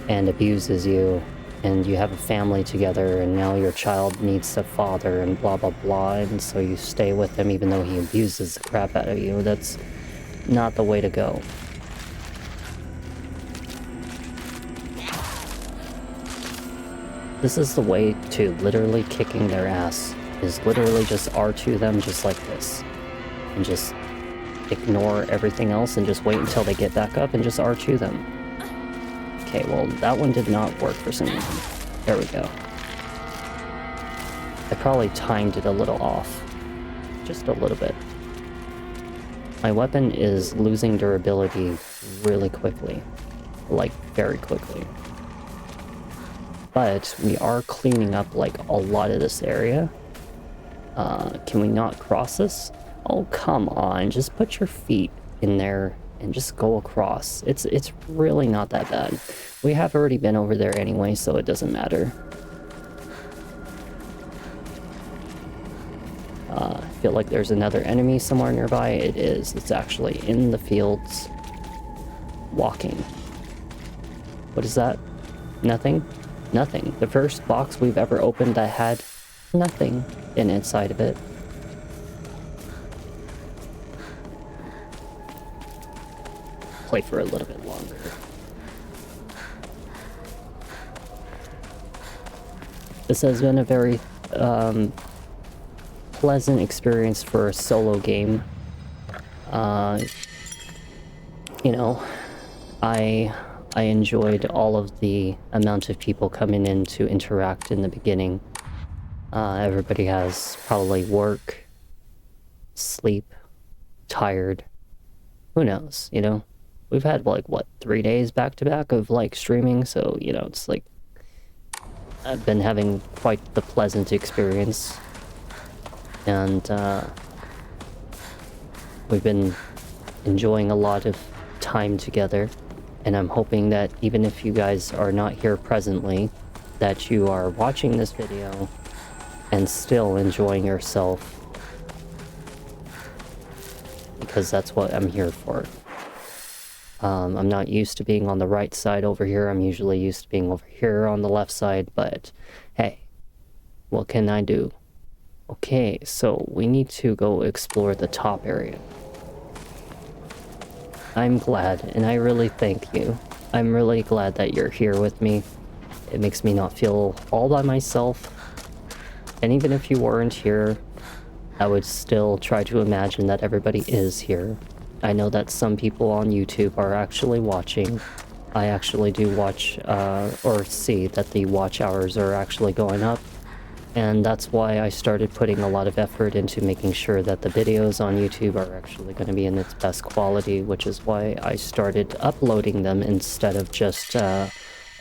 and abuses you, and you have a family together, and now your child needs a father, and blah blah blah, and so you stay with him even though he abuses the crap out of you. That's not the way to go. This is the way to literally kicking their ass, is literally just R2 them just like this. And just ignore everything else and just wait until they get back up and just R2 them. Okay, well, that one did not work for some reason. There we go. I probably timed it a little off. Just a little bit. My weapon is losing durability really quickly. Like, very quickly. But we are cleaning up, like, a lot of this area. Can we not cross this? Oh, come on. Just put your feet in there and just go across. It's really not that bad. We have already been over there anyway, so it doesn't matter. I feel like there's another enemy somewhere nearby. It is. It's actually in the fields, walking. What is that? Nothing? Nothing. The first box we've ever opened that had nothing inside of it. Play for a little bit longer. This has been a very pleasant experience for a solo game. You know, I enjoyed all of the amount of people coming in to interact in the beginning. Everybody has probably work, sleep, tired. Who knows, you know? We've had, like, what, 3 days back-to-back of, like, streaming, so, you know, it's like... I've been having quite the pleasant experience. And, we've been enjoying a lot of time together. And I'm hoping that even if you guys are not here presently, that you are watching this video and still enjoying yourself. Because that's what I'm here for. I'm not used to being on the right side over here. I'm usually used to being over here on the left side, but hey, what can I do? Okay, so we need to go explore the top area. I'm glad, and I really thank you. I'm really glad that you're here with me. It makes me not feel all by myself. And even if you weren't here, I would still try to imagine that everybody is here. I know that some people on YouTube are actually watching. I actually do watch, or see that the watch hours are actually going up. And that's why I started putting a lot of effort into making sure that the videos on YouTube are actually going to be in its best quality, which is why I started uploading them instead of just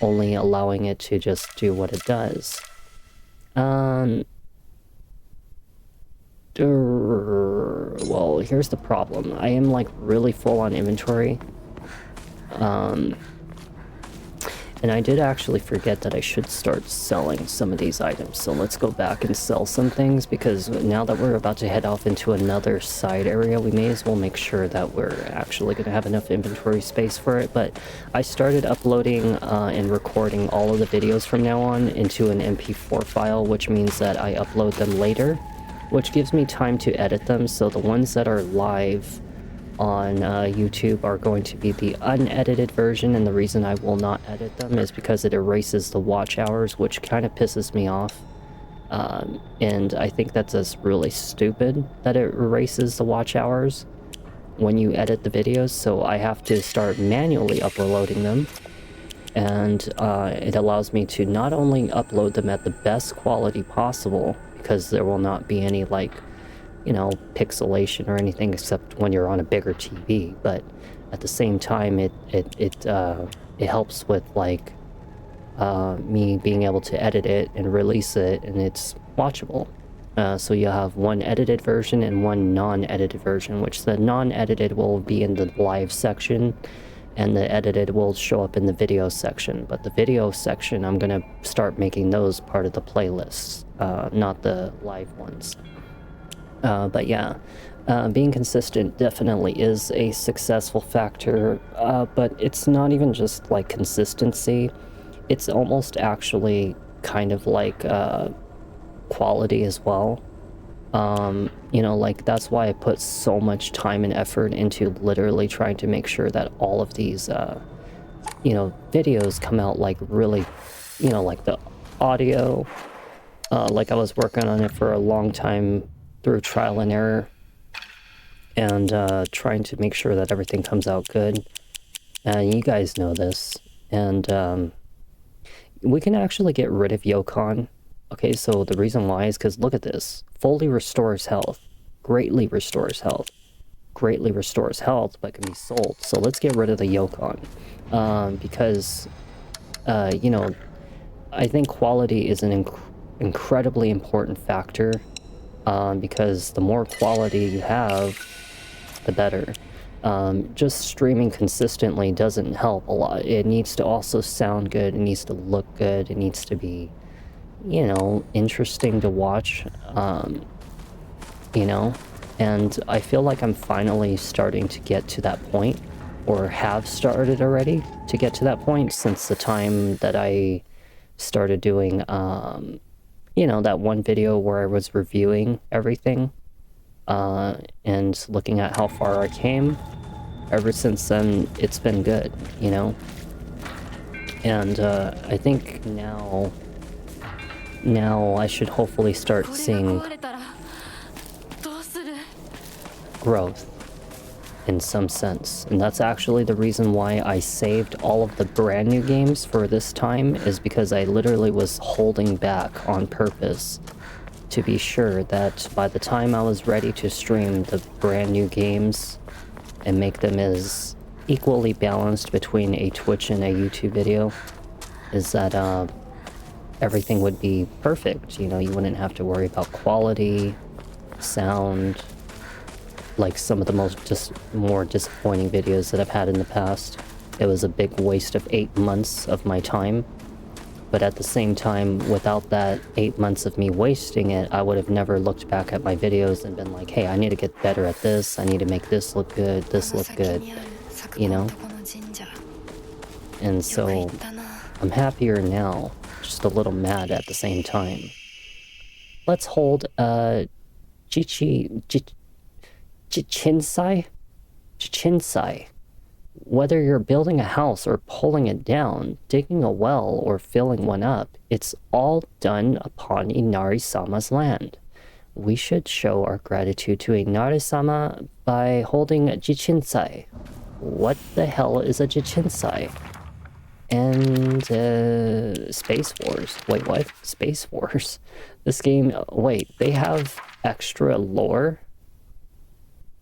only allowing it to just do what it does. Well, here's the problem. I am like really full on inventory. And I did actually forget that I should start selling some of these items. So let's go back and sell some things, because now that we're about to head off into another side area, we may as well make sure that we're actually going to have enough inventory space for it. But I started uploading and recording all of the videos from now on into an MP4 file, which means that I upload them later, which gives me time to edit them. So the ones that are live on YouTube are going to be the unedited version, and the reason I will not edit them is because it erases the watch hours, which kind of pisses me off. And I think that's just really stupid that it erases the watch hours when you edit the videos, so I have to start manually uploading them. And it allows me to not only upload them at the best quality possible, because there will not be any like, you know, pixelation or anything except when you're on a bigger TV, but at the same time it helps with like me being able to edit it and release it, and it's watchable. So you have one edited version and one non-edited version, which the non-edited will be in the live section and the edited will show up in the video section. But the video section, I'm gonna start making those part of the playlists, not the live ones. But yeah, being consistent definitely is a successful factor, but it's not even just like consistency. It's almost actually kind of like quality as well. You know, like that's why I put so much time and effort into literally trying to make sure that all of these, you know, videos come out like really, you know, like the audio, like I was working on it for a long time through trial and error, and trying to make sure that everything comes out good. And you guys know this. And we can actually get rid of Yokon. Okay, so the reason why is because look at this. Fully restores health. Greatly restores health. Greatly restores health, but can be sold. So let's get rid of the Yokon. Because, you know, I think quality is an incredibly important factor. Because the more quality you have, the better. Just streaming consistently doesn't help a lot. It needs to also sound good, it needs to look good, it needs to be, you know, interesting to watch, you know, and I feel like I'm finally starting to get to that point, or have started already to get to that point since the time that I started doing, you know, that one video where I was reviewing everything, and looking at how far I came. Ever since then, it's been good, you know? And I think now I should hopefully start seeing growth in some sense. And that's actually the reason why I saved all of the brand new games for this time, is because I literally was holding back on purpose to be sure that by the time I was ready to stream the brand new games and make them as equally balanced between a Twitch and a YouTube video, is that everything would be perfect. You know, you wouldn't have to worry about quality, sound, like some of the more disappointing videos that I've had in the past. It was a big waste of 8 months of my time. But at the same time, without that 8 months of me wasting it, I would have never looked back at my videos and been like, hey, I need to get better at this, I need to make this look good, this look good, you know? And so, I'm happier now, just a little mad at the same time. Let's hold, Chichinsai. Whether you're building a house or pulling it down, digging a well or filling one up, it's all done upon Inari-sama's land. We should show our gratitude to Inari-sama by holding a Jichinsai. What the hell is a Jichinsai? And Space Wars. Wait, what? Space Wars? This game, wait, they have extra lore?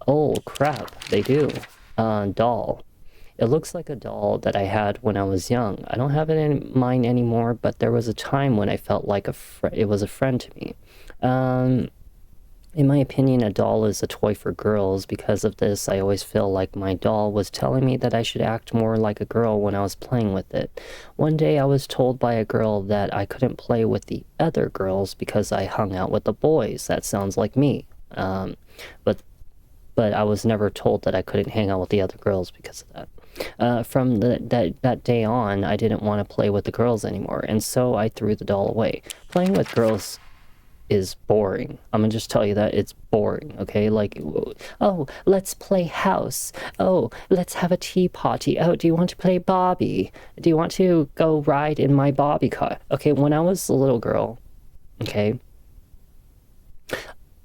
Oh crap, they do. Doll. It looks like a doll that I had when I was young. I don't have it in mine anymore, but there was a time when I felt like it was a friend to me. In my opinion, a doll is a toy for girls. Because of this, I always feel like my doll was telling me that I should act more like a girl when I was playing with it. One day I was told by a girl that I couldn't play with the other girls because I hung out with the boys. That sounds like me. But I was never told that I couldn't hang out with the other girls because of that. From that day on, I didn't want to play with the girls anymore, and so I threw the doll away. Playing with girls is boring. I'm gonna just tell you that it's boring, okay? Like, oh, let's play house. Oh, let's have a tea party. Oh, do you want to play Barbie? Do you want to go ride in my Barbie car? Okay, when I was a little girl, okay,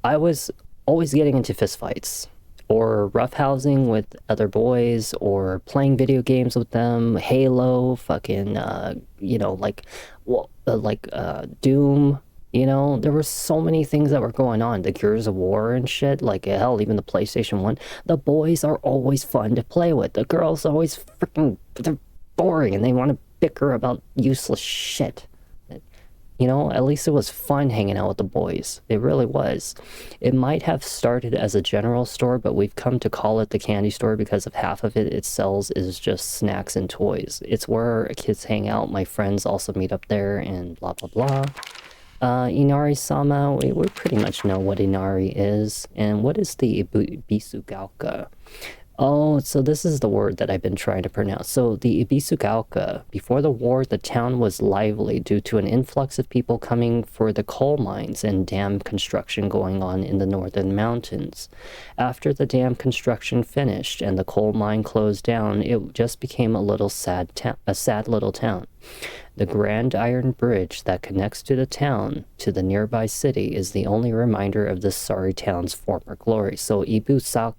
I was always getting into fistfights or roughhousing with other boys or playing video games with them, Halo, fucking, Doom. You know, there were so many things that were going on. The Gears of War and shit. Like, hell, even the PlayStation 1. The boys are always fun to play with. The girls are always freaking... They're boring and they want to bicker about useless shit. You know, at least it was fun hanging out with the boys. It really was. It might have started as a general store, but we've come to call it the candy store because of half of it sells is just snacks and toys. It's where kids hang out. My friends also meet up there and blah, blah, blah. Inari-sama, we pretty much know what Inari is. And what is the Ibisugaoka? Oh, so this is the word that I've been trying to pronounce. So the Ibisugaoka, before the war, the town was lively due to an influx of people coming for the coal mines and dam construction going on in the northern mountains. After the dam construction finished and the coal mine closed down, it just became a sad little town. The Grand Iron Bridge that connects to the town to the nearby city is the only reminder of this sorry town's former glory. So Ibisugaoka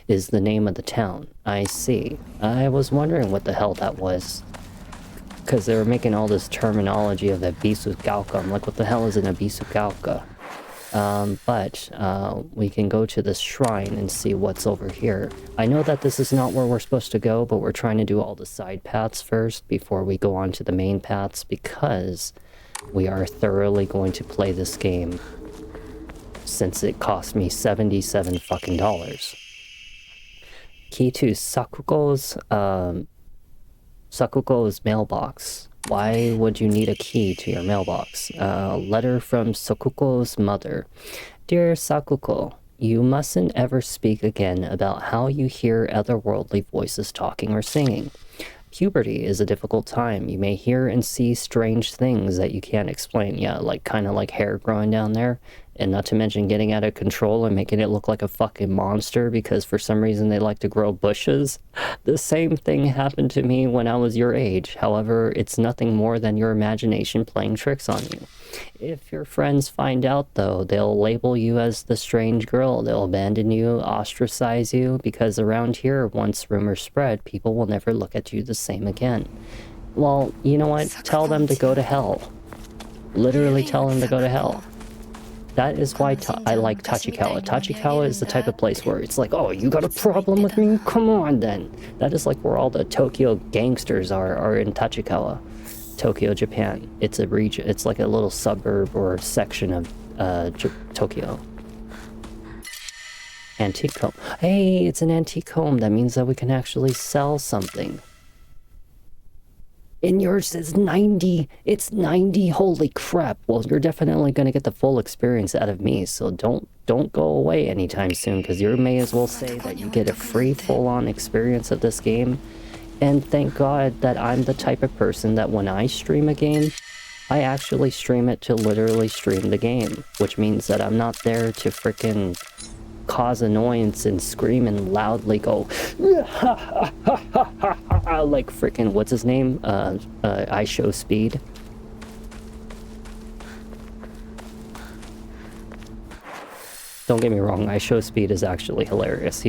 is the name of the town. I see. I was wondering what the hell that was. Because they were making all this terminology of Ibisugaoka. I'm like, what the hell is an Ibisugaoka? But we can go to this shrine and see what's over here. I know that this is not where we're supposed to go, but we're trying to do all the side paths first before we go on to the main paths, because we are thoroughly going to play this game since it cost me $77 fucking dollars. Key to Sakuko's mailbox. Why would you need a key to your mailbox? Letter from Sakuko's mother. Dear Sakuko, you mustn't ever speak again about how you hear otherworldly voices talking or singing. Puberty is a difficult time. You may hear and see strange things that you can't explain. Yeah, like kind of like hair growing down there. And not to mention getting out of control and making it look like a fucking monster because for some reason they like to grow bushes. The same thing happened to me when I was your age. However, it's nothing more than your imagination playing tricks on you. If your friends find out, though, they'll label you as the strange girl. They'll abandon you, ostracize you, because around here, once rumors spread, people will never look at you the same again. Well, you know what? Tell them to go to hell. Literally tell them to go to hell. That is why I like Tachikawa. Tachikawa is the type of place where it's like, oh, you got a problem with me? Come on, then. That is like where all the Tokyo gangsters are in Tachikawa, Tokyo, Japan. It's a region. It's like a little suburb or section of Tokyo. Antique comb. Hey, it's an antique comb. That means that we can actually sell something. And yours is 90. It's 90. Holy crap. Well, you're definitely going to get the full experience out of me. So don't go away anytime soon, because you may as well say that you get a free full-on experience of this game. And thank God that I'm the type of person that when I stream a game, I actually stream it to literally stream the game. Which means that I'm not there to frickin' cause annoyance and scream and loudly go like freaking what's his name, I Show Speed. Don't get me wrong, IShowSpeed is actually hilarious. I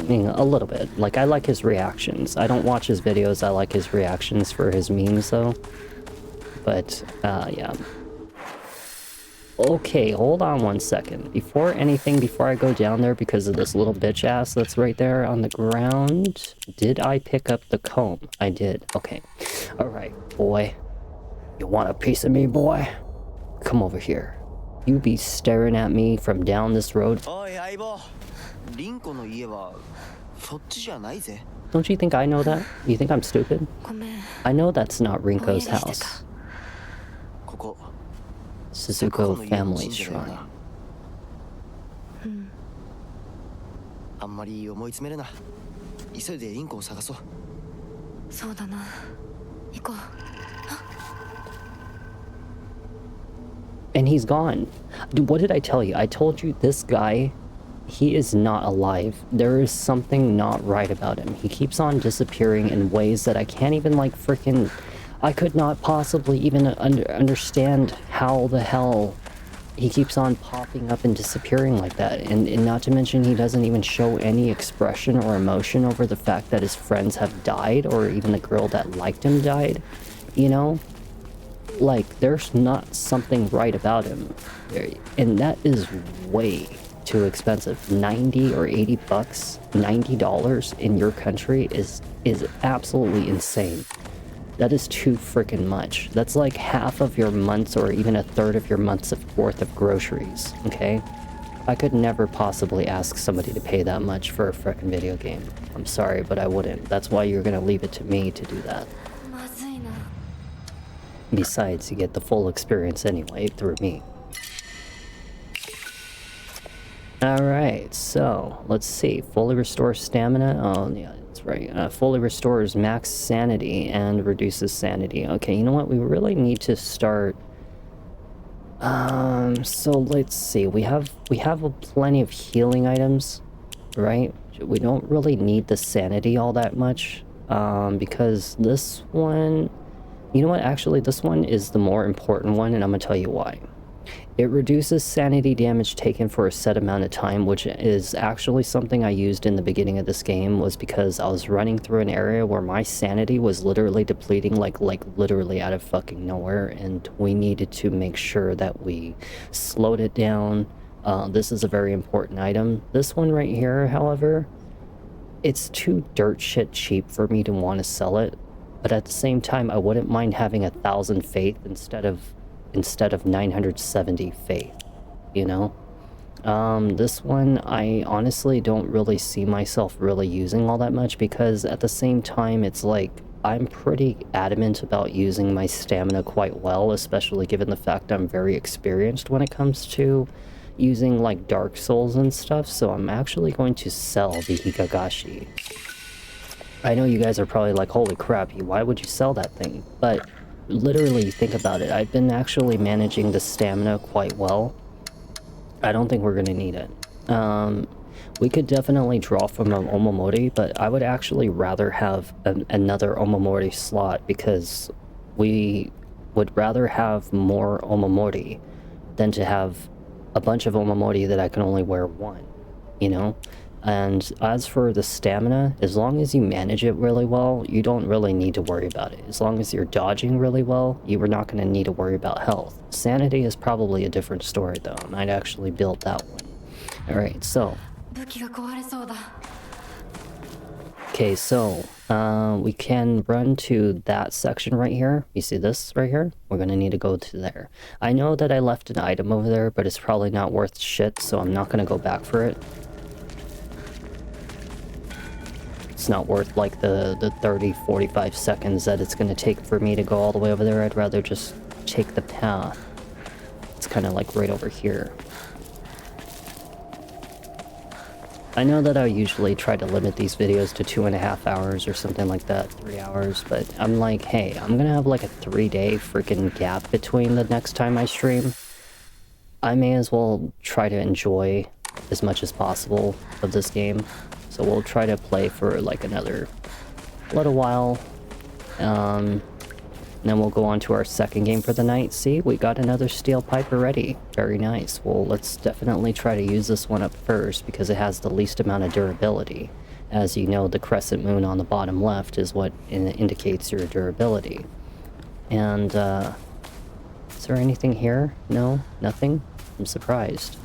mean, a little bit. Like, I like his reactions. I don't watch his videos, I like his reactions for his memes, though. But, yeah. Okay, hold on one second. Before I go down there because of this little bitch ass that's right there on the ground, did I pick up the comb? I did. Okay. Alright, boy. You want a piece of me, boy? Come over here. You be staring at me from down this road. Oi, Aibo. Rinko no ie wa sochi ja nai ze. Don't you think I know that? You think I'm stupid? ごめん I know that's not ぼんや Rinko's りしてた house. ここ Suzuko の家の Family 神社だよ Shrine. な。あんまり思い詰めるな。急いでリンコを探そう。そうだな行こう And he's gone. Dude, what did I tell you? I told you this guy, he is not alive. There is something not right about him. He keeps on disappearing in ways that I can't even like freaking... I could not possibly even understand how the hell he keeps on popping up and disappearing like that. And not to mention he doesn't even show any expression or emotion over the fact that his friends have died, or even the girl that liked him died, you know? Like, there's not something right about him. And that is way too expensive. 90 or 80 bucks, $90 in your country is absolutely insane. That is too freaking much. That's like half of your month's or even a third of your month's worth of groceries, okay? I could never possibly ask somebody to pay that much for a freaking video game. I'm sorry, but I wouldn't. That's why you're gonna leave it to me to do that. まずいな Besides, you get the full experience anyway through me. Alright, so let's see. Fully restores stamina. Oh, yeah, that's right. Fully restores max sanity and reduces sanity. Okay, you know what? We really need to start. So let's see. We have plenty of healing items, right? We don't really need the sanity all that much. Because this one. You know what, actually, this one is the more important one, and I'm gonna tell you why. It reduces sanity damage taken for a set amount of time, which is actually something I used in the beginning of this game, was because I was running through an area where my sanity was literally depleting, like literally out of fucking nowhere, and we needed to make sure that we slowed it down. This is a very important item. This one right here, however, it's too dirt shit cheap for me to want to sell it. But at the same time, I wouldn't mind having 1,000 faith instead of 970 faith, you know? This one, I honestly don't really see myself really using all that much, because at the same time, it's like, I'm pretty adamant about using my stamina quite well, especially given the fact I'm very experienced when it comes to using like Dark Souls and stuff, so I'm actually going to sell the Higagashi. I know you guys are probably like, holy crap, why would you sell that thing? But literally, think about it. I've been actually managing the stamina quite well. I don't think we're going to need it. We could definitely draw from an Omamori, but I would actually rather have another Omamori slot, because we would rather have more Omamori than to have a bunch of Omamori that I can only wear one, you know? And as for the stamina, as long as you manage it really well, you don't really need to worry about it. As long as you're dodging really well, you are not going to need to worry about health. Sanity is probably a different story, though. I might actually build that one. Alright, so. 武器が壊れそうだ Okay, so we can run to that section right here. You see this right here? We're going to need to go to there. I know that I left an item over there, but it's probably not worth shit, so I'm not going to go back for it. It's not worth like the 30-45 seconds that it's going to take for me to go all the way over there. I'd rather just take the path. It's kind of like right over here. I know that I usually try to limit these videos to 2.5 hours or something like that, 3 hours, but I'm like, hey, I'm gonna have like a 3-day freaking gap between the next time I stream. I may as well try to enjoy as much as possible of this game. So we'll try to play for like another little while. And then we'll go on to our second game for the night. See, we got another steel pipe already. Very nice. Well, let's definitely try to use this one up first because it has the least amount of durability. As you know, the crescent moon on the bottom left is what indicates your durability. And, is there anything here? No? Nothing? I'm surprised.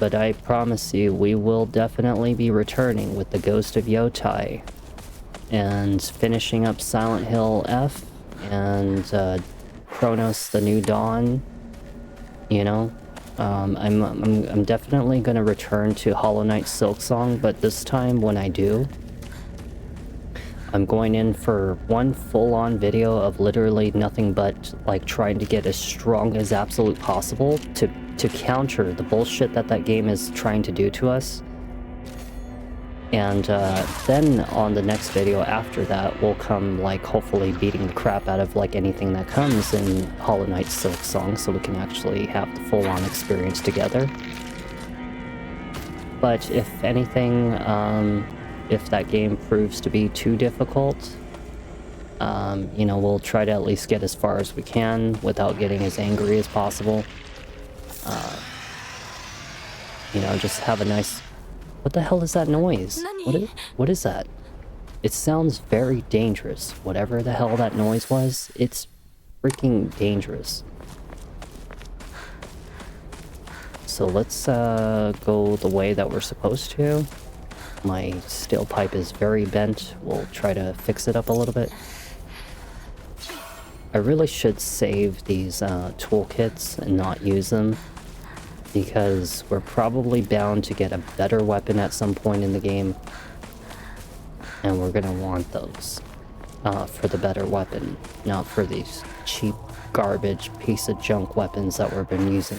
But I promise you, we will definitely be returning with the Ghost of Yotai. And finishing up Silent Hill F and Chronos: The New Dawn. You know, I'm definitely gonna return to Hollow Knight Silksong, but this time when I do, I'm going in for one full-on video of literally nothing but like trying to get as strong as absolute possible to counter the bullshit that game is trying to do to us. And then on the next video after that will come like hopefully beating the crap out of like anything that comes in Hollow Knight Silksong, so we can actually have the full-on experience together. But if anything, if that game proves to be too difficult, you know, we'll try to at least get as far as we can without getting as angry as possible. You know, just have a nice... What the hell is that noise? What is that? It sounds very dangerous. Whatever the hell that noise was, it's freaking dangerous. So let's go the way that we're supposed to. My steel pipe is very bent. We'll try to fix it up a little bit. I really should save these toolkits and not use them, because we're probably bound to get a better weapon at some point in the game, and we're gonna want those for the better weapon, not for these cheap garbage piece of junk weapons that we've been using.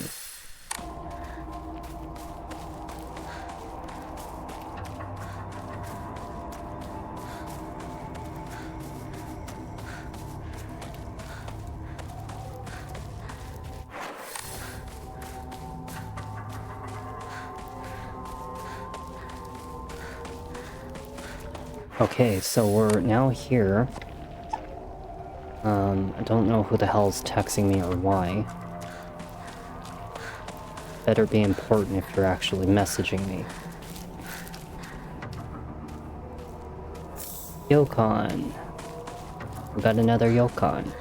Okay, so we're now here. I don't know who the hell's texting me or why. Better be important if you're actually messaging me. Yokon. We got another Yokon.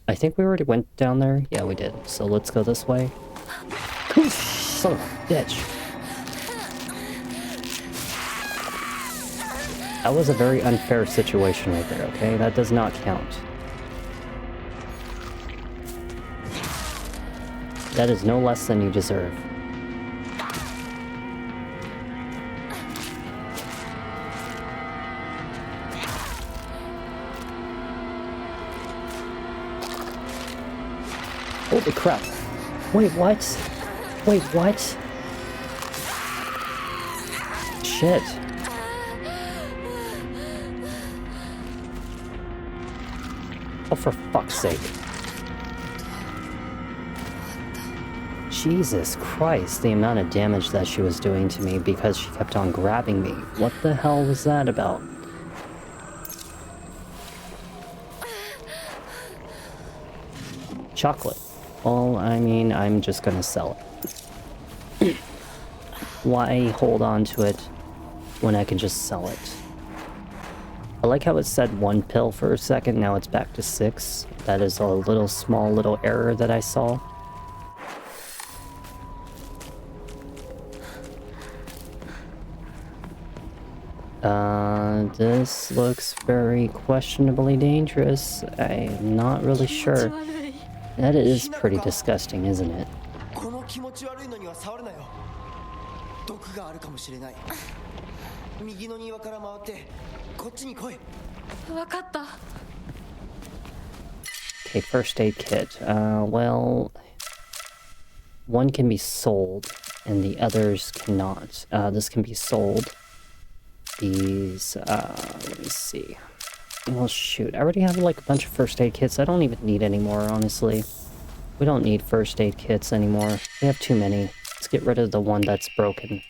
I think we already went down there. Yeah, we did. So let's go this way. Son of a bitch. That was a very unfair situation right there, okay? That does not count. That is no less than you deserve. Holy crap. Wait, what? Wait, what? Shit. Oh, for fuck's sake. Jesus Christ, the amount of damage that she was doing to me because she kept on grabbing me. What the hell was that about? Chocolate. Well, I mean, I'm just gonna sell it. Why hold on to it when I can just sell it? I like how it said 1 pill for a second, now it's back to 6. That is a small little error that I saw. This looks very questionably dangerous. I'm not really sure. That is pretty disgusting, isn't it? Okay, first aid kit. Well, one can be sold and the others cannot. This can be sold. These, let me see. Well, shoot, I already have like a bunch of first aid kits. I don't even need any more, honestly. We don't need first aid kits anymore. We have too many. Let's get rid of the one that's broken.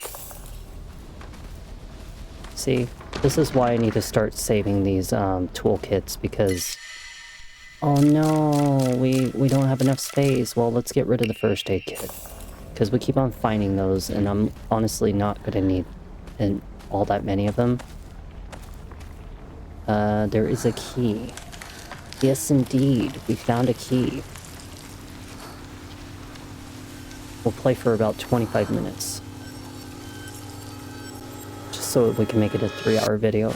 See, this is why I need to start saving these toolkits, because... Oh no, we don't have enough space. Well, let's get rid of the first aid kit. Because we keep on finding those, and I'm honestly not going to need all that many of them. There is a key. Yes, indeed. We found a key. We'll play for about 25 minutes. Just so we can make it a 3-hour video.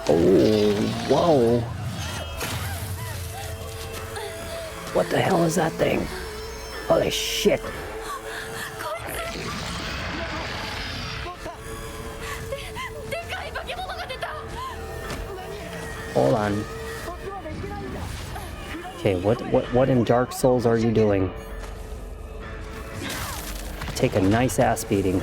Oh, whoa. What the hell is that thing? Holy shit. Hold on. Okay, what in Dark Souls are you doing? Take a nice ass beating.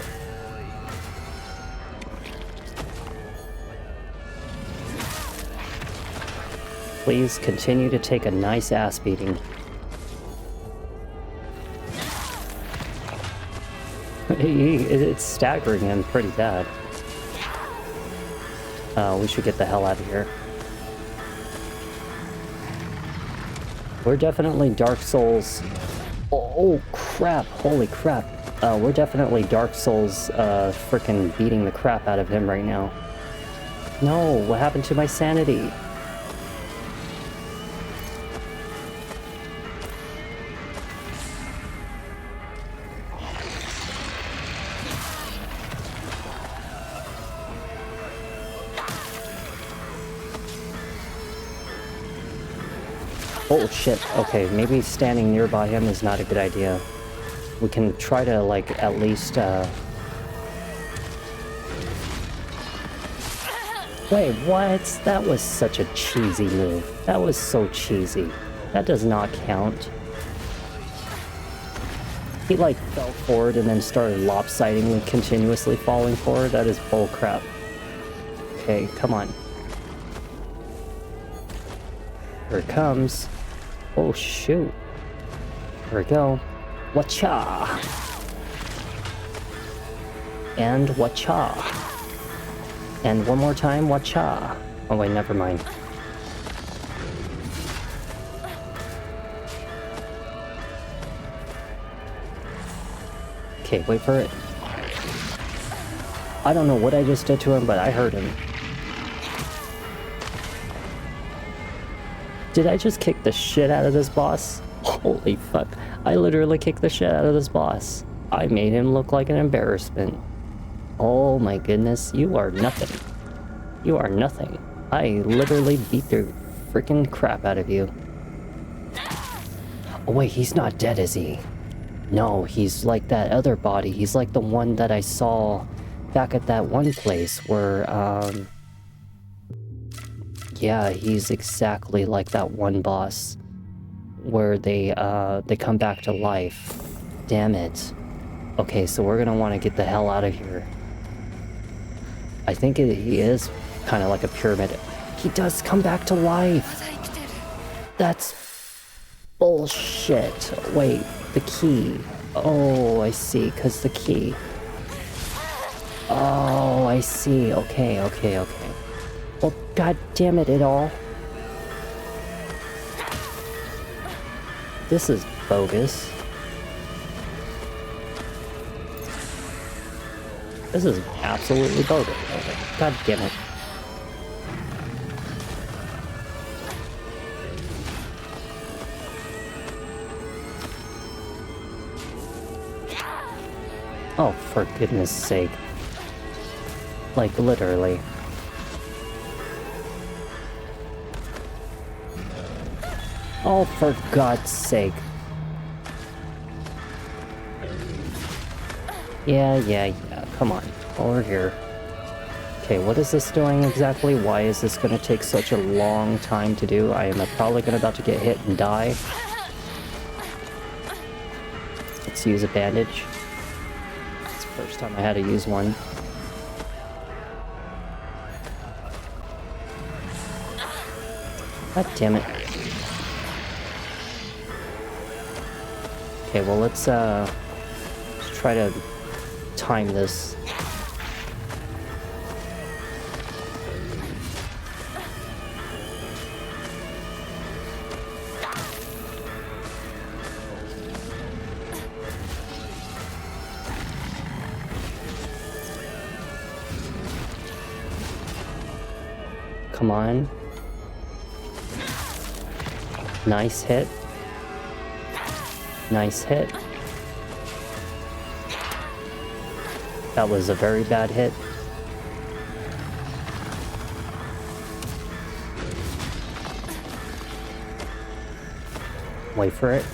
Please continue to take a nice ass beating. It's staggering him pretty bad. We should get the hell out of here. We're definitely Dark Souls... Oh crap, holy crap. We're definitely Dark Souls frickin' beating the crap out of him right now. No, what happened to my sanity? Oh shit, okay, maybe standing nearby him is not a good idea. We can try to, like, at least, Wait, what? That was such a cheesy move. That was so cheesy. That does not count. He, like, fell forward and then started lopsiding, continuously falling forward. That is bullcrap. Okay, come on. Here it comes. Oh, shoot. Here we go. Wacha! And wacha! And one more time, wacha! Oh wait, never mind. Okay, wait for it. I don't know what I just did to him, but I heard him. Did I just kick the shit out of this boss? Holy fuck. I literally kicked the shit out of this boss. I made him look like an embarrassment. Oh my goodness, you are nothing. You are nothing. I literally beat the freaking crap out of you. Oh wait, he's not dead, is he? No, he's like that other body. He's like the one that I saw back at that one place where, yeah, he's exactly like that one boss where they come back to life. Damn it. Okay, so we're gonna want to get the hell out of here. I think he is kind of like a pyramid. He does come back to life. That's bullshit. Wait, the key. Oh, I see, because the key. Oh, I see. Okay. Well, god damn it all. This is bogus. This is absolutely bogus. Okay. God damn it. Oh, for goodness sake. Like, literally. Oh, for God's sake. Yeah. Come on. Over here. Okay, what is this doing exactly? Why is this going to take such a long time to do? I am probably about to get hit and die. Let's use a bandage. It's the first time I had to use one. God damn it. Okay, well let's try to time this. Come on. Nice hit. Nice hit. That was a very bad hit. Wait for it.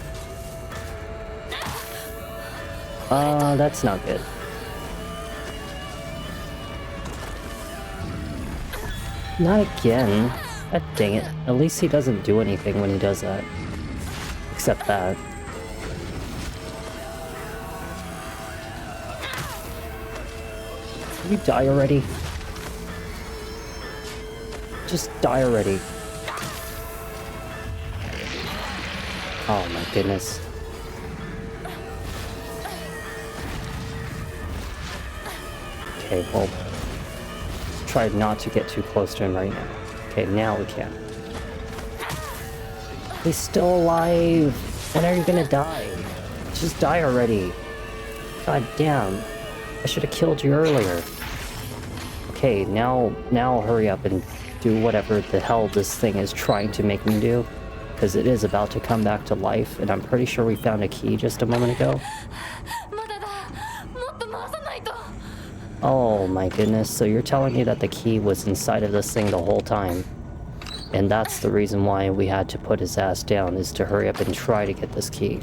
That's not good. Not again. God dang it. At least he doesn't do anything when he does that. Except that. Can you die already? Just die already. Oh my goodness. Okay, well, try not to get too close to him right now. Okay, now we can. He's still alive! When are you gonna die? Just die already. God damn. I should have killed you earlier. Okay, now hurry up and do whatever the hell this thing is trying to make me do. Because it is about to come back to life, and I'm pretty sure we found a key just a moment ago. Oh my goodness, so you're telling me that the key was inside of this thing the whole time. And that's the reason why we had to put his ass down, is to hurry up and try to get this key.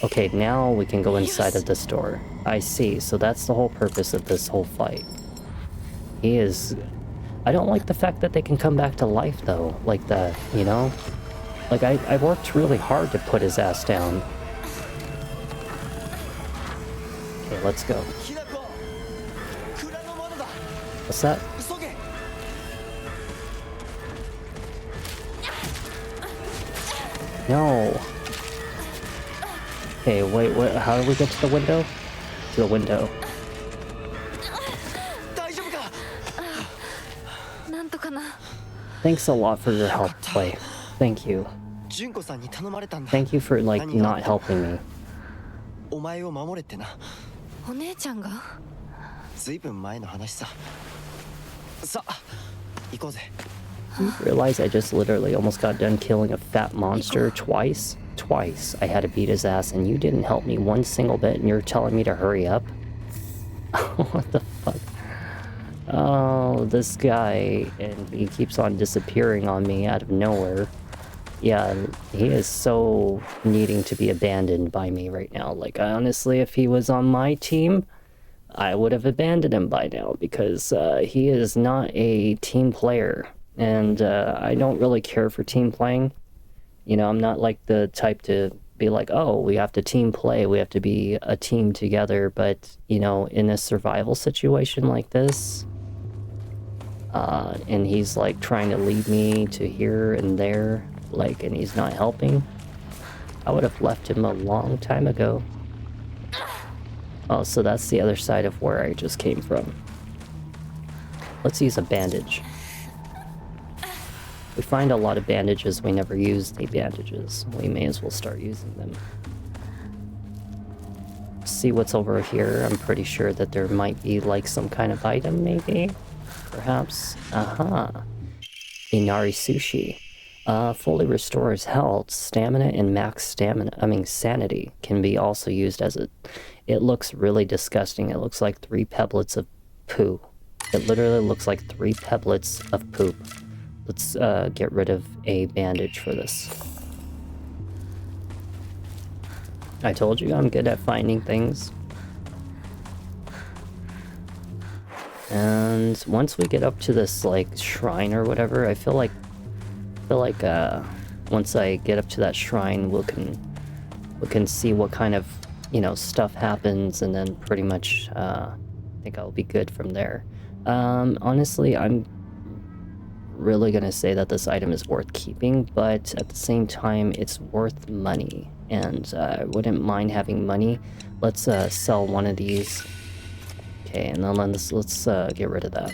Okay, now we can go inside of the store. I see, so that's the whole purpose of this whole fight. He is... I don't like the fact that they can come back to life though, like that, you know? Like, I worked really hard to put his ass down. Okay, let's go. What's that? No. Okay, wait, what? How do we get to the window? To the window. Thanks a lot for your help, Clay. Thank you. Thank you for, like, not helping me. お前を守れってな。お姉ちゃんが？ずいぶん前の話さ。さあ、行こうぜ。You realize I just literally almost got done killing a fat monster twice? Twice. I had to beat his ass and you didn't help me one single bit and you're telling me to hurry up? What the fuck? Oh, this guy, and he keeps on disappearing on me out of nowhere. Yeah, he is so needing to be abandoned by me right now. Like, honestly, if he was on my team, I would have abandoned him by now because he is not a team player. And I don't really care for team playing. You know, I'm not like the type to be like, oh, we have to team play, we have to be a team together. But, you know, in a survival situation like this, and he's like trying to lead me to here and there, like, and he's not helping, I would have left him a long time ago. Oh, so that's the other side of where I just came from. Let's use a bandage. We find a lot of bandages, we never use the bandages. We may as well start using them. See what's over here. I'm pretty sure that there might be like some kind of item, maybe? Perhaps. Aha. Inari sushi. Fully restores health, stamina, and max sanity can be also used as a... It looks really disgusting. It looks like 3 pebblets of poo. It literally looks like 3 pebblets of poop. Let's get rid of a bandage for this. I told you I'm good at finding things. And once we get up to this, like, shrine or whatever, I feel like once I get up to that shrine, we can see what kind of, you know, stuff happens, and then pretty much I think I'll be good from there. Honestly, I'm really gonna say that this item is worth keeping, but at the same time, it's worth money, and I wouldn't mind having money. Let's sell one of these. Okay, and then let's get rid of that.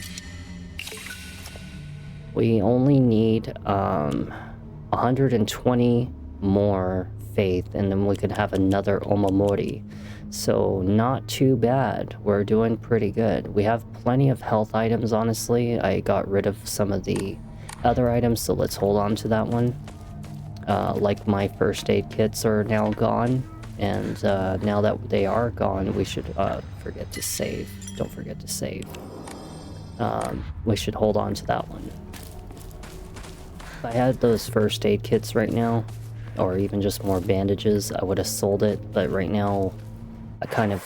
We only need 120 more faith, and then we could have another Omamori. So not too bad. We're doing pretty good. We have plenty of health items, honestly. I got rid of some of the other items, so let's hold on to that one. Like my first aid kits are now gone, and now that they are gone, we should forget to save. Don't forget to save. We should hold on to that one. If I had those first aid kits right now, or even just more bandages, I would have sold it, but right now I kind of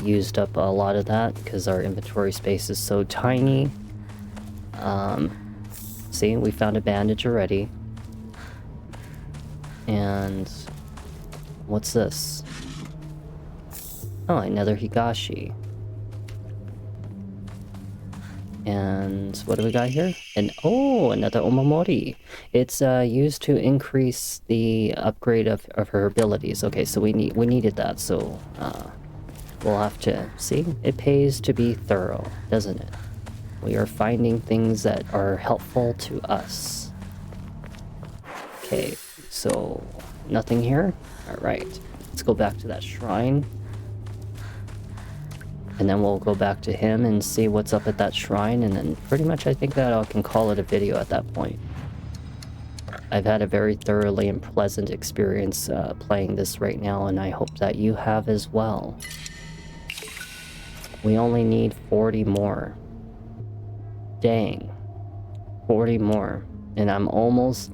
used up a lot of that because our inventory space is so tiny. See, we found a bandage already. And what's this? Oh, another Higashi. And what do we got here? And oh, another Omamori. It's used to increase the upgrade of her abilities. Okay, so we needed that, so we'll have to see. It pays to be thorough, doesn't it? We are finding things that are helpful to us. Okay, so nothing here? Alright, let's go back to that shrine. And then we'll go back to him and see what's up at that shrine, and then pretty much I think that I can call it a video at that point. I've had a very thoroughly and pleasant experience playing this right now, and I hope that you have as well. We only need 40 more. Dang. 40 more. And I'm almost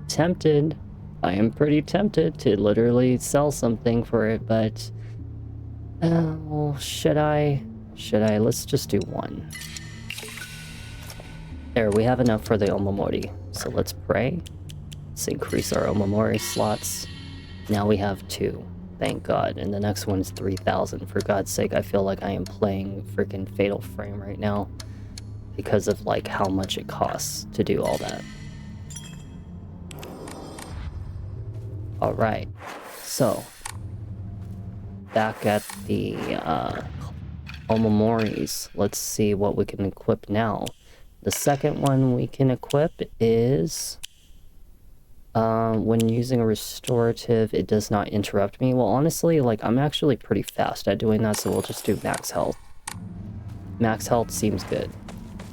tempted. I am pretty tempted to literally sell something for it, but... oh, should I? Let's just do one. There, we have enough for the Omamori. So let's pray. Let's increase our Omamori slots. Now we have 2. Thank God. And the next one's 3,000. For God's sake, I feel like I am playing freaking Fatal Frame right now. Because of, like, how much it costs to do all that. Alright. So... back at the Omamoris. Let's see what we can equip now. The second one we can equip is when using a restorative, it does not interrupt me. Well, honestly, like, I'm actually pretty fast at doing that, so we'll just do max health. Max health seems good.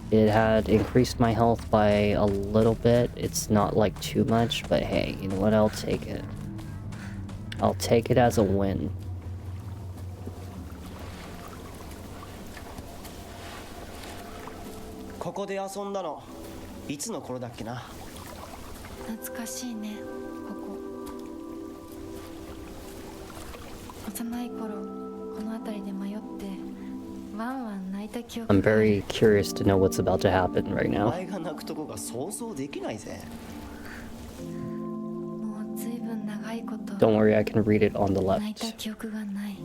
It had increased my health by a little bit. It's not like too much, but hey, you know what? I'll take it. I'll take it as a win. This で遊んだのいつの頃だっけな。懐かしいね、ここ。幼い頃、この辺りで迷ってワンワン泣いた記憶。I'm very curious to know what's about to happen right now. お前が泣くとこが想像できないぜ。もうずいぶん長いこと。Don't worry, I can read it on the 泣いた left. 記憶がない。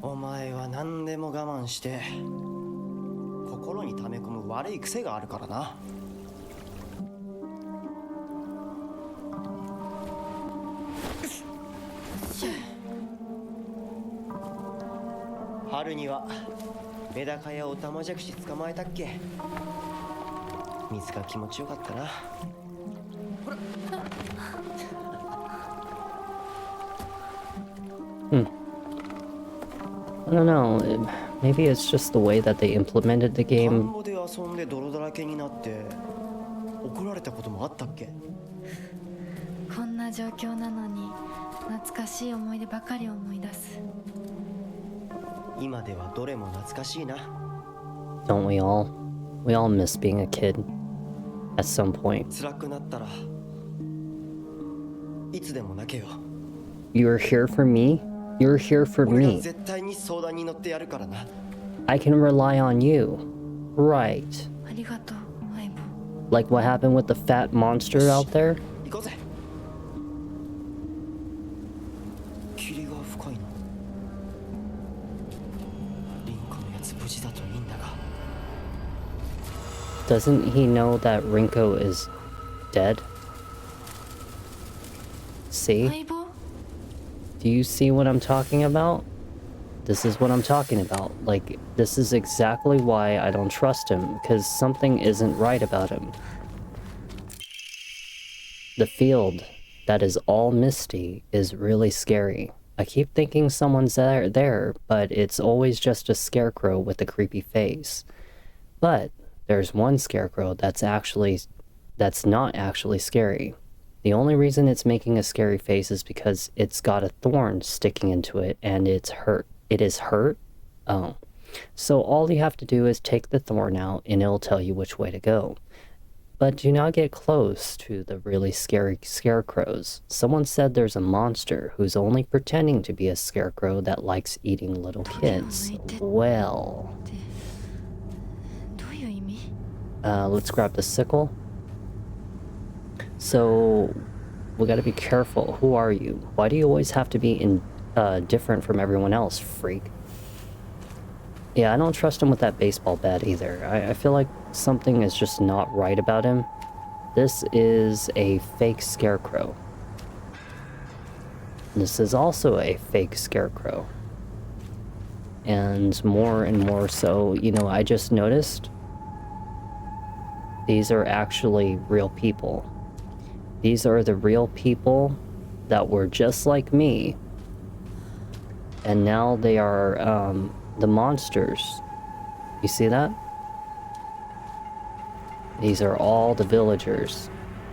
お前は何でも我慢して心に溜め込む悪い癖があるからな。春にはメダカやオタマジャクシ捕まえたっけ。水が気持ちよかったな。I don't know, maybe it's just the way that they implemented the 田ん game. ぼで遊んで泥だらけになって怒られたこともあったっけ。こんな状況なのに懐かしい思い出ばかり思い出す。今ではどれも懐かしいな。 Don't we all? We all miss being a kid at some point. 辛くなったらいつでも泣けよ。 You're here for me? You're here for 俺が me. 絶対に相談に乗ってやるからな。 I can rely on you. Right. ありがとう、相棒。 Like what happened with the fat monster out there? 行こうぜ。霧が深いな。リンコのやつ無事だといいんだが。Doesn't he know that Rinko is dead? See? 相棒 Do you see what I'm talking about? This is what I'm talking about. Like, this is exactly why I don't trust him, because something isn't right about him. The field that is all misty is really scary. I keep thinking someone's there, but it's always just a scarecrow with a creepy face. But there's one scarecrow that's not actually scary. The only reason it's making a scary face is because it's got a thorn sticking into it and it's hurt. It is hurt? Oh. So all you have to do is take the thorn out and it'll tell you which way to go. But do not get close to the really scary scarecrows. Someone said there's a monster who's only pretending to be a scarecrow that likes eating little kids. Well... どういう意味 let's grab the sickle. So, we gotta be careful. Who are you? Why do you always have to be different from everyone else, freak? Yeah, I don't trust him with that baseball bat either. I feel like something is just not right about him. This is a fake scarecrow. This is also a fake scarecrow. And more so, you know, I just noticed these are actually real people. These are the real people that were just like me. And now they are, the monsters. You see that? These are all the villagers.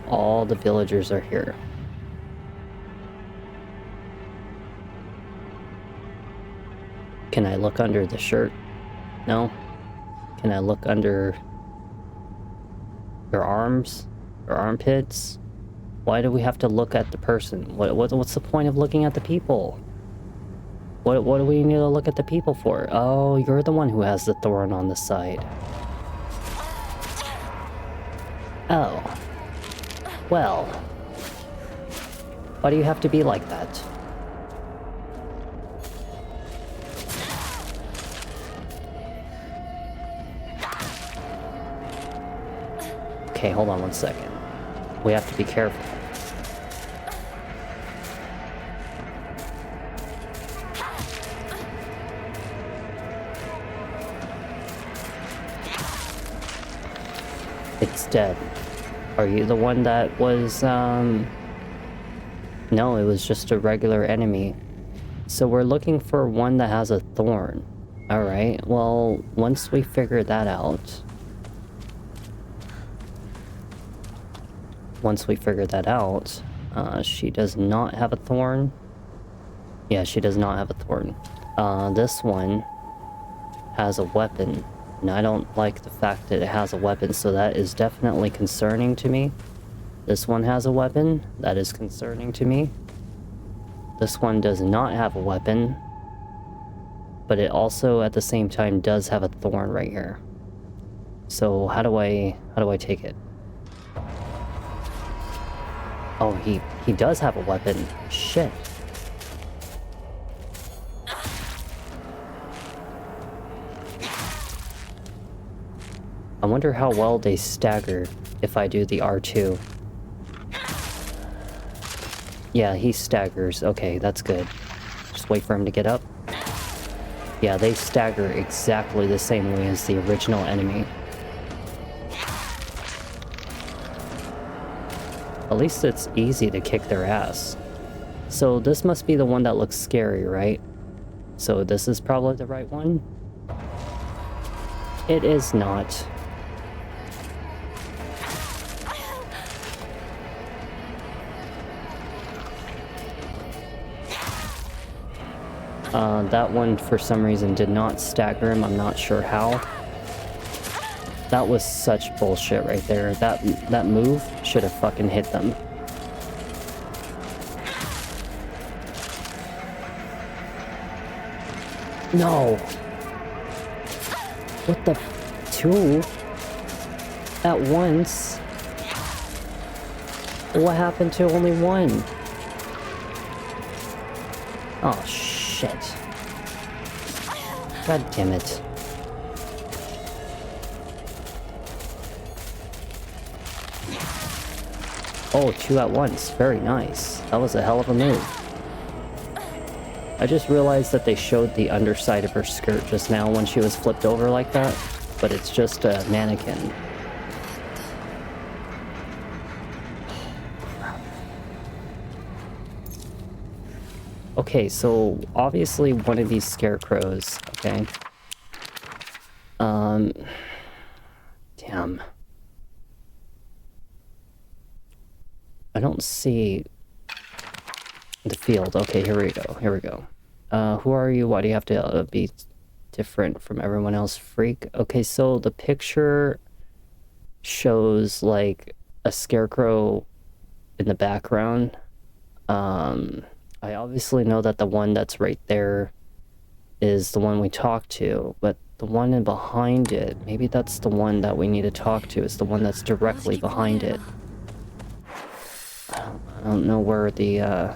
All the villagers are here. Can I look under the shirt? No? Can I look under your arms? Your armpits? Why do we have to look at the person? What's the point of looking at the people? What do we need to look at the people for? Oh, you're the one who has the thorn on the side. Oh. Well. Why do you have to be like that? Okay, hold on one second. We have to be careful. It's dead. Are you the one that was, No, it was just a regular enemy. So we're looking for one that has a thorn. Alright, well, once we figure that out... she does not have a thorn. Yeah, she does not have a thorn. This one has a weapon. And I don't like the fact that it has a weapon, so that is definitely concerning to me. This one has a weapon. That is concerning to me. This one does not have a weapon. But it also, at the same time, does have a thorn right here. So how do I take it? Oh, he does have a weapon. Shit. I wonder how well they stagger if I do the R2. Yeah, he staggers. Okay, that's good. Just wait for him to get up. Yeah, they stagger exactly the same way as the original enemy. At least it's easy to kick their ass. So this must be the one that looks scary, right? So this is probably the right one? It is not. That one, for some reason, did not stagger him. I'm not sure how. That was such bullshit right there. That move should have fucking hit them. No! What the... Two? At once? What happened to only one? Oh, shit. God damn it. Oh, two at once. Very nice. That was a hell of a move. I just realized that they showed the underside of her skirt just now when she was flipped over like that, but it's just a mannequin. Okay, so obviously one of these scarecrows, okay. Damn. I don't see the field. Okay, here we go. Here we go. Who are you? Why do you have to be different from everyone else? Freak. Okay, so the picture shows like a scarecrow in the background. I obviously know that the one that's right there is the one we talked to, but the one in behind it, maybe that's the one that we need to talk to. It's the one that's directly behind it. I don't know where the, I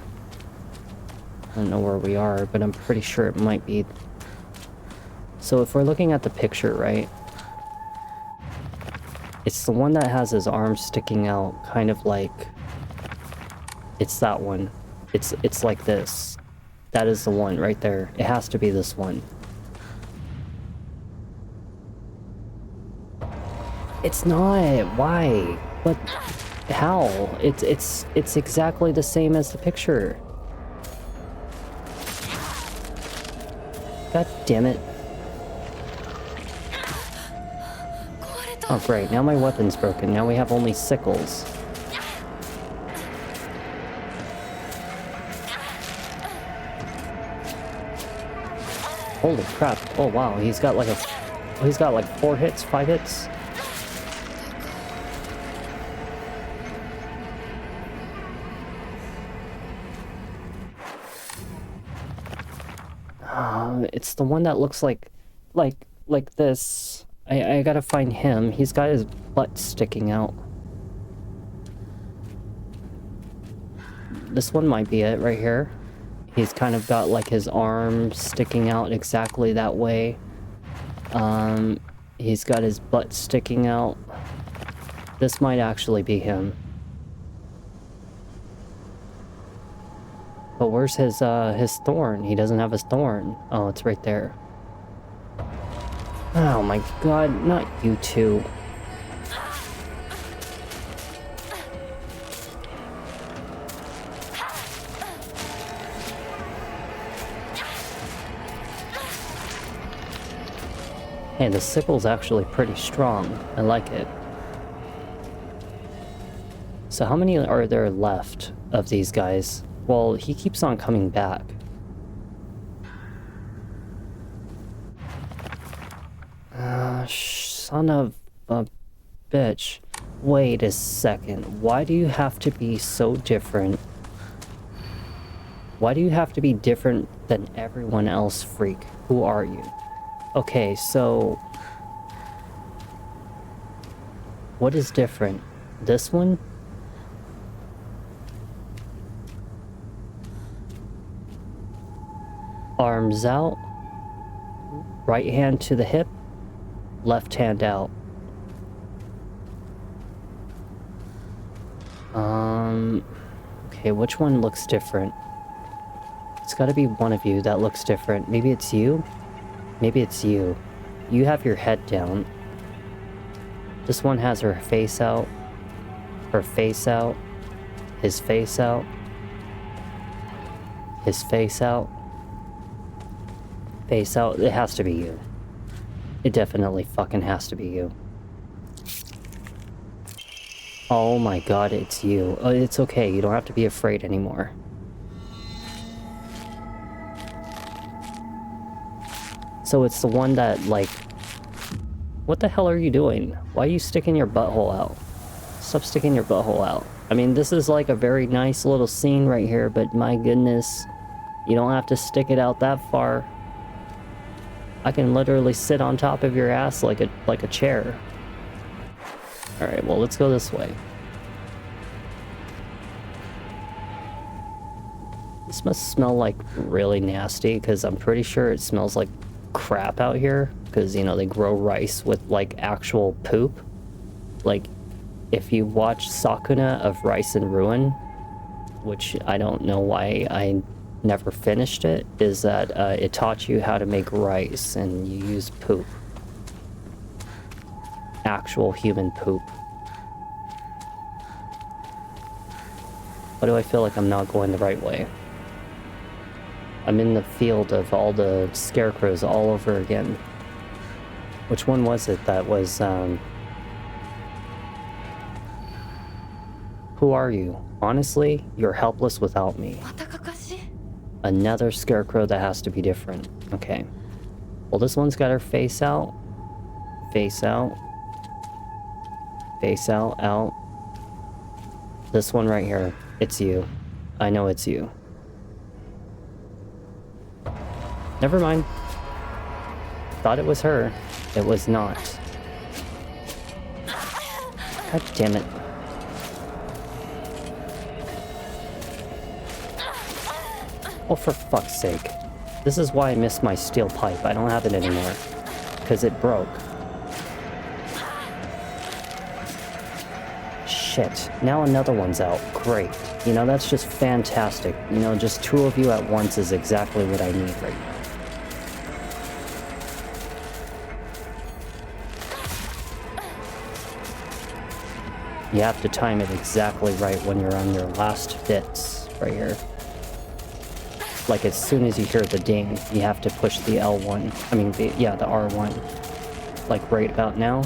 don't know where we are, but I'm pretty sure it might be. So if we're looking at the picture, right? It's the one that has his arms sticking out, kind of like... It's that one. It's like this. That is the one right there. It has to be this one. It's not. Why? But how? It's exactly the same as the picture. God damn it. Oh great, now my weapon's broken. Now we have only sickles. Holy crap. Oh wow, he's got like 4 hits, 5 hits. It's the one that looks like this. I gotta find him. He's got his butt sticking out. This one might be it right here. He's kind of got like his arm sticking out exactly that way. He's got his butt sticking out. This might actually be him. But where's his thorn? He doesn't have his thorn. Oh, it's right there. Oh my god, not you two. Hey, the sickle's actually pretty strong. I like it. So how many are there left of these guys? Well, he keeps on coming back. Son of a bitch. Wait a second. Why do you have to be so different? Why do you have to be different than everyone else, freak? Who are you? Okay, so... what is different? This one? Arms out. Right hand to the hip. Left hand out. Okay, which one looks different? It's gotta be one of you that looks different. Maybe it's you? Maybe it's you. You have your head down. This one has her face out. Her face out. His face out. His face out. Face out. It has to be you. It definitely fucking has to be you. Oh my god, it's you. Oh, it's okay. You don't have to be afraid anymore. So it's the one that, like... what the hell are you doing? Why are you sticking your butthole out? Stop sticking your butthole out. I mean, this is like a very nice little scene right here, but my goodness, you don't have to stick it out that far. I can literally sit on top of your ass like a chair. Alright, well, let's go this way. This must smell like really nasty, because I'm pretty sure it smells like crap out here. Because, you know, they grow rice with, like, actual poop. Like, if you watch Sakuna of Rice and Ruin, which I don't know why I never finished it, is that it taught you how to make rice and you use poop. Actual human poop. Why do I feel like I'm not going the right way? I'm in the field of all the scarecrows all over again. Which one was it that was, Who are you? Honestly, you're helpless without me. またかかし Another scarecrow that has to be different. Okay. Well, this one's got her face out. Face out. Face out, out. This one right here. It's you. I know it's you. Never mind. Thought it was her. It was not. God damn it. Oh, for fuck's sake. This is why I missed my steel pipe. I don't have it anymore. Because it broke. Shit. Now another one's out. Great. You know, that's just fantastic. You know, just two of you at once is exactly what I need right now. You have to time it exactly right when you're on your last bits right here. Like as soon as you hear the ding, you have to push the L1. I mean, the R1. Like right about now.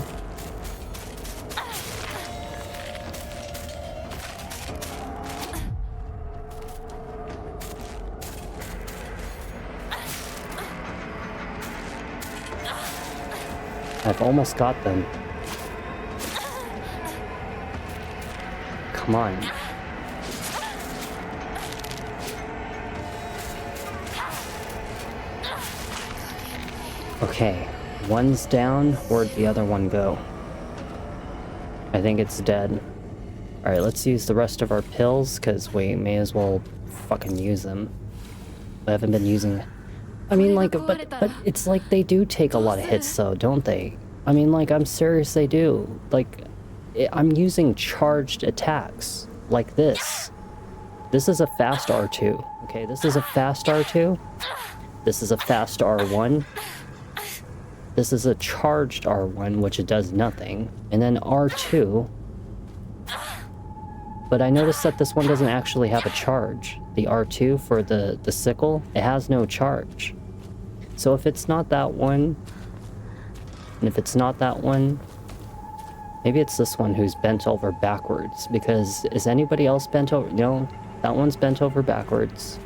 I've almost got them. Come on. Okay, one's down. Where'd the other one go? I think it's dead. Alright, let's use the rest of our pills, because we may as well fucking use them. I haven't been using... I mean, like, but it's like they do take a lot of hits, though, don't they? I mean, like, I'm serious, they do. Like, I'm using charged attacks, like this. This is a fast R2, okay? This is a fast R2. This is a fast R1. This is a charged R1, which it does nothing. And then R2. But I noticed that this one doesn't actually have a charge. The R2 for the sickle, it has no charge. So if it's not that one, and if it's not that one, maybe it's this one who's bent over backwards. Because is anybody else bent over? No, that one's bent over backwards.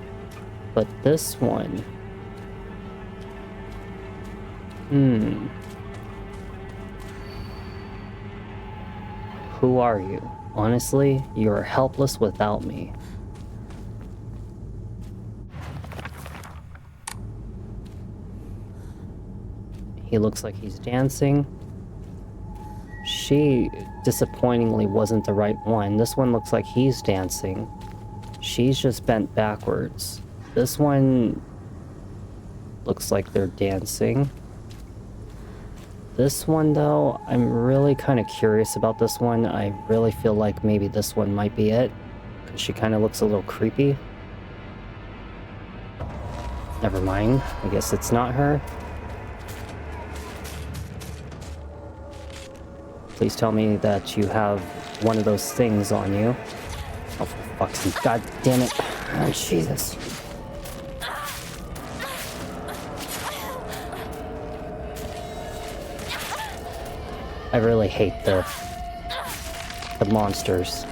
But this one... Who are you? Honestly, you're helpless without me. He looks like he's dancing. She, disappointingly, wasn't the right one. This one looks like he's dancing. She's just bent backwards. This one looks like they're dancing. This one, though, I'm really kind of curious about this one. I really feel like maybe this one might be it, because she kind of looks a little creepy. Never mind. I guess it's not her. Please tell me that you have one of those things on you. Oh, for fuck's sake. God damn it. Oh, Jesus. I really hate the monsters.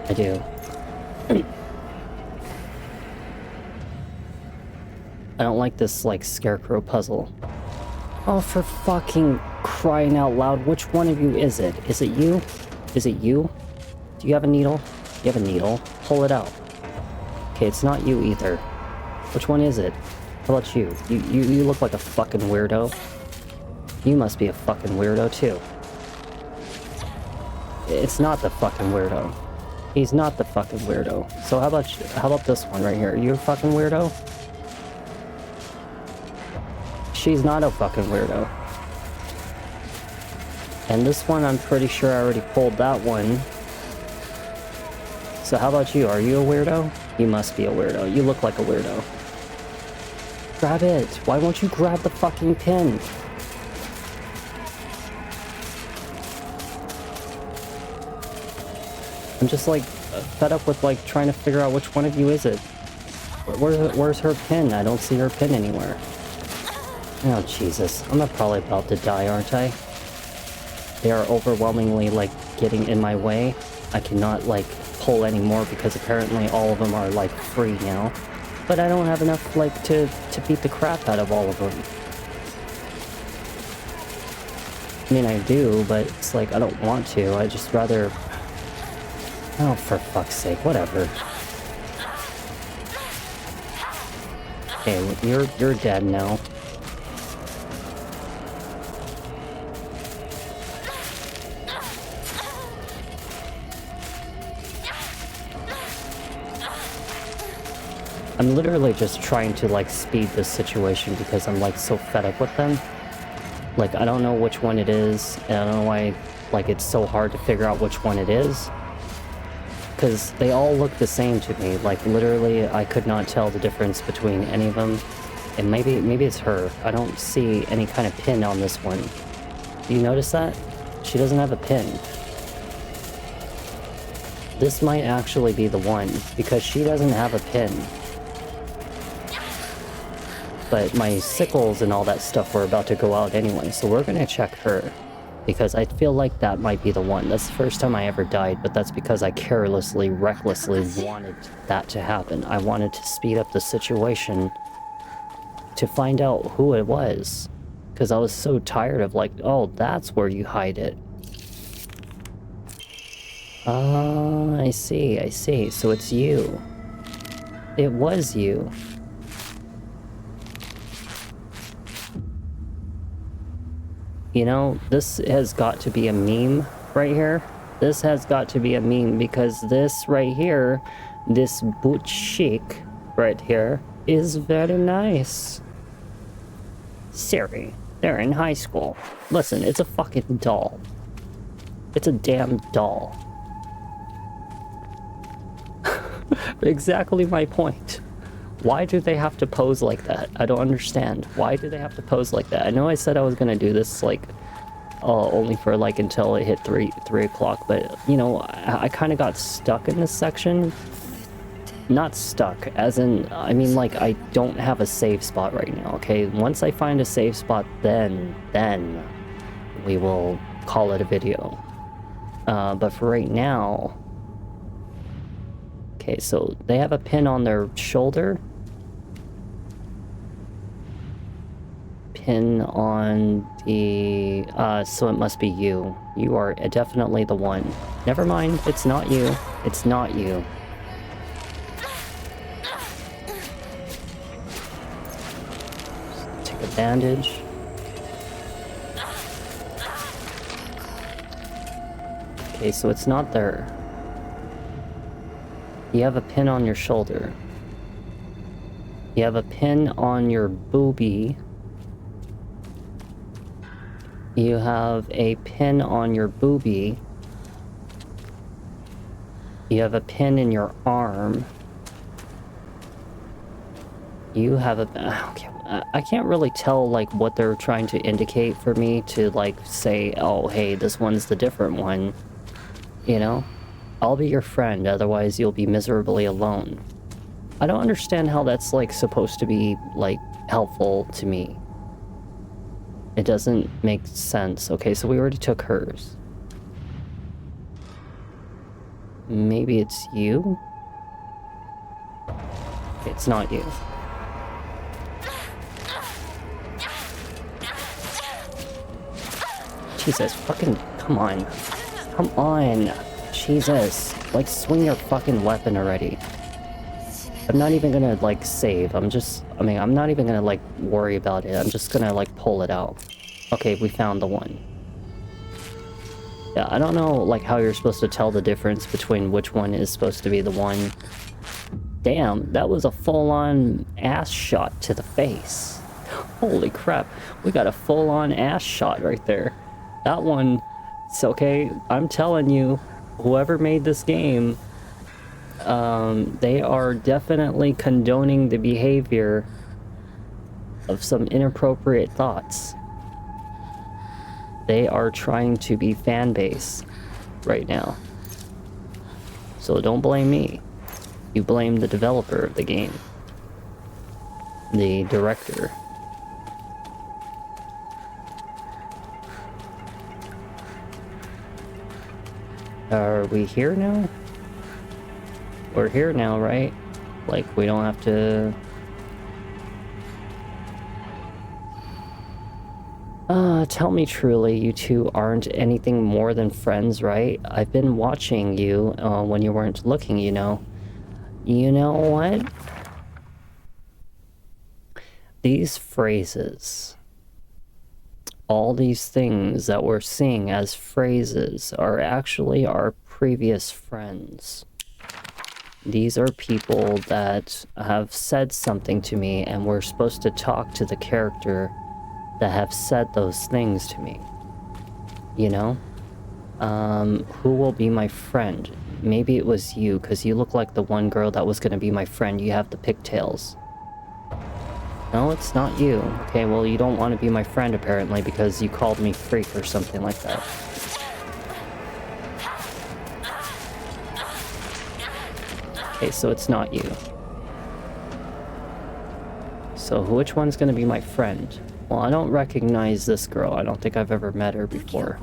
I do. I don't like this, like, scarecrow puzzle. Oh, for fucking crying out loud, which one of you is it? Is it you? Is it you? Do you have a needle? You have a needle. Pull it out. Okay, it's not you either. Which one is it? How about you? You look like a fucking weirdo. You must be a fucking weirdo, too. It's not the fucking weirdo. He's not the fucking weirdo. So how about this one right here? Are you a fucking weirdo? She's not a fucking weirdo. And this one, I'm pretty sure I already pulled that one. So how about you? Are you a weirdo? You must be a weirdo. You look like a weirdo. Grab it. Why won't you grab the fucking pin? I'm just like fed up with like trying to figure out which one of you is it. Where's her pin? I don't see her pin anywhere. Oh Jesus, I'm probably about to die, aren't I? They are overwhelmingly like getting in my way. I cannot like pull anymore because apparently all of them are like free now. But I don't have enough like to beat the crap out of all of them. I mean I do, but it's like I don't want to. I just rather... Oh, for fuck's sake, whatever. Okay, you're dead now. I'm literally just trying to like speed this situation because I'm like so fed up with them. Like I don't know which one it is, and I don't know why like it's so hard to figure out which one it is. Because they all look the same to me. Like literally I could not tell the difference between any of them. And maybe it's her. I don't see any kind of pin on this one. Do you notice that? She doesn't have a pin. This might actually be the one because she doesn't have a pin. But my sickles and all that stuff were about to go out anyway, so we're gonna check her. Because I feel like that might be the one. That's the first time I ever died, but that's because I carelessly, recklessly wanted that to happen. I wanted to speed up the situation to find out who it was. Because I was so tired of like, oh, that's where you hide it. Ah, I see, I see. So it's you. It was you. You know, this has got to be a meme right here. This has got to be a meme because this right here, this boot chic right here, is very nice. Siri, they're in high school. Listen, it's a fucking doll. It's a damn doll. Exactly my point. Why do they have to pose like that? I don't understand. Why do they have to pose like that? I know I said I was gonna do this like only for like until it hit 3 o'clock, but you know, I kind of got stuck in this section. Not stuck, as in, I mean like I don't have a save spot right now, okay? Once I find a save spot, then we will call it a video. But for right now... Okay, so they have a pin on their shoulder. Pin on the... so it must be you. You are definitely the one. Never mind, it's not you. It's not you. Take a bandage. Okay, so it's not there. You have a pin on your shoulder. You have a pin on your boobie. You have a pin on your boobie. You have a pin in your arm. You have a... Okay, I can't really tell like what they're trying to indicate for me to like say, oh hey, this one's the different one. You know? I'll be your friend, otherwise you'll be miserably alone. I don't understand how that's like supposed to be like helpful to me. It doesn't make sense. Okay, so we already took hers. Maybe it's you? It's not you. Jesus, fucking, come on. Come on. Jesus, like swing your fucking weapon already. I'm not even gonna like save. I'm not even gonna like worry about it. I'm just gonna like pull it out. Okay, we found the one. Yeah, I don't know like how you're supposed to tell the difference between which one is supposed to be the one. Damn, that was a full-on ass shot to the face. Holy crap, we got a full-on ass shot right there. That one It's okay. I'm telling you, whoever made this game, they are definitely condoning the behavior of some inappropriate thoughts. They are trying to be fan base right now. So don't blame me. You blame the developer of the game. The director. Are we here now? We're here now, right? Like, we don't have to... tell me truly, you two aren't anything more than friends, right? I've been watching you when you weren't looking, you know. You know what? These phrases, all these things that we're seeing as phrases are actually our previous friends. These are people that have said something to me, and we're supposed to talk to the character that have said those things to me. You know? Who will be my friend? Maybe it was you, because you look like the one girl that was going to be my friend. You have the pigtails. No, it's not you. Okay, well, you don't want to be my friend, apparently, because you called me freak or something like that. Okay, so it's not you. So which one's going to be my friend? Well, I don't recognize this girl. I don't think I've ever met her before.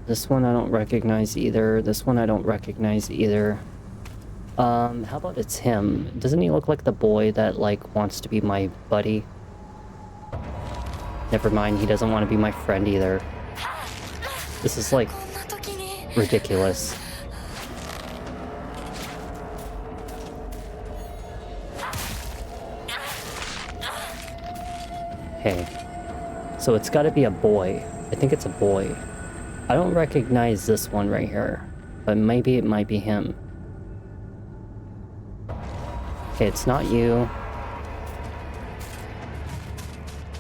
This one I don't recognize either. This one I don't recognize either. How about it's him? Doesn't he look like the boy that, like, wants to be my buddy? Never mind, he doesn't want to be my friend either. This is, like, ridiculous. Okay. So it's gotta be a boy. I think it's a boy. I don't recognize this one right here, but maybe it might be him. Okay, it's not you.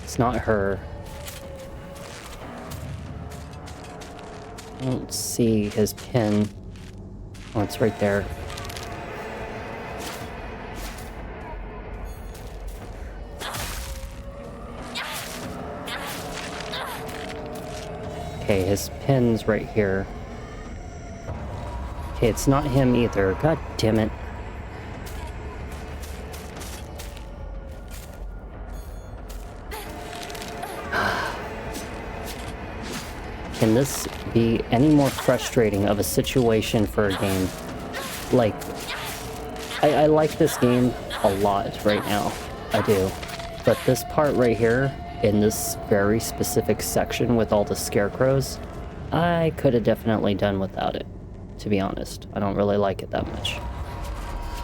It's not her. I don't see his pin. Oh, it's right there. Okay, his pin's right here. Okay, it's not him either. God damn it. Can this be any more frustrating of a situation for a game? Like, I like this game a lot right now. I do. But this part right here, in this very specific section with all the scarecrows, I could have definitely done without it, to be honest. I don't really like it that much.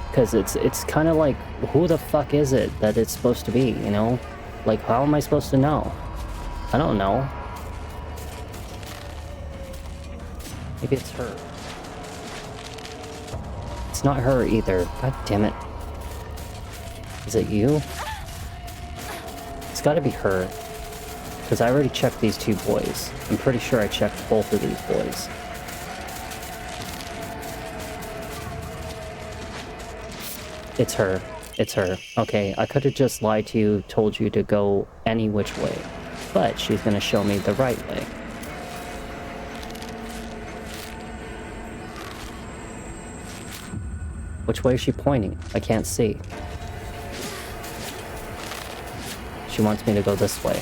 Because it's kind of like, who the fuck is it that it's supposed to be, you know? Like, how am I supposed to know? I don't know. Maybe it's her. It's not her either. God damn it. Is it you? It's gotta be her. Because I already checked these two boys. I'm pretty sure I checked both of these boys. It's her. It's her. Okay, I could have just lied to you, told you to go any which way. But she's gonna show me the right way. Which way is she pointing? I can't see. She wants me to go this way.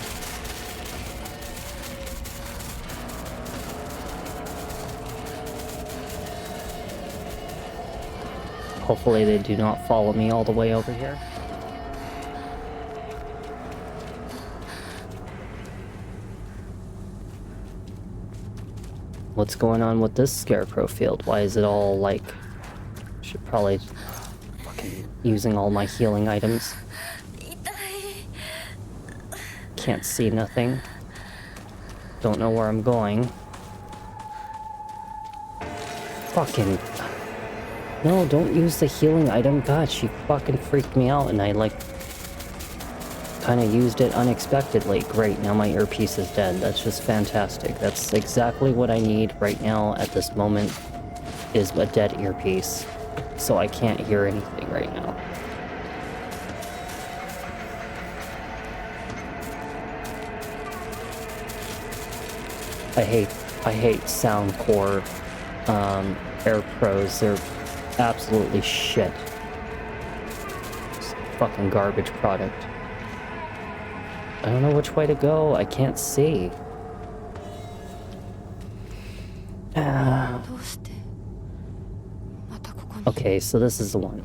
Hopefully they do not follow me all the way over here. What's going on with this scarecrow field? Why is it all like... Should probably fucking using all my healing items. Can't see nothing. Don't know where I'm going. Fucking... No, don't use the healing item. God, she fucking freaked me out and I like... kind of used it unexpectedly. Great, now my earpiece is dead. That's just fantastic. That's exactly what I need right now at this moment, is a dead earpiece. So I can't hear anything right now. I hate Soundcore Air Pros. They're absolutely shit. It's a fucking garbage product. I don't know which way to go. I can't see. Okay, so this is the one.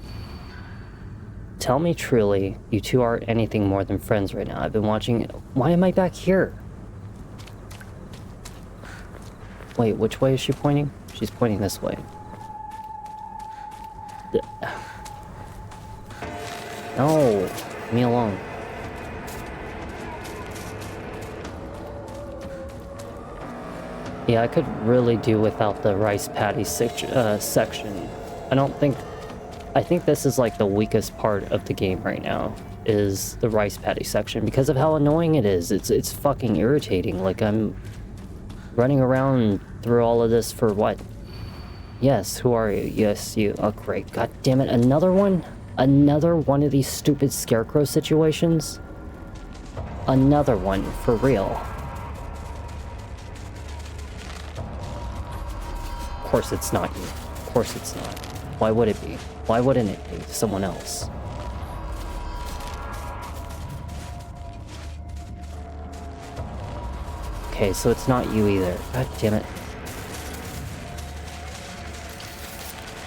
Tell me truly, you two aren't anything more than friends right now. I've been watching it. Why am I back here? Wait, which way is she pointing? She's pointing this way. No, leave me alone. Yeah, I could really do without the rice patty section. I think this is like the weakest part of the game right now, is the rice patty section, because of how annoying it is. It's fucking irritating. Like, I'm running around through all of this for what? Yes, who are you? Yes, you. Oh, great. God damn it. Another one? Another one of these stupid scarecrow situations? Another one, for real. Of course it's not you. Of course it's not. Why would it be? Why wouldn't it be someone else? Okay, so it's not you either. God damn it.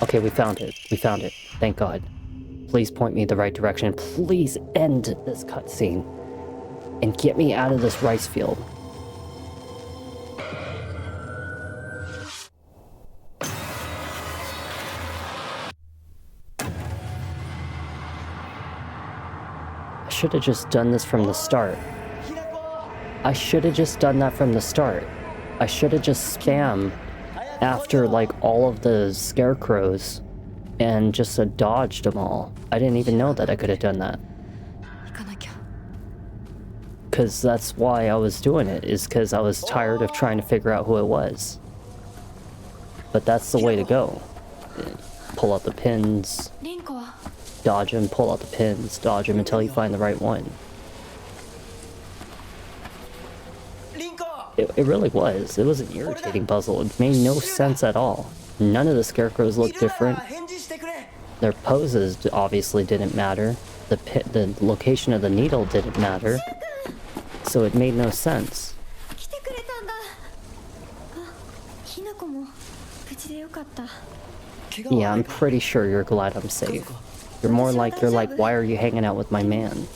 Okay, we found it. We found it. Thank God. Please point me the right direction. Please end this cutscene and get me out of this rice field. I should have just done this from the start. I should have just done that from the start. I should have just spammed after like all of the scarecrows and just dodged them all. I didn't even know that I could have done that. Because that's why I was doing it, is because I was tired of trying to figure out who it was. But that's the way to go. Pull out the pins, dodge them, pull out the pins, dodge them until you find the right one. It really was. It was an irritating puzzle. It made no sense at all. None of the scarecrows looked different. Their poses obviously didn't matter. The location of the needle didn't matter. So it made no sense. Yeah, I'm pretty sure you're glad I'm safe. You're more like, why are you hanging out with my man?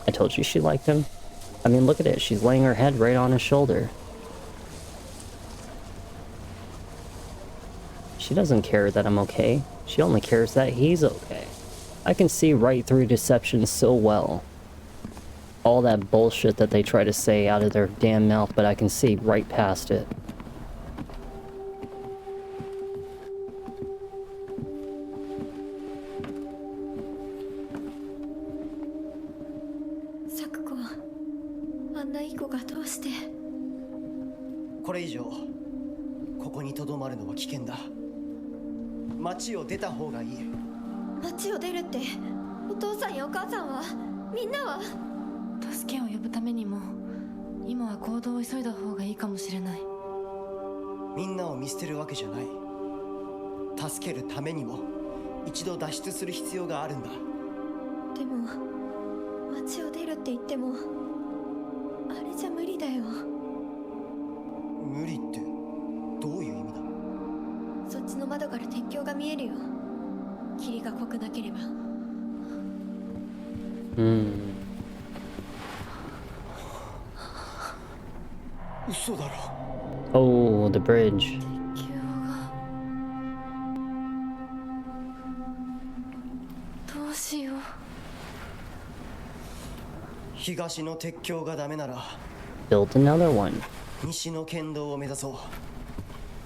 I told you she liked him. I mean, look at it. She's laying her head right on his shoulder. She doesn't care that I'm okay. She only cares that he's okay. I can see right through deception so well. All that bullshit that they try to say out of their damn mouth, but I can see right past it. Sakuko, あんないい子がどうして？これ以上ここに留まるのは危険だ。町を出た方がいい。町を出るって、お父さんやお母さんは、みんなは？助けを呼ぶためにも今は行動を急いだ方がいいかもしれない。みんなを見捨てるわけじゃない。助けるためにも一度脱出する必要があるんだ。でも町を出るって言ってもあれじゃ無理だよ。無理ってどういう意味だ？そっちの窓から鉄橋が見えるよ。霧が濃くなければ。嘘だろ。Oh, the bridge. どうしよう。東の鉄橋がダメなら build another one. 西の県道を目指そう。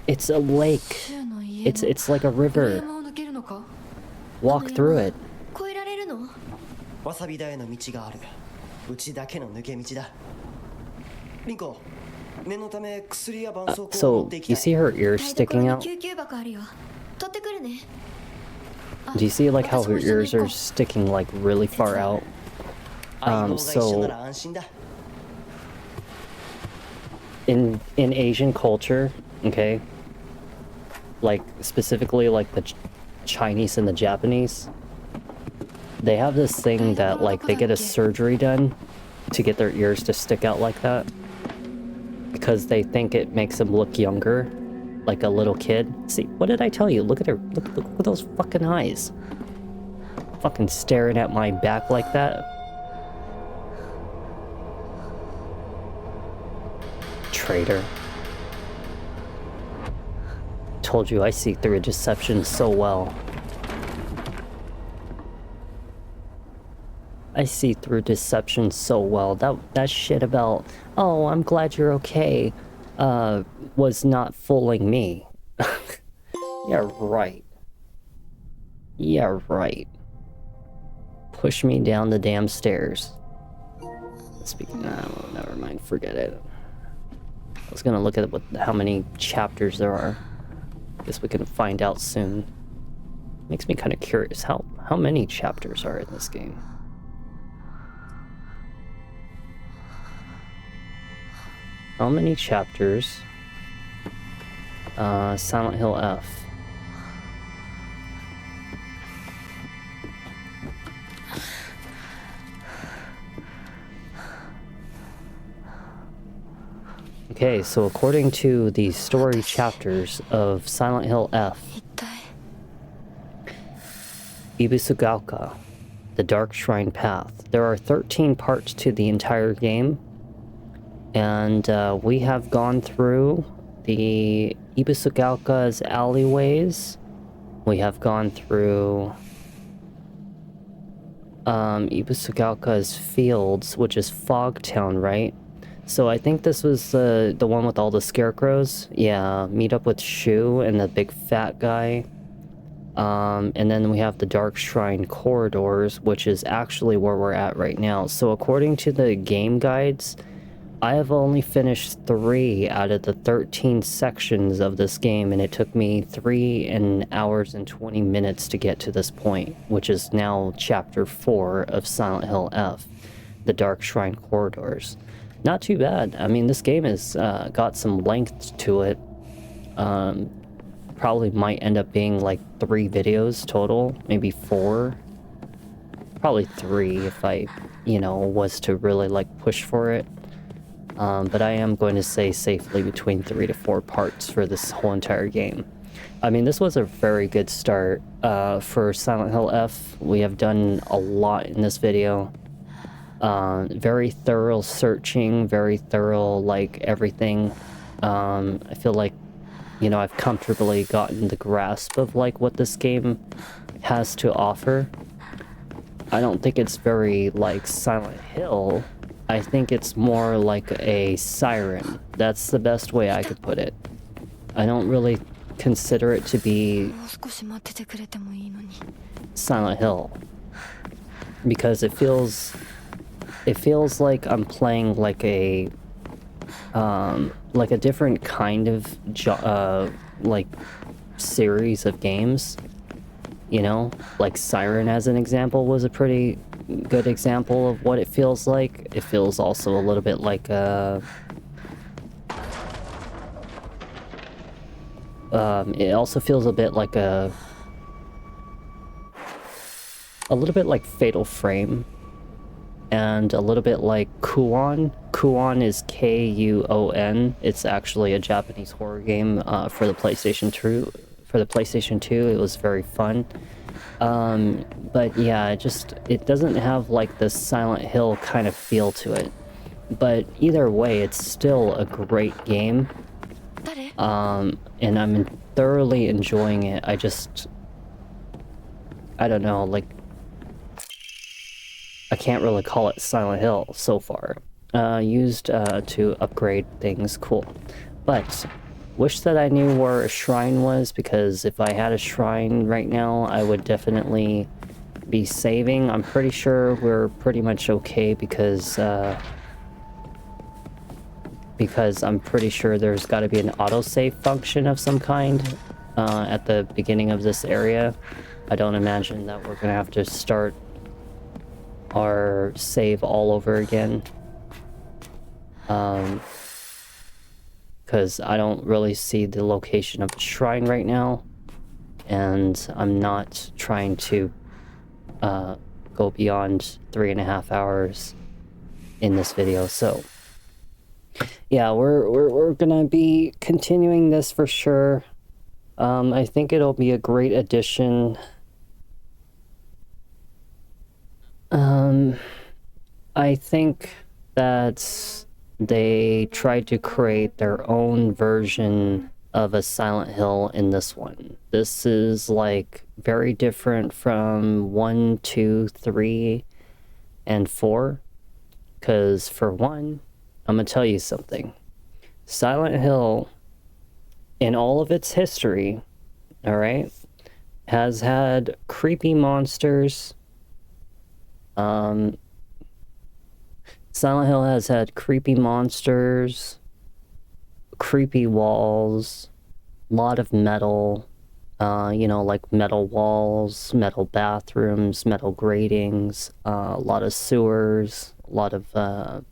It's a lake. 柊の家 It's like a 裏 river. 山を抜けるのか？ Walk through it. 越えられるの？わさび田への道がある。うちだけの抜け道だ。リンコ、念のため薬や絆創膏を持っ So ていき you たい。 see her ears 台所 sticking に out? 救急箱あるよ。取ってくるね。 Do you see like how her ears are sticking like really far out? 相棒が一緒な So ら安心だ。 in Asian culture, okay, like specifically like the Chinese and the Japanese, they have this thing that like they get a surgery done to get their ears to stick out like that because they think it makes them look younger, like a little kid. See, what did I tell you? Look at her. Look at those fucking eyes. Fucking staring at my back like that. Traitor. Told you I see through deception so well. I see through deception so well. That shit about, oh, I'm glad you're okay, was not fooling me. Yeah, right. Yeah, right. Push me down the damn stairs. Speaking of, never mind, forget it. I was gonna look at how many chapters there are. Guess we can find out soon. Makes me kind of curious how many chapters are in this game. How many chapters? Silent Hill F. Okay, so according to the story chapters of Silent Hill F, 一体 Ibisugaoka, the Dark Shrine Path. There are 13 parts to the entire game, and we have gone through the Ibisugaoka's alleyways. We have gone through Ibisugaoka's fields, which is Fogtown, right? So I think this was the one with all the scarecrows. Yeah, meet up with Shu and the big fat guy. And then we have the Dark Shrine corridors, which is actually where we're at right now. So according to the game guides, I have only finished 3 out of the 13 sections of this game, and it took me 3 hours and 20 minutes to get to this point, which is now chapter 4 of Silent Hill F, the Dark Shrine corridors. Not too bad. I mean, this game has got some length to it. Probably might end up being like 3 videos total, maybe 4. Probably 3 if I, was to really like push for it. But I am going to say safely between 3 to 4 parts for this whole entire game. I mean, this was a very good start for Silent Hill F. We have done a lot in this video. Very thorough searching, very thorough, like, everything. I feel like, I've comfortably gotten the grasp of, like, what this game has to offer. I don't think it's very, like, Silent Hill. I think it's more like a Siren. That's the best way I could put it. I don't really consider it to be もう少し待っててくれてもいいのに。 Silent Hill. Because it feels like I'm playing like a different kind of like series of games, like Siren as an example was a pretty good example of what it feels like. It feels also a little bit like it also feels a bit like a little bit like Fatal Frame. And a little bit like Kuon. Kuon is Kuon. It's actually a Japanese horror game for the PlayStation 2. For the PlayStation 2, it was very fun. But yeah, it doesn't have like the Silent Hill kind of feel to it. But either way, it's still a great game. And I'm thoroughly enjoying it. I don't know, like, I can't really call it Silent Hill so far. Used to upgrade things, cool. But wish that I knew where a shrine was, because if I had a shrine right now, I would definitely be saving. I'm pretty sure we're pretty much okay because I'm pretty sure there's got to be an autosave function of some kind at the beginning of this area. I don't imagine that we're gonna have to start our save all over again. Because I don't really see the location of the shrine right now, and I'm not trying to go beyond 3.5 hours in this video. So yeah, we're gonna be continuing this for sure. I think it'll be a great addition. I think that they tried to create their own version of a Silent Hill in this one. This is like very different from 1, 2, 3, and 4. Because for one, I'm gonna tell you something. Silent Hill, in all of its history, all right, has had creepy monsters. Silent Hill has had creepy monsters, creepy walls, a lot of metal, you know, like metal walls, metal bathrooms, metal gratings, a lot of sewers, a lot of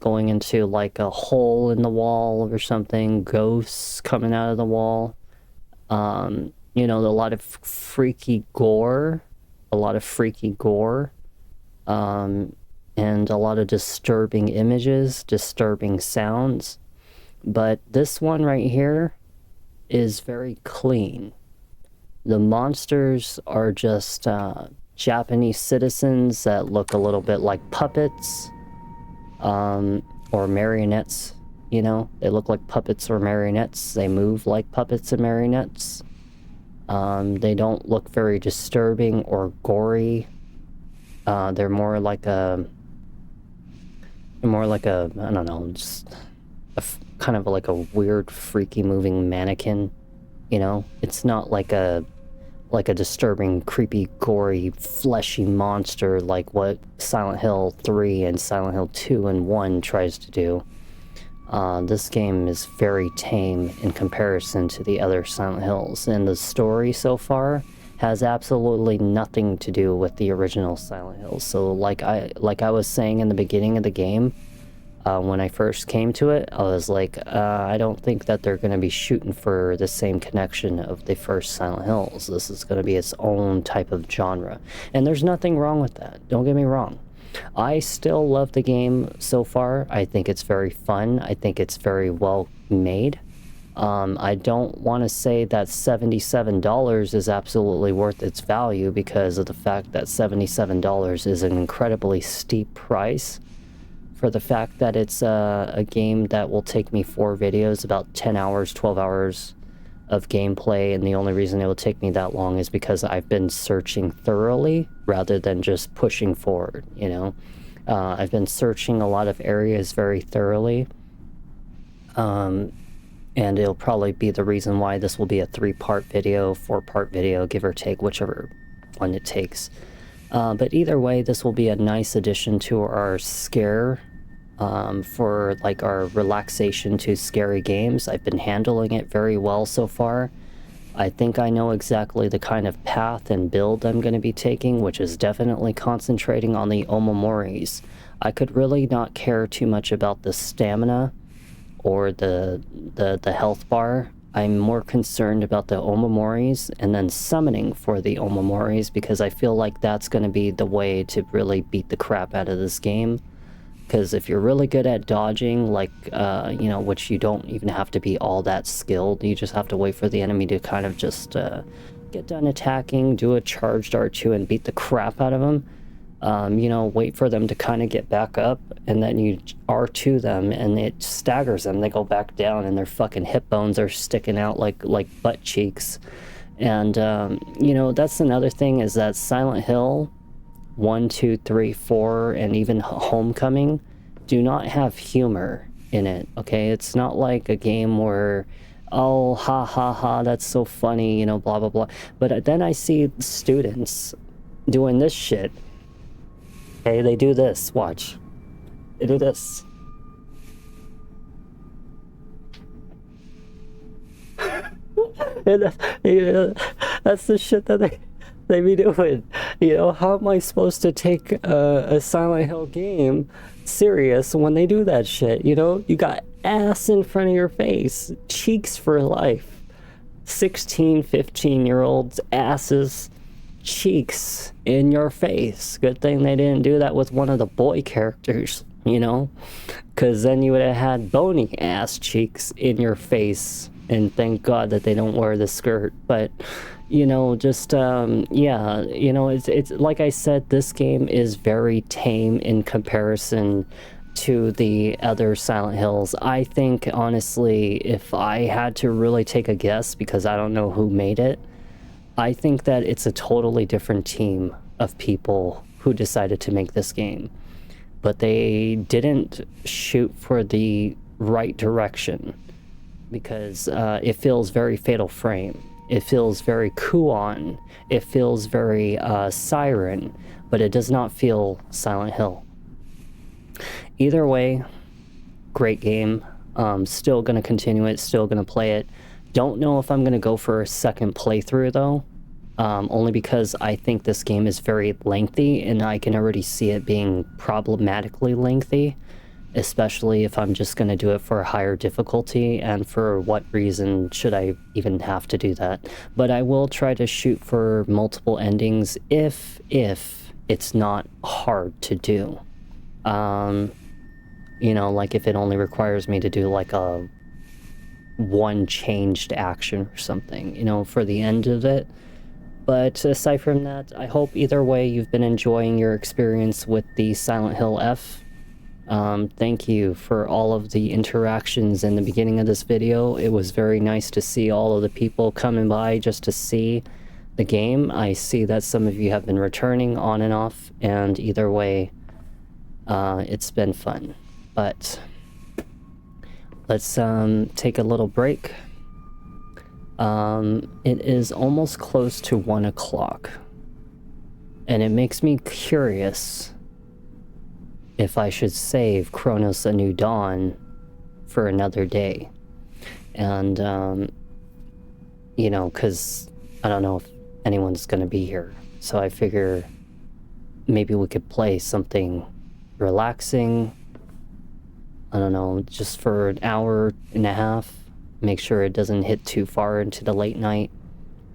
going into like a hole in the wall or something, ghosts coming out of the wall, you know, a lot of freaky gore, and a lot of disturbing images, disturbing sounds. But this one right here is very clean. The monsters are just Japanese citizens that look a little bit like puppets, or marionettes, you know? They look like puppets or marionettes. They move like puppets and marionettes. They don't look very disturbing or gory. They're more like a, I don't know, just kind of like a weird, freaky moving mannequin, you know? It's not like a disturbing, creepy, gory, fleshy monster like what Silent Hill 3 and Silent Hill 2 and 1 tries to do. This game is very tame in comparison to the other Silent Hills, and the story so far has absolutely nothing to do with the original Silent Hill. So like I was saying in the beginning of the game, when I first came to it, I was like, I don't think that they're going to be shooting for the same connection of the first Silent Hills. This is going to be its own type of genre. And there's nothing wrong with that. Don't get me wrong. I still love the game so far. I think it's very fun. I think it's very well made. I don't want to say that $77 is absolutely worth its value, because of the fact that $77 is an incredibly steep price for the fact that it's a game that will take me 4 videos, about 10 hours, 12 hours of gameplay, and the only reason it will take me that long is because I've been searching thoroughly rather than just pushing forward, you know? I've been searching a lot of areas very thoroughly, and it'll probably be the reason why this will be a 3-part video, 4-part video, give or take, whichever one it takes. But either way, this will be a nice addition to our scare, for like our relaxation to scary games. I've been handling it very well so far. I think I know exactly the kind of path and build I'm going to be taking, which is definitely concentrating on the Omomoris. I could really not care too much about the stamina or the health bar. I'm more concerned about the Omomoris and then summoning for the Omomoris, because I feel like that's going to be the way to really beat the crap out of this game. Because if you're really good at dodging, like, you know, which you don't even have to be all that skilled, you just have to wait for the enemy to kind of just get done attacking, do a charged R2 and beat the crap out of them. You know, wait for them to kind of get back up, and then you R2 them, and it staggers them. They go back down, and their fucking hip bones are sticking out like butt cheeks. And, you know, that's another thing, is that Silent Hill 1, 2, 3, 4, and even Homecoming do not have humor in it, okay? It's not like a game where, oh, ha ha ha, that's so funny, you know, blah blah blah. But then I see students doing this shit. Okay, they do this, watch. They do this. And that's the shit that they be doing. You know, how am I supposed to take a Silent Hill game serious when they do that shit? You know, you got ass in front of your face, cheeks for life. 16, 15-year-olds asses, cheeks in your face. Good thing they didn't do that with one of the boy characters, you know, because then you would have had bony ass cheeks in your face. And thank God that they don't wear the skirt. But, you know, just, yeah, you know, it's like I said, this game is very tame in comparison to the other Silent Hills. I think, honestly, if I had to really take a guess, because I don't know who made it, I think that it's a totally different team of people who decided to make this game. But they didn't shoot for the right direction. Because it feels very Fatal Frame. It feels very Kuon. It feels very Siren, but it does not feel Silent Hill. Either way, great game. Still gonna continue it, still gonna play it. Don't know if I'm gonna go for a second playthrough though, only because I think this game is very lengthy and I can already see it being problematically lengthy. Especially if I'm just going to do it for a higher difficulty, and for what reason should I even have to do that? But I will try to shoot for multiple endings if it's not hard to do. You know, like if it only requires me to do like a one changed action or something, you know, for the end of it. But aside from that, I hope either way you've been enjoying your experience with the Silent Hill F. Thank you for all of the interactions in the beginning of this video. It was very nice to see all of the people coming by just to see the game. I see that some of you have been returning on and off, and either way, it's been fun. But let's take a little break. It is almost close to 1 o'clock, and it makes me curious if I should save Chronos: A New Dawn for another day. And, you know, because I don't know if anyone's going to be here. So I figure maybe we could play something relaxing. I don't know, just for an hour and a half. Make sure it doesn't hit too far into the late night.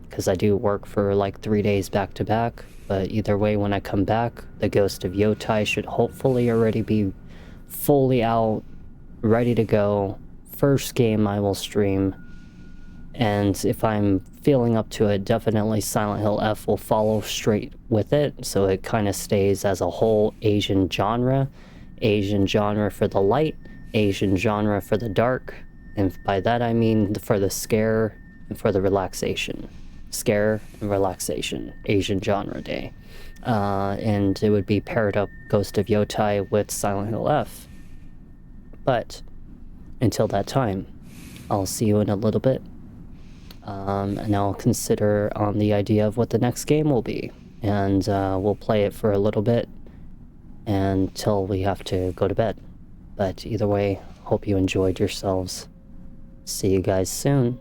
Because I do work for like 3 days back to back. But either way, when I come back, the Ghost of Yotai should hopefully already be fully out, ready to go. First game I will stream. And if I'm feeling up to it, definitely Silent Hill F will follow straight with it. So it kind of stays as a whole Asian genre. Asian genre for the light, Asian genre for the dark. And by that I mean for the scare and for the relaxation. Scare and relaxation, Asian genre day. And it would be paired up Ghost of Yotai with Silent Hill F. But until that time, I'll see you in a little bit. And I'll consider on the idea of what the next game will be. And we'll play it for a little bit until we have to go to bed. But either way, hope you enjoyed yourselves. See you guys soon.